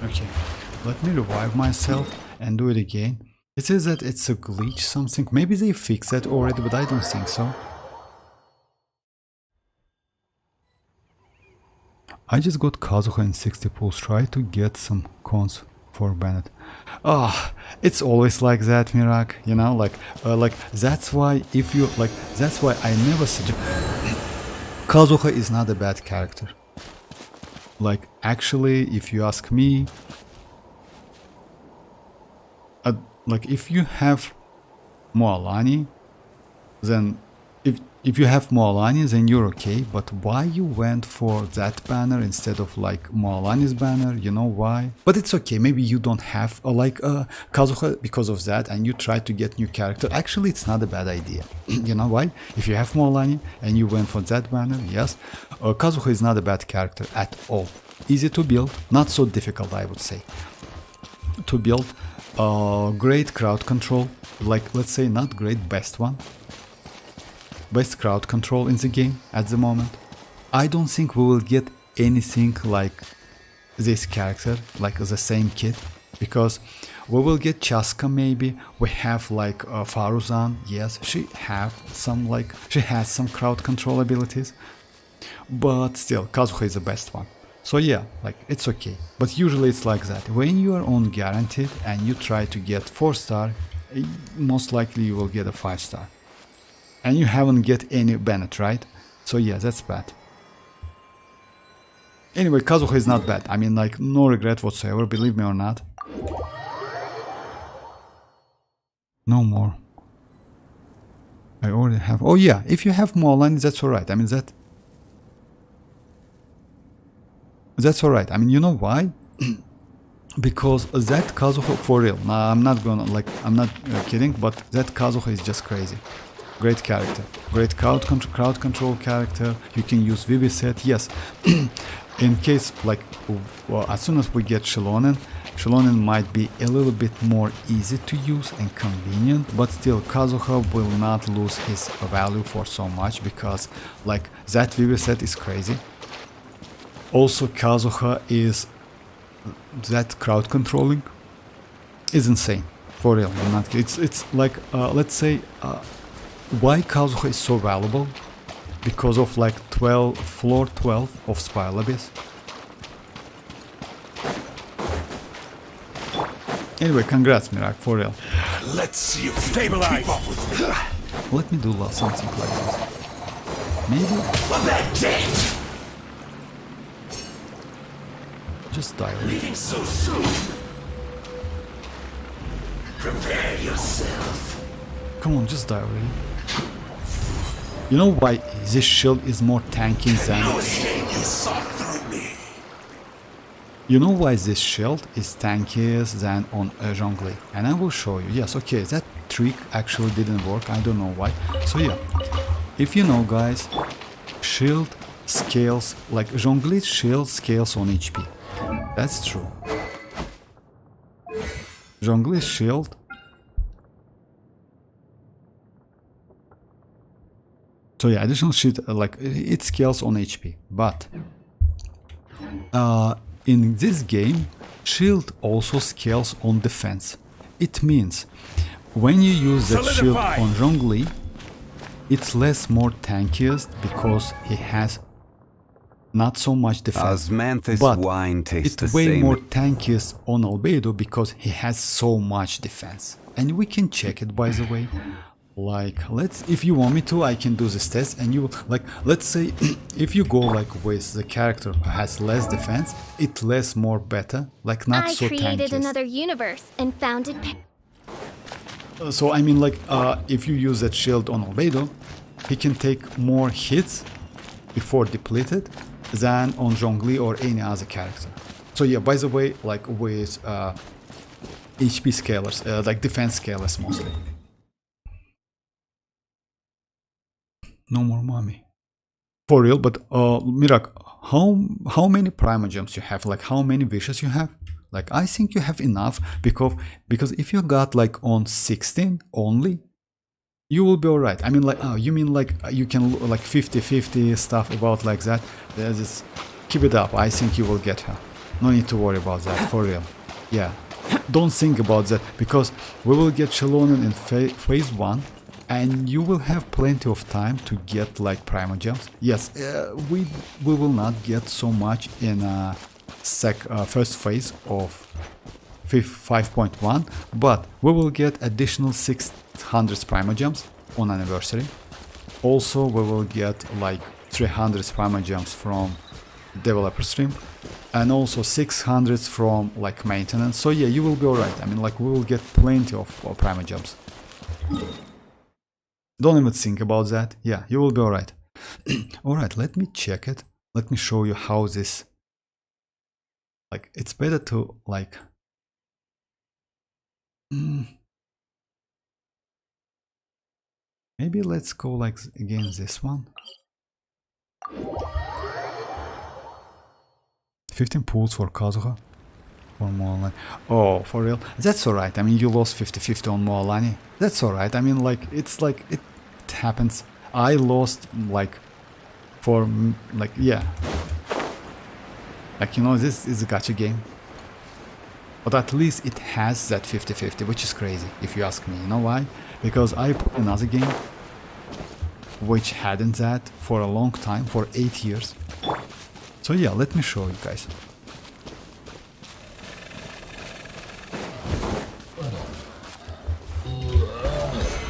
Okay, let me revive myself and do it again. It says that it's a glitch something. Maybe they fixed that already, but I don't think so. I just got Kazuha in 60 pulls. Try to get some cons for Bennett. Ah, it's always like that, Mirak. You know, like that's why if you like, that's why I never suggest. Kazuha is not a bad character. Like, actually, if you ask me, like, if you have Mualani, then if you have Mualani, then you're okay. But why you went for that banner instead of like Mualani's banner? You know why? But it's okay. Maybe you don't have Kazuha because of that, and you try to get new character. Actually, it's not a bad idea. You know why? If you have Mualani and you went for that banner, yes, Kazuha is not a bad character at all. Easy to build, not so difficult, I would say. To build, great crowd control. Like, let's say not great, best one. Best crowd control in the game at the moment. I don't think we will get anything like this character, like the same kit, because we will get Chaska maybe. We have like Faruzan, yes, she has some crowd control abilities, but still Kazuha is the best one. So yeah, like it's okay, but usually it's like that. When you are on guaranteed and you try to get 4-star, most likely you will get a 5-star. And you haven't get any Bennett, right? So yeah, that's bad. Anyway, Kazuha is not bad. I mean, like, no regret whatsoever, believe me or not. No more. I already have... Oh yeah, if you have Mualani, that's alright. I mean, that's alright. I mean, you know why? Because that Kazuha, for real, nah, I'm not gonna, like, I'm not kidding, but that Kazuha is just crazy. Great character, great crowd control character. You can use Vivi set, yes. In case, like, well, as soon as we get Xilonen might be a little bit more easy to use and convenient, but still Kazuha will not lose his value for so much, because like that Vivi set is crazy. Also, Kazuha is that crowd controlling is insane, for real. I'm not, it's like let's say. Why Kazuha is so valuable? Because of like floor 12 of Spiral Abyss. Anyway, congrats Mirak, for real. Let's see if you can keep up with me. Let me do something like this. Maybe? That's it! Just die already. Leaving so soon. Prepare yourself. Come on, just die already. You know why this shield is more tanky than... No escape can suck through me. You know why this shield is tankier than on Zhongli? And I will show you. Yes, okay, that trick actually didn't work. I don't know why. So yeah, if you know, guys, shield scales, like Zhongli's shield scales on HP. That's true. Zhongli's shield... So yeah, additional shit, like, it scales on HP, but in this game, shield also scales on defense. It means when you use that shield on Zhongli, it's more tankiest because he has not so much defense. But it's way more tankiest on Albedo because he has so much defense. And we can check it, by the way. Like, if you want me to, I can do this test, and you like, let's say if you go like with the character who has less defense, it more better, like not so tanky. I created another universe and founded. So I mean, like, if you use that shield on Albedo, he can take more hits before depleted than on Zhongli or any other character. So yeah, by the way, like with HP scalers, like defense scalers mostly. No more mommy. For real, but Mirak, how many Primogems you have? Like how many wishes you have? Like I think you have enough because if you got like on 16 only, you will be alright. I mean, like, oh, you mean like you can like 50-50 stuff about like that? Just keep it up. I think you will get her. No need to worry about that, for real. Yeah, don't think about that because we will get xilonen in phase 1. And you will have plenty of time to get like Primogems. Yes, we will not get so much in first phase of 5.1, but we will get additional 600 Primogems on anniversary. Also, we will get like 300 Primogems from developer stream, and also 600 from like maintenance. So yeah, you will be alright. I mean, like we will get plenty of Primogems. Don't even think about that. Yeah, you will be alright. Alright, let me check it. Let me show you how this... Like, it's better to, like... Maybe let's go, like, again this one. 15 pools for Kazuha. For mualani. Oh, for real? That's alright. I mean, you lost 50-50 on mualani. That's alright. I mean, like, it's like, it happens. I lost, like, for, like, yeah. Like, you know, this is a gacha game. But at least it has that 50-50, which is crazy, if you ask me. You know why? Because I put another game, which hadn't that for a long time, for 8 years. So yeah, let me show you guys.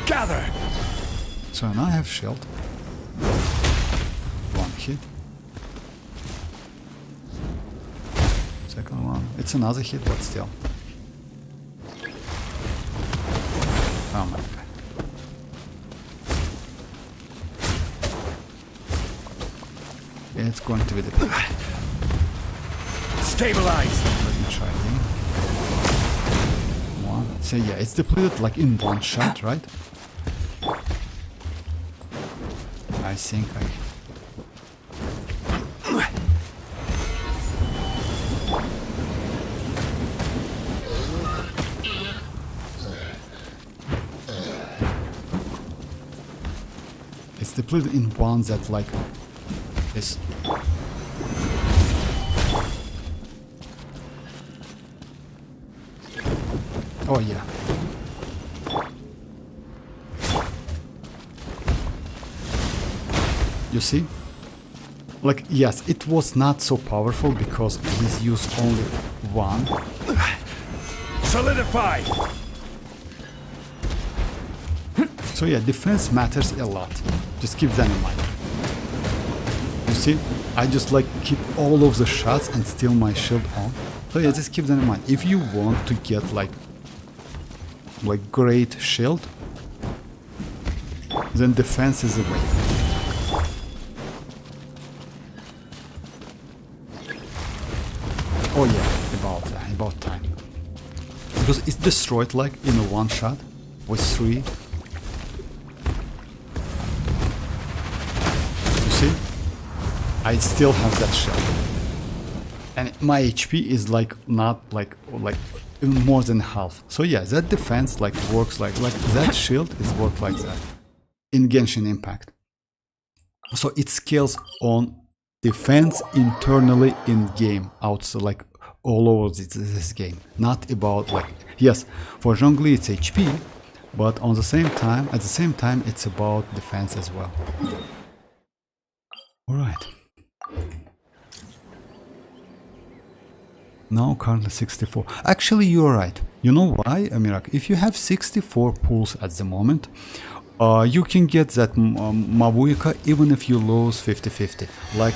Gather. So now I have shield. One hit. Second one. It's another hit, but still. Oh my god. Yeah, it's going to be the... Stabilize. Let me try again. One. So yeah, it's depleted like in one shot, right? I think I... It's depleted in one that like is... Oh yeah. You see? Like, yes, it was not so powerful because he's used only one. Solidify! So yeah, defense matters a lot. Just keep that in mind. You see? I just like keep all of the shots and still my shield on. So yeah, just keep that in mind. If you want to get like great shield, then defense is the way. Oh yeah, about time. Because it's destroyed like in a one shot with 3. You see? I still have that shield. And my HP is like not like even more than half. So yeah, that defense like works like that shield is worked like that in Genshin Impact. So it scales on defense internally in game, outside, like all over this game. Not about like, yes, for Zhongli it's HP, but at the same time it's about defense as well. Alright. Now currently 64. Actually, you're right. You know why, Amirak? If you have 64 pulls at the moment, you can get that mavuika even if you lose 50-50. Like,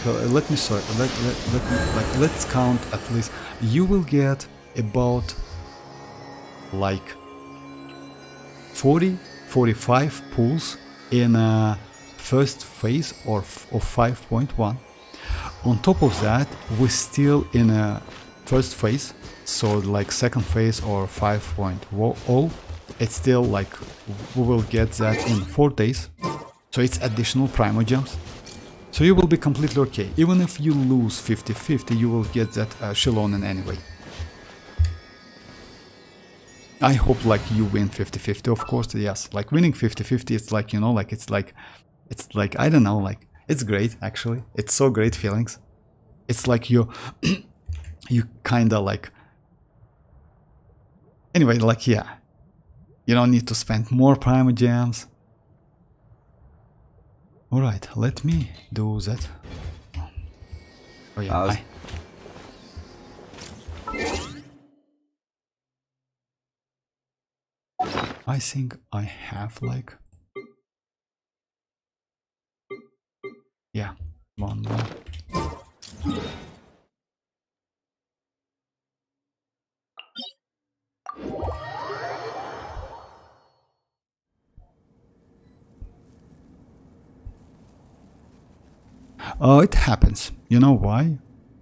let's count at least. You will get about like 40-45 pulls in first phase of 5.1. On top of that, we're still in a first phase, so like second phase or 5.0. It's still like we will get that in 4 days, so it's additional Primogems. So you will be completely okay. Even if you lose 50-50, you will get that xilonen anyway. I hope like you win 50-50, of course. Yes, like winning 50-50, it's like, you know, like it's like I don't know, like it's great actually. It's so great feelings. It's like you you kind of like, anyway, like, yeah, you don't need to spend more Primogems. Alright, let me do that. Oh yeah, I think I have like, yeah, one more. It happens. You know why?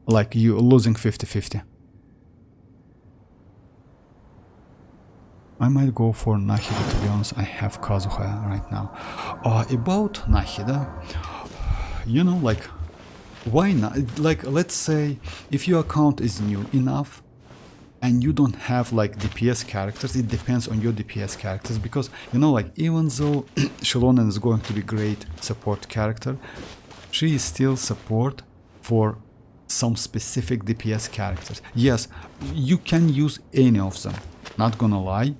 Like you losing 50-50. I might go for Nahida, to be honest. I have Kazuha right now. About Nahida, you know, like, why not? Like, let's say if your account is new enough and you don't have like DPS characters, it depends on your DPS characters, because, you know, like, even though xilonen is going to be great support character, she is still support for some specific DPS characters. Yes, you can use any of them, not gonna lie,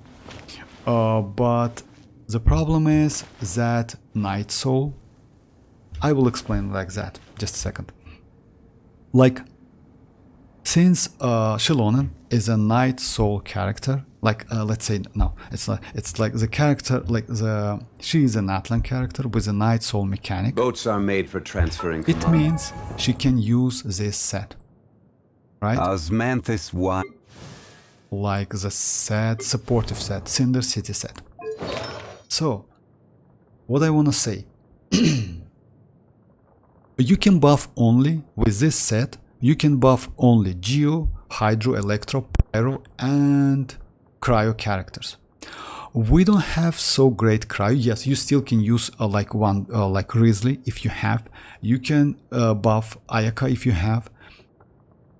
but the problem is that Night Soul, I will explain like that, just a second. Like, since xilonen is a Night Soul character, like let's say, no, it's like the character, like she is a natlan character with a Night Soul mechanic. Boats are made for transferring. It means she can use this set, right? Osmanthus one. Like the set, supportive set, Cinder City set. So, what I wanna say, you can buff only with this set. You can buff only Geo, Hydro, Electro, Pyro, and Cryo characters. We don't have so great Cryo. Yes, you still can use like one, like Risley if you have. You can buff Ayaka if you have.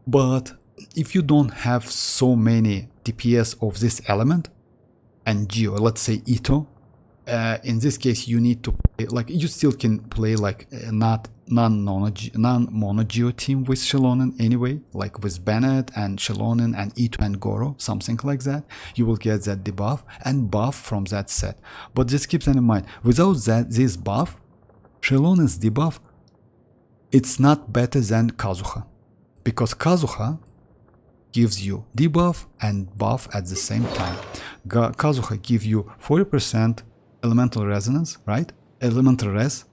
But if you don't have so many DPS of this element, and Geo, let's say Ito, in this case you need to play, like, you still can play like non-mono Geo team with xilonen anyway, like with Bennett and xilonen and Ito and Goro, something like that. You will get that debuff and buff from that set. But just keep that in mind, without that, this buff, xilonen's debuff, it's not better than Kazuha, because Kazuha gives you debuff and buff at the same time. Kazuha gives you 40% elemental resonance, right? Elemental res,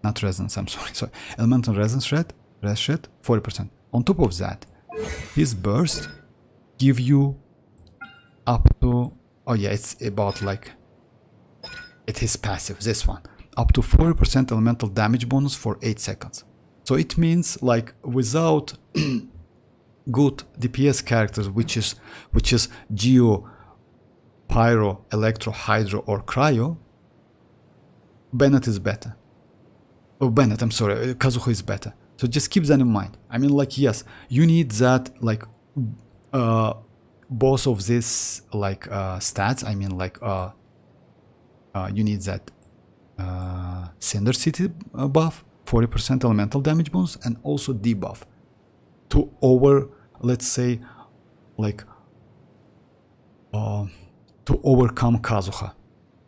not resonance, I'm sorry. Elemental resonance rate, 40%. On top of that, his burst give you up to, oh yeah, it's about like, it is passive, this one, up to 40% elemental damage bonus for 8 seconds. So it means, like, without good DPS characters, which is Geo, Pyro, Electro, Hydro, or Cryo, Bennett is better. Oh, Bennett, I'm sorry, Kazuha is better. So just keep that in mind. I mean, like, yes, you need that, like, both of these, like, stats. I mean, like, you need that Cinder City buff 40% elemental damage bonus and also debuff to let's say, like, to overcome Kazuha.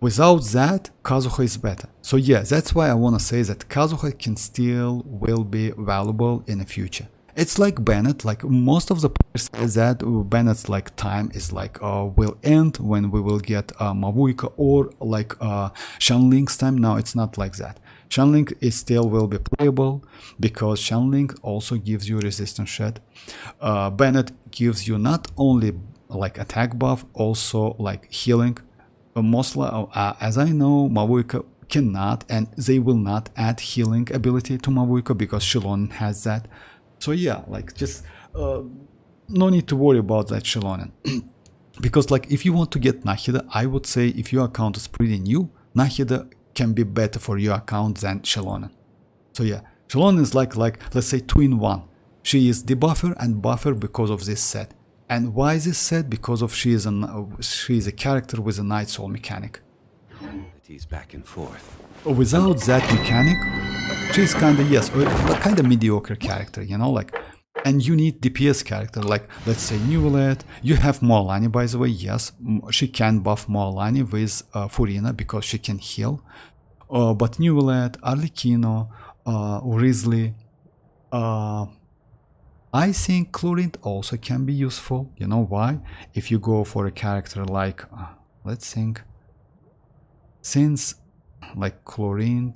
Without that, Kazuha is better. So yeah, that's why I want to say that Kazuha can still will be valuable in the future. It's like Bennett, like most of the players say that Bennett's like time is like will end when we will get Mavuika, or like Shanling's time. Now it's not like that. Shanling is still will be playable because Shanling also gives you resistance shed. Bennett gives you not only like attack buff, also like healing. Mostly, as I know, Mavuika cannot, and they will not add healing ability to Mavuika because xilonen has that. So yeah, like just no need to worry about that xilonen. Because like if you want to get Nahida, I would say if your account is pretty new, Nahida can be better for your account than xilonen. So yeah, xilonen is like let's say 2-in-1. She is debuffer and buffer because of this set. And why is this set? Because of she is a character with a Night Soul mechanic. He's back and forth. Without that mechanic, she's kinda, yes, a kinda mediocre character, you know, like, and you need DPS character, like, let's say Neuvillette. You have Mualani, by the way, yes, she can buff Mualani with Furina because she can heal. But Neuvillette, Arlecchino, Risley, I think Chlorine also can be useful. You know why? If you go for a character like, let's think, since like Chlorine.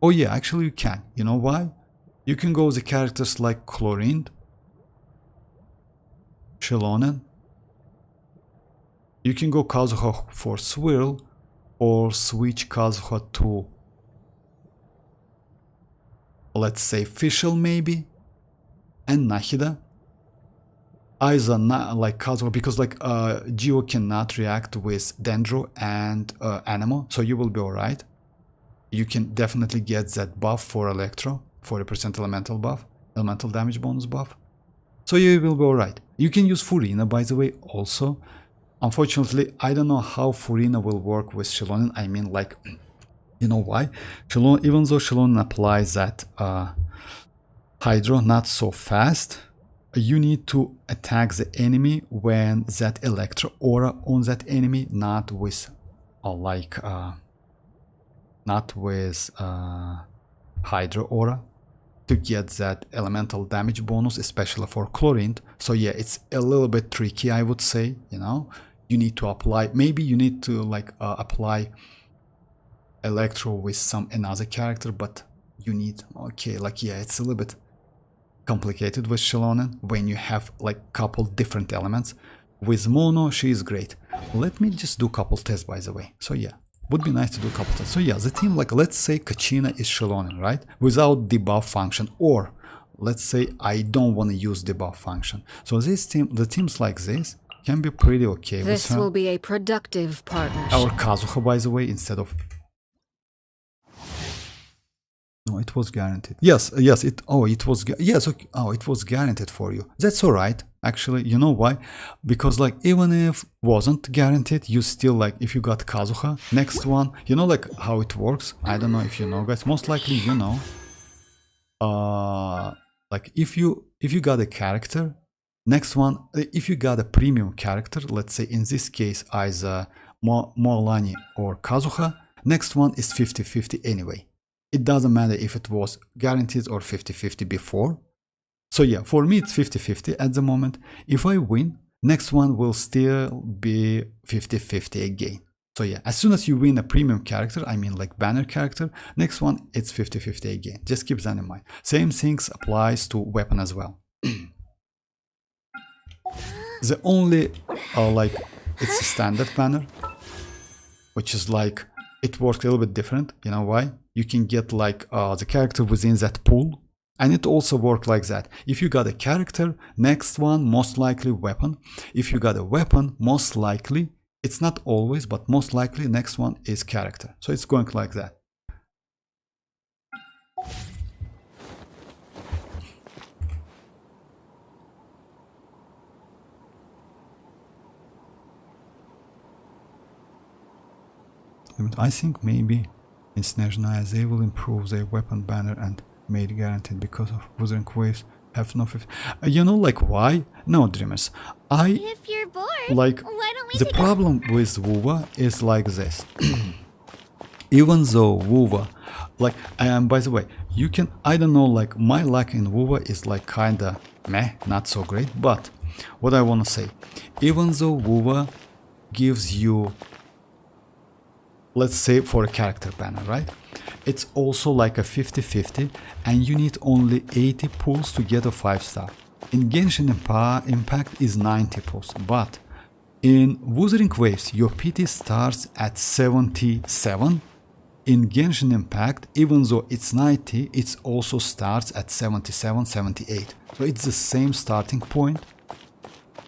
Oh yeah, actually you can. You know why? You can go with the characters like Chlorine, xilonen. You can go Kazuha for Swirl, or switch Kazuha to, let's say, Fischl maybe, and Nahida. Either like Kazuha, because like Geo cannot react with Dendro and Anemo, so you will be alright. You can definitely get that buff for Electro, 40% elemental buff, elemental damage bonus buff. So you will be alright. You can use Furina, by the way, also. Unfortunately, I don't know how Furina will work with xilonen. I mean, like, you know why? Xilonen, even though xilonen applies that Hydro not so fast, you need to attack the enemy when that Electro aura on that enemy, not with not with Hydro aura, to get that elemental damage bonus, especially for Chlorine. So yeah, it's a little bit tricky, I would say, you know. You need to apply, maybe you need to like apply Electro with some another character, but you need, okay, like, yeah, it's a little bit complicated with xilonen when you have like couple different elements. With Mono, she is great. Let me just do couple tests, by the way. So yeah, would be nice to do couple tests. So yeah, the team, like, let's say Kachina is xilonen, right? Without debuff function, or let's say I don't want to use debuff function. So this team, the teams like this can be pretty okay with her. This will be a productive partnership. Or Kazuha, by the way, instead of... No, it was guaranteed. Yes, yes, it was, yes, okay. Oh, it was guaranteed for you. That's all right, actually. You know why? Because, like, even if wasn't guaranteed, you still, like, if you got Kazuha, next one, you know, like, how it works? I don't know if you know, guys. Most likely you know. Like, if you got a character, next one, if you got a premium character, let's say in this case either mualani or Kazuha, next one is 50-50 anyway. It doesn't matter if it was guaranteed or 50-50 before. So yeah, for me it's 50-50 at the moment. If I win, next one will still be 50-50 again. So yeah, as soon as you win a premium character, I mean like banner character, next one it's 50-50 again. Just keep that in mind. Same things applies to weapon as well. The only like, it's a standard banner, which is like, it works a little bit different. You know why? You can get like the character within that pool, and it also works like that. If you got a character, next one most likely weapon. If you got a weapon, most likely, it's not always, but most likely next one is character. So it's going like that. I think maybe in Snezhnaya they will improve their weapon banner and made guaranteed because of Wuthering Waves have no you know, like, why? No, Dreamers. If you're bored, like, why don't we the take problem with WoWa is like this. Even though WoWa, like, and by the way, you can, I don't know, like, my luck in WoWa is like kinda meh, not so great, but what I wanna say, even though WoWa gives you, let's say, for a character banner, right? It's also like a 50-50 and you need only 80 pulls to get a 5-star. In Genshin Impact is 90 pulls, but in Wuthering Waves your PT starts at 77. In Genshin Impact, even though it's 90, it also starts at 77, 78. So it's the same starting point.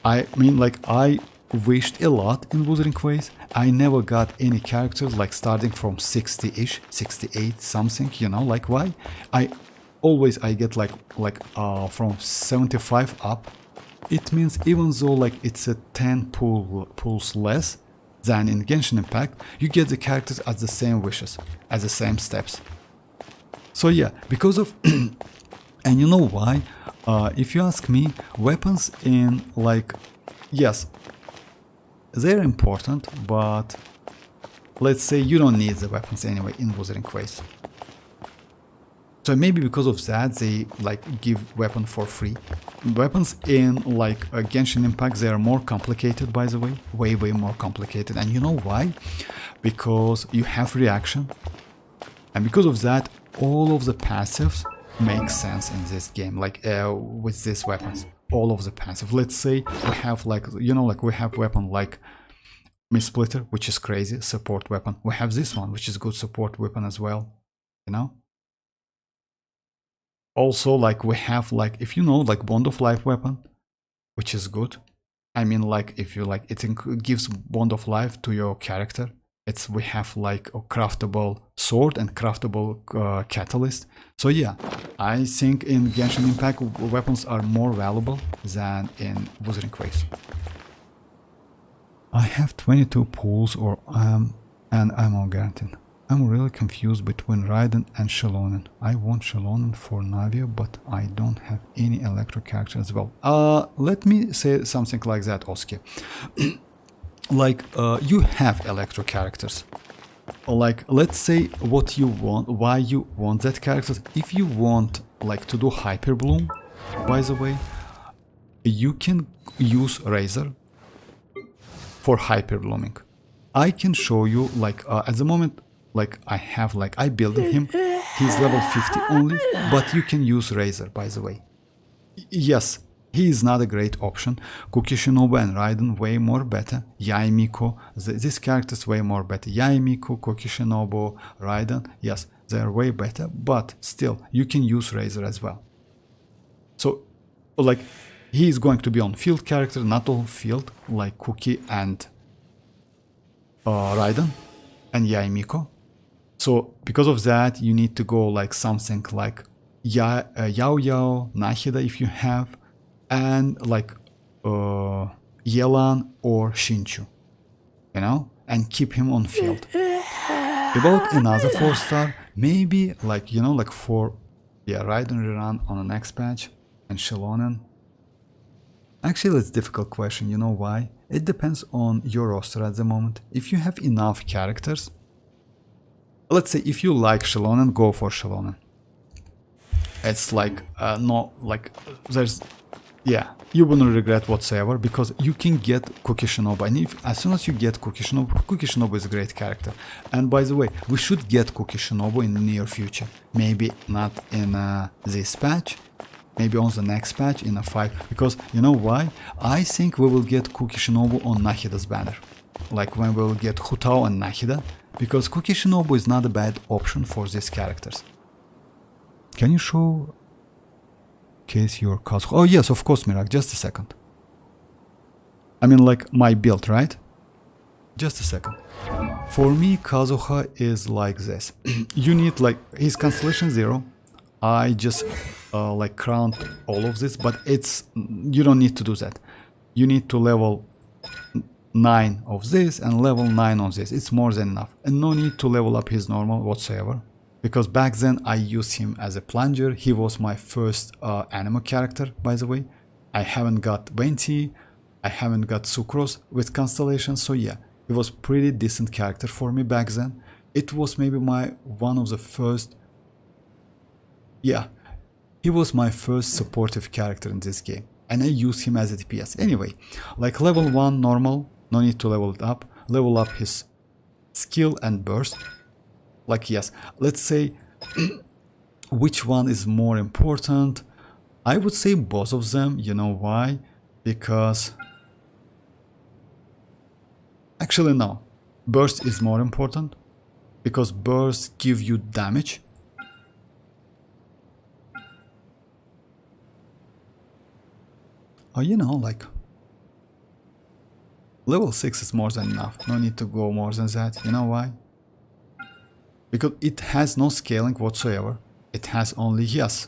I mean, like, I wished a lot in Wuthering Waves. I never got any characters like starting from 60-ish, 68 something, you know, like, why? I get like from 75 up. It means even though like it's a 10 pulls less than in Genshin Impact, you get the characters at the same wishes, at the same steps. So yeah, because of and you know why? If you ask me, weapons in, like, yes, they're important, but let's say you don't need the weapons anyway in Wuthering Waves. So maybe because of that they like give weapon for free. Weapons in like Genshin Impact, they are more complicated, by the way, way more complicated. And you know why? Because you have reaction, and because of that all of the passives make sense in this game, like with these weapons. All of the passive. Let's say we have, like, you know, like we have weapon like Splitter, which is crazy support weapon. We have this one, which is good support weapon as well, you know. Also, like, we have, like, if you know, like Bond of Life weapon, which is good. I mean, like, if you like, it gives Bond of Life to your character. We have like a craftable sword and craftable catalyst. So yeah, I think in Genshin Impact weapons are more valuable than in Wuthering Waves. I have 22 pulls and I'm all guaranteed. I'm really confused between Raiden and Xilonen. I want Xilonen for Navia, but I don't have any electro character as well. Let me say something like that, Oski. Like, you have electro characters. Like, let's say what you want, why you want that character. If you want, like, to do Hyper Bloom, by the way, you can use Razor for Hyper Blooming. I can show you, like, at the moment, like, I built him, he's level 50 only, but you can use Razor, by the way. Yes, he is not a great option. Kuki Shinobu and Raiden way more better. Yae Miko, these characters way more better. Yae Miko, Kuki Shinobu, Raiden, yes, they are way better, but still, you can use Razor as well. So, like, he is going to be on field character, not on field, like Kuki and Raiden and Yae Miko. So, because of that, you need to go like something like Yao Yao, Nahida if you have, and like Yelan or Shinchu, you know, and keep him on field. About another 4-star, maybe, like, you know, like for, yeah, Raiden rerun on the next patch and Xilonen. Actually, it's a difficult question, you know why? It depends on your roster at the moment. If you have enough characters, let's say if you like Xilonen, go for Xilonen. It's like, no, like, there's, yeah, you wouldn't regret whatsoever, because you can get Kuki Shinobu, and as soon as you get Kuki Shinobu is a great character. And by the way, we should get Kuki Shinobu in the near future. Maybe not in this patch, maybe on the next patch in a 5, because you know why? I think we will get Kuki Shinobu on Nahida's banner, like when we will get Hutao and Nahida, because Kuki Shinobu is not a bad option for these characters. Can you show case your Kazuha? Oh yes, of course, Mirak, just a second. I mean, like, my build, right? Just a second. For me, Kazuha is like this. You need, like, his Constellation 0. I just like crowned all of this, but it's, you don't need to do that. You need to level 9 of this and level 9 of this. It's more than enough. And no need to level up his normal whatsoever. Because back then I used him as a plunger. He was my first animo character, by the way. I haven't got Venti, I haven't got Sucrose with Constellation, so yeah, he was pretty decent character for me back then. It was maybe one of the first, yeah, he was my first supportive character in this game, and I used him as a DPS. Anyway, like level 1 normal, no need to level it up, level up his skill and burst. Like yes, let's say which one is more important. I would say both of them. You know why? Because actually no, burst is more important, because burst give you damage. Oh, you know, like level 6 is more than enough. No need to go more than that. You know why? Because it has no scaling whatsoever. It has only, yes,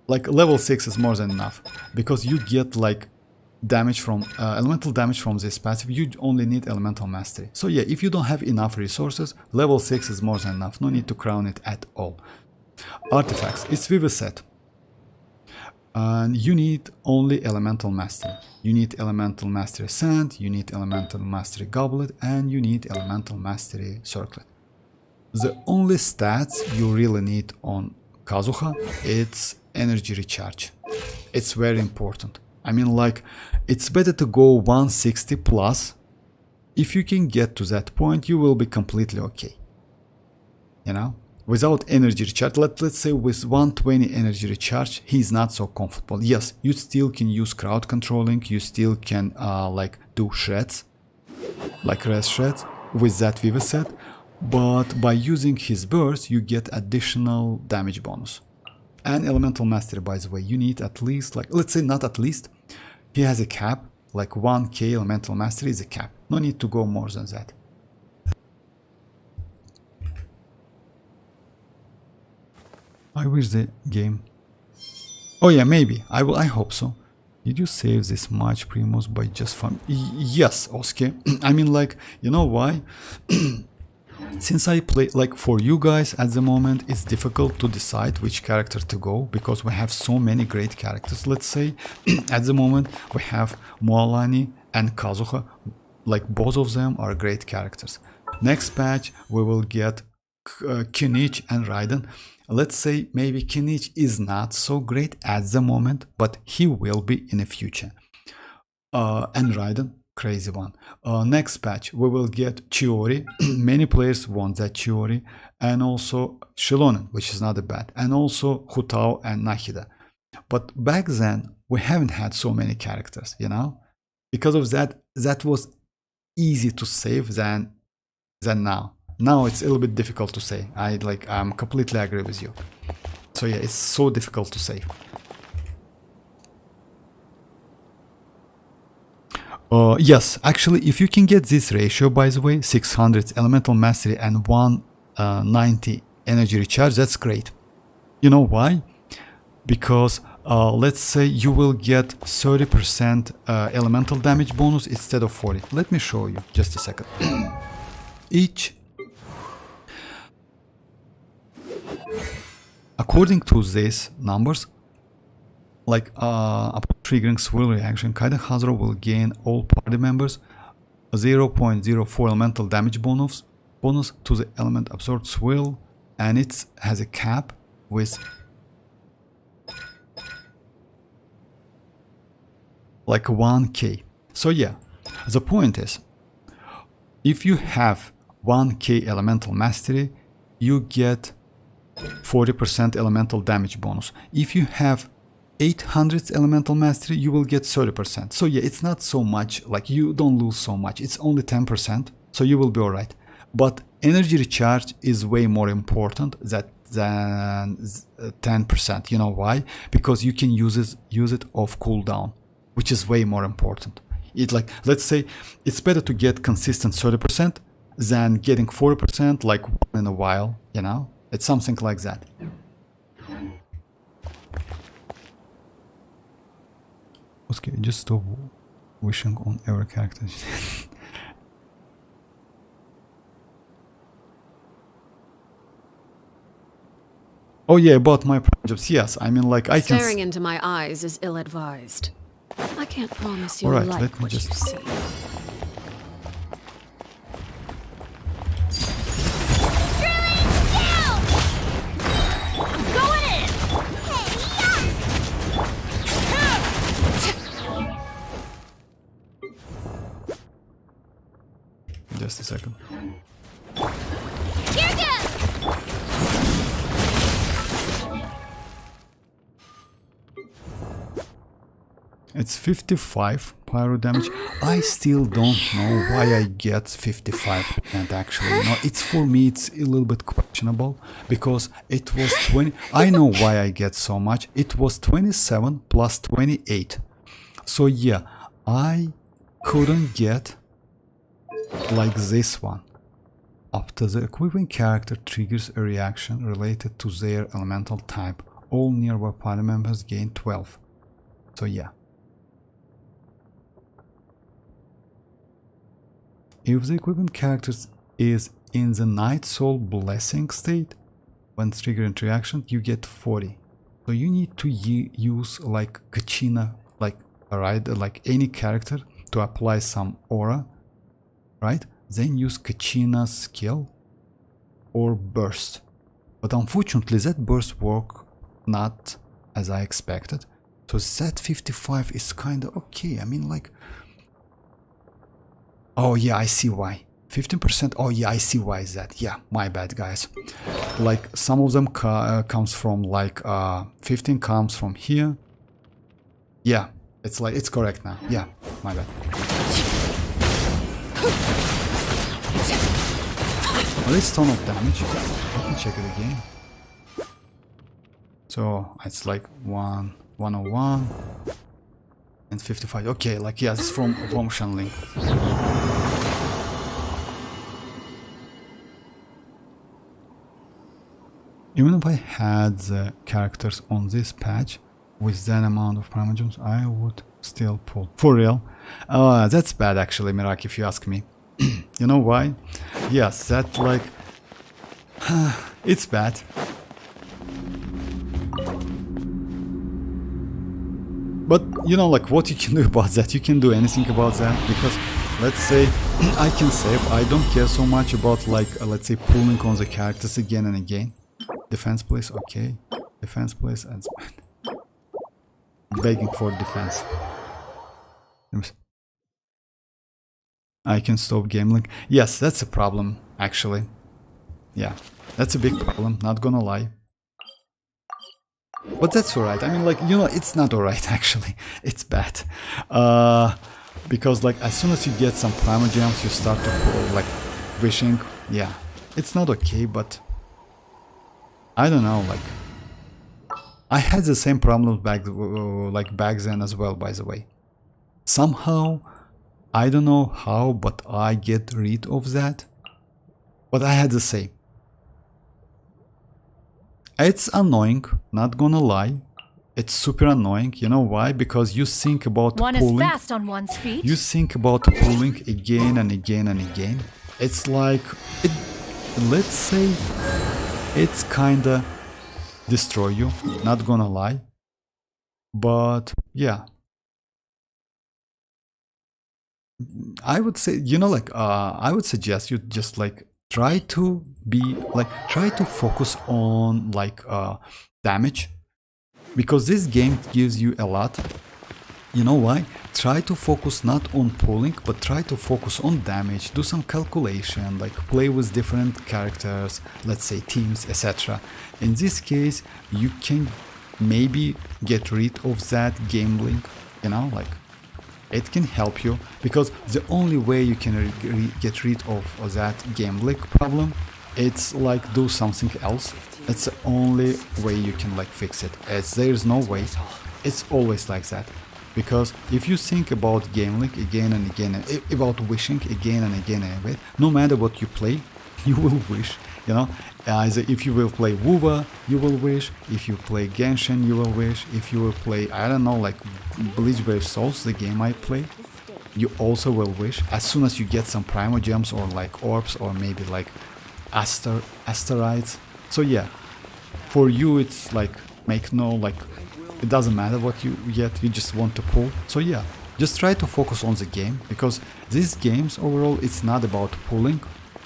like level 6 is more than enough, because you get like damage from elemental damage from this passive. You only need elemental mastery. So yeah, if you don't have enough resources, level 6 is more than enough. No need to crown it at all. Artifacts, it's Viva set, and you need only elemental mastery. You need elemental mastery sand, you need elemental mastery goblet, and you need elemental mastery circlet. The only stats you really need on Kazuha, it's energy recharge. It's very important. I mean, like, it's better to go 160 plus. If you can get to that point, you will be completely okay. You know? Without energy recharge, let's say with 120 energy recharge, he's not so comfortable. Yes, you still can use crowd controlling, you still can like do shreds, like rest shreds with that Viva set. But by using his burst, you get additional damage bonus. And elemental mastery, by the way, you need at least, like, let's say not at least, he has a cap, like 1k elemental mastery is a cap. No need to go more than that. I wish the game... Oh yeah, maybe. I hope so. Did you save this much Primos by just fun? Yes, Oski. I mean, like, you know why? Since I play, like, for you guys at the moment, it's difficult to decide which character to go, because we have so many great characters. Let's say at the moment we have Mualani and Kazuha, like both of them are great characters. Next patch we will get Kinich and Raiden. Let's say maybe Kinich is not so great at the moment, but he will be in the future. And Raiden, crazy one. Next patch we will get Chiori. Many players want that Chiori, and also Xilonen, which is not bad, and also Hutao and Nahida. But back then we haven't had so many characters, you know. Because of that, that was easy to save than now. Now it's a little bit difficult to say. I'm completely agree with you. So yeah, it's so difficult to save. Yes, actually, if you can get this ratio, by the way, 600 elemental mastery and 190 energy recharge, that's great. You know why? Because let's say you will get 30% elemental damage bonus instead of 40. Let me show you, just a second. According to these numbers, like upon triggering swirl reaction, Kaiden Hazard will gain all party members 0.04 elemental damage bonus to the element absorbed swirl, and it has a cap with like 1k. So yeah, the point is, if you have 1k elemental mastery, you get 40% elemental damage bonus. If you have 800 elemental mastery, you will get 30%. So yeah, it's not so much, like you don't lose so much. It's only 10%, so you will be alright. But energy recharge is way more important than 10%. You know why? Because you can use it off cooldown, which is way more important. It, like, let's say it's better to get consistent 30% than getting 40% like once in a while, you know? It's something like that. Okay, just stop wishing on every character. Oh yeah, about my Primogems. Yes, I mean like I can. Staring into my eyes is ill-advised. I can't promise you'll Alright, like let me what just. you see. Just a second. It's 55 pyro damage. I still don't know why I get 55% actually. No, it's for me it's a little bit questionable because it was 20. I know why I get so much. It was 27 plus 28. So yeah, I couldn't get like this one. After the equipping character triggers a reaction related to their elemental type, all nearby party members gain 12. So yeah. If the equipment character is in the Night Soul Blessing state, when triggering reaction, you get 40. So you need to use like Kachina, like any character to apply some aura, right? Then use Kachina's skill or burst. But unfortunately that burst worked not as I expected. So that 55 is kinda okay. I mean like, oh yeah, I see why. 15%, oh yeah, I see why is that. Yeah, my bad guys. Like some of them comes from like 15 comes from here. Yeah, it's like, it's correct now. Yeah, my bad. Well, it's ton of damage. Let me check it again. So it's like 101 and 55. Okay, like yeah, it's from Shanling. Even if I had the characters on this patch with that amount of Primogems, I would still pull. For real? That's bad actually, Mirak, if you ask me. You know why? Yes, that like... it's bad. But, you know, like, what you can do about that? You can do anything about that, because, let's say, I can save. I don't care so much about, like, let's say, pulling on the characters again and again. Defense, please. Okay. Defense, please. That's fine. Begging for defense. I can stop gambling. Yes, that's a problem, actually. Yeah, that's a big problem, not gonna lie. But that's alright. I mean, like, you know, it's not alright, actually. It's bad. Because, like, as soon as you get some Primogems, you start to pull, like, wishing. Yeah, it's not okay, but... I don't know, like... I had the same problem back then as well, by the way. Somehow, I don't know how, but I get rid of that. But I had the same. It's annoying, not gonna lie. It's super annoying. You know why? Because you think about One pulling. is fast on one's feet. You think about pulling again and again and again. It's like, let's say, it's kinda destroy you. Not gonna lie. But yeah, I would say, you know, like, I would suggest you just like try to focus on like damage, because this game gives you a lot. You know why? Try to focus not on pulling, but try to focus on damage. Do some calculation, like play with different characters, let's say teams, etc. In this case, you can maybe get rid of that gambling, you know, like it can help you, because the only way you can get rid of that gambling problem, it's like do something else. It's the only way you can like fix it. There's no way. It's always like that. Because if you think about gambling again and again, about wishing again and again and again, no matter what you play, you will wish, you know. Either if you will play WoWa, you will wish. If you play Genshin, you will wish. If you will play, I don't know, like Bleach Brave Souls, the game I play, you also will wish. As soon as you get some Primogems or like orbs or maybe like asteroids. So yeah, for you it's like make no like it doesn't matter what you get, you just want to pull. So yeah, just try to focus on the game, because these games overall it's not about pulling,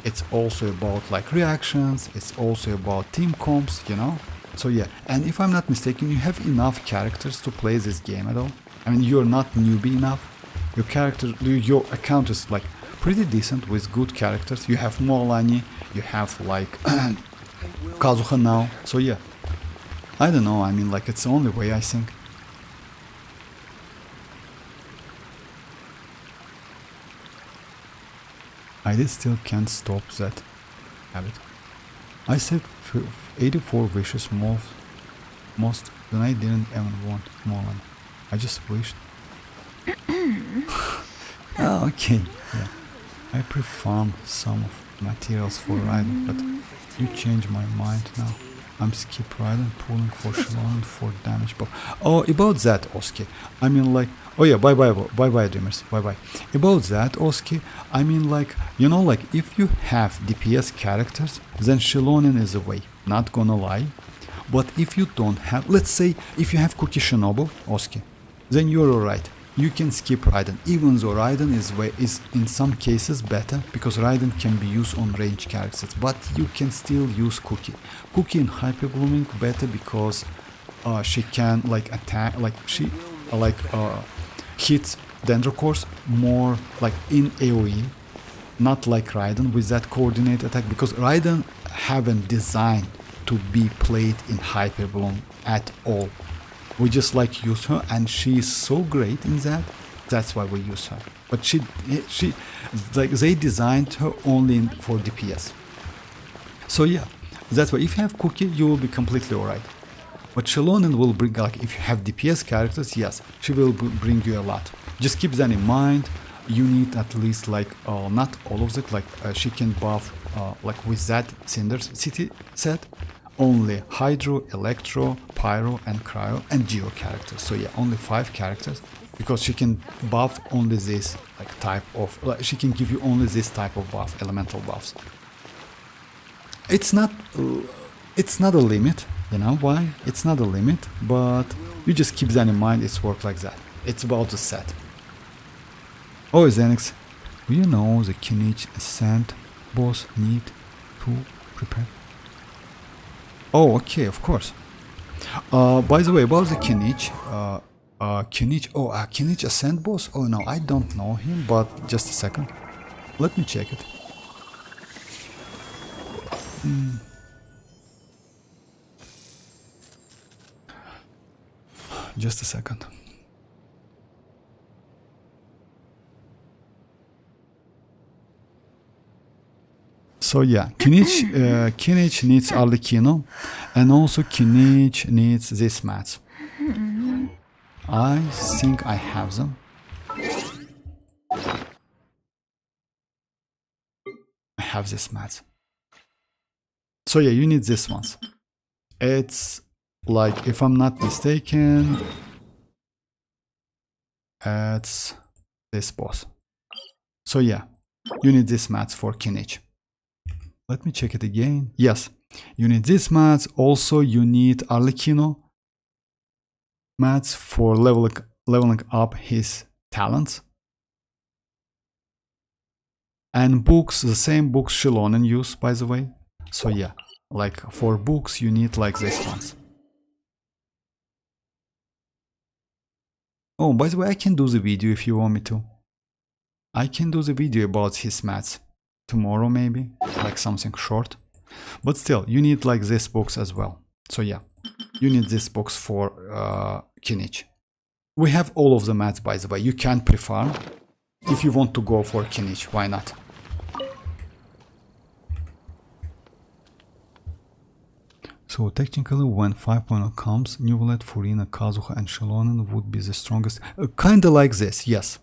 it's also about like reactions, it's also about team comps, you know. So yeah, and if I'm not mistaken, you have enough characters to play this game at all. I mean, you're not newbie enough. Your character, your account is like pretty decent with good characters. You have mualani, you have like Kazuha now. So yeah, I don't know, I mean like it's the only way I think. I did still can't stop that habit. I said 84 wishes most, then I didn't even want more. I just wished. Oh, okay. Yeah. I pre-farm some of materials for riding, but you change my mind now. I'm skip riding, pulling for xilonen for damage buff. Oh, about that, Oski. I mean like, oh yeah, bye bye dreamers, bye bye. About that, Oski, I mean like, you know, like if you have DPS characters, then xilonen is the way, not gonna lie. But if you don't have, let's say if you have Cookie Shinobu, Oski, then you're alright. You can skip Raiden, even though Raiden is in some cases better, because Raiden can be used on range characters, but you can still use Cookie. Cookie in Hyper Blooming better because she can like attack, like she hits Dendrocores more like in AoE, not like Raiden with that coordinate attack, because Raiden haven't designed to be played in Hyper Bloom at all. We just like use her, and she is so great in that. That's why we use her. But she like they designed her only for DPS. So yeah, that's why if you have Cookie, you will be completely alright. But xilonen will bring, like if you have DPS characters, yes, she will bring you a lot. Just keep that in mind. You need at least like not all of it. Like she can buff like with that Cinder's City set. Only Hydro, Electro, Pyro, and Cryo, and Geo characters. So yeah, only 5 characters, because she can buff only this like type of. Like, she can give you only this type of buff, elemental buffs. It's not a limit, you know why? It's not a limit, but you just keep that in mind. It's work like that. It's about the set. Oh, Xenix, do you know the Kinich Ascent boss need to prepare? Oh, okay, of course. By the way, about the Kinich, Kinich Ascent boss? Oh no, I don't know him, but just a second. Let me check it. Just a second. So yeah, Kinich needs Arlecchino, and also Kinich needs these mats. I think I have them. I have these mats. So yeah, you need these ones. It's like, if I'm not mistaken, it's this boss. So yeah, you need these mats for Kinich. Let me check it again. Yes, you need these mats. Also, you need Arlecchino mats for leveling up his talents. And books, the same books xilonen use, by the way. So yeah, like for books, you need like these ones. Oh, by the way, I can do the video if you want me to. I can do the video about his mats. Tomorrow maybe, like something short, but still you need like this box as well. So yeah, you need this box for Kinich. We have all of the mats, by the way. You can pre-farm if you want to go for Kinich, why not? So technically when 5.0 comes, Neuvillette, Furina, Kazuha and xilonen would be the strongest. Kinda like this, yes.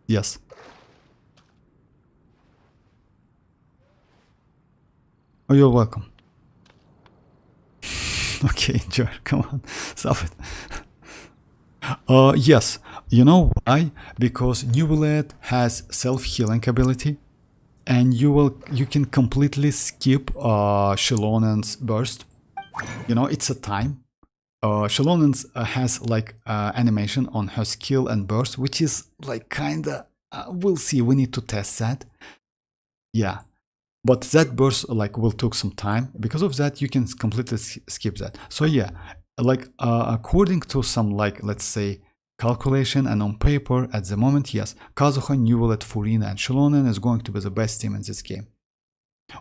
Yes. Oh, you're welcome. Okay, Jar, come on, stop it. Yes, you know why? Because Neuvillette has self-healing ability, and you can completely skip xilonen's burst. you know, it's a time. Xilonen has like animation on her skill and burst, which is like kinda, we'll see, we need to test that. Yeah, but that burst like will take some time. Because of that, you can completely skip that. So yeah, like according to some, like, let's say, calculation and on paper at the moment, yes, Kazuha, Neuvillette, Furina and Xilonen is going to be the best team in this game.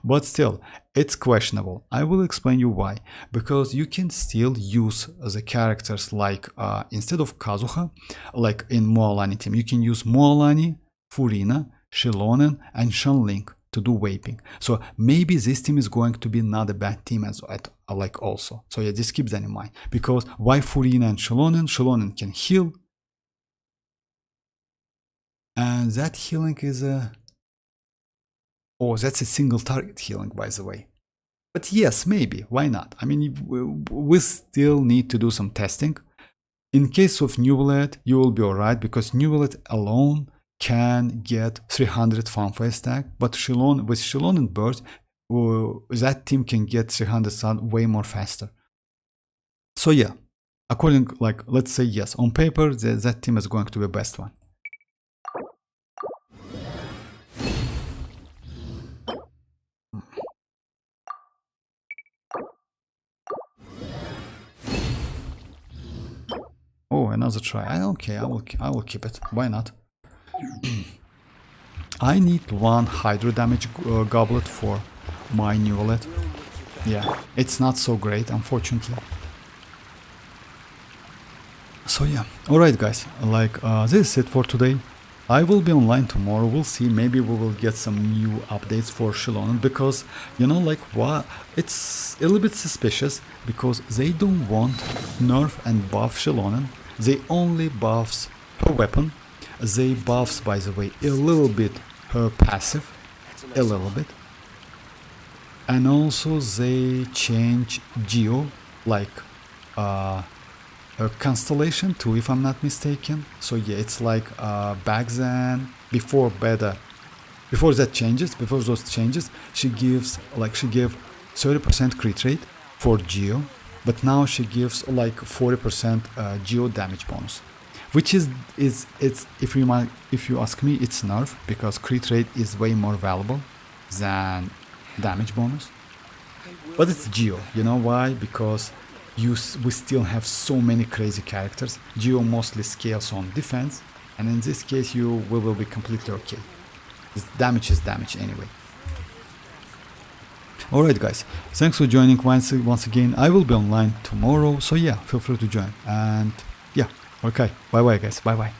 But still, it's questionable. I will explain you why. Because you can still use the characters like, instead of Kazuha, like in mualani team, you can use mualani, Furina, Xilonen and Shanling to do vaping. So maybe this team is going to be not a bad team as like also. So yeah, just keep that in mind. Because why Furina and Xilonen? Xilonen can heal. And that healing is a... Oh, that's a single target healing, by the way. But yes, maybe. Why not? I mean, we still need to do some testing. In case of Neuvillette, you will be alright, because Neuvillette alone can get 300 fanfare stack. But with Xilonen burst, that team can get 300 sun way more faster. So yeah, according, like, let's say yes, on paper, that team is going to be the best one. Oh, another try. Okay, I will keep it. Why not? I need one hydro damage goblet for my Neuvillette. Yeah, it's not so great, unfortunately. So yeah, alright guys, like this is it for today. I will be online tomorrow, we'll see, maybe we will get some new updates for Xilonen, because, you know, like, what, it's a little bit suspicious, because they don't want nerf and buff Xilonen, they only buffs her weapon, they buffs, by the way, a little bit her passive, a little bit, and also they change Geo, like, constellation too, if I'm not mistaken. So yeah, it's like back then, before those changes, she gave 30% crit rate for Geo, but now she gives like 40% Geo damage bonus, which is if you ask me, it's nerf, because crit rate is way more valuable than damage bonus. But it's Geo, you know why? Because we still have so many crazy characters. Geo mostly scales on defense, and in this case we will be completely okay. This damage is damage anyway. Alright guys, thanks for joining once again. I will be online tomorrow, so yeah, feel free to join. And yeah, okay, bye bye guys, bye bye.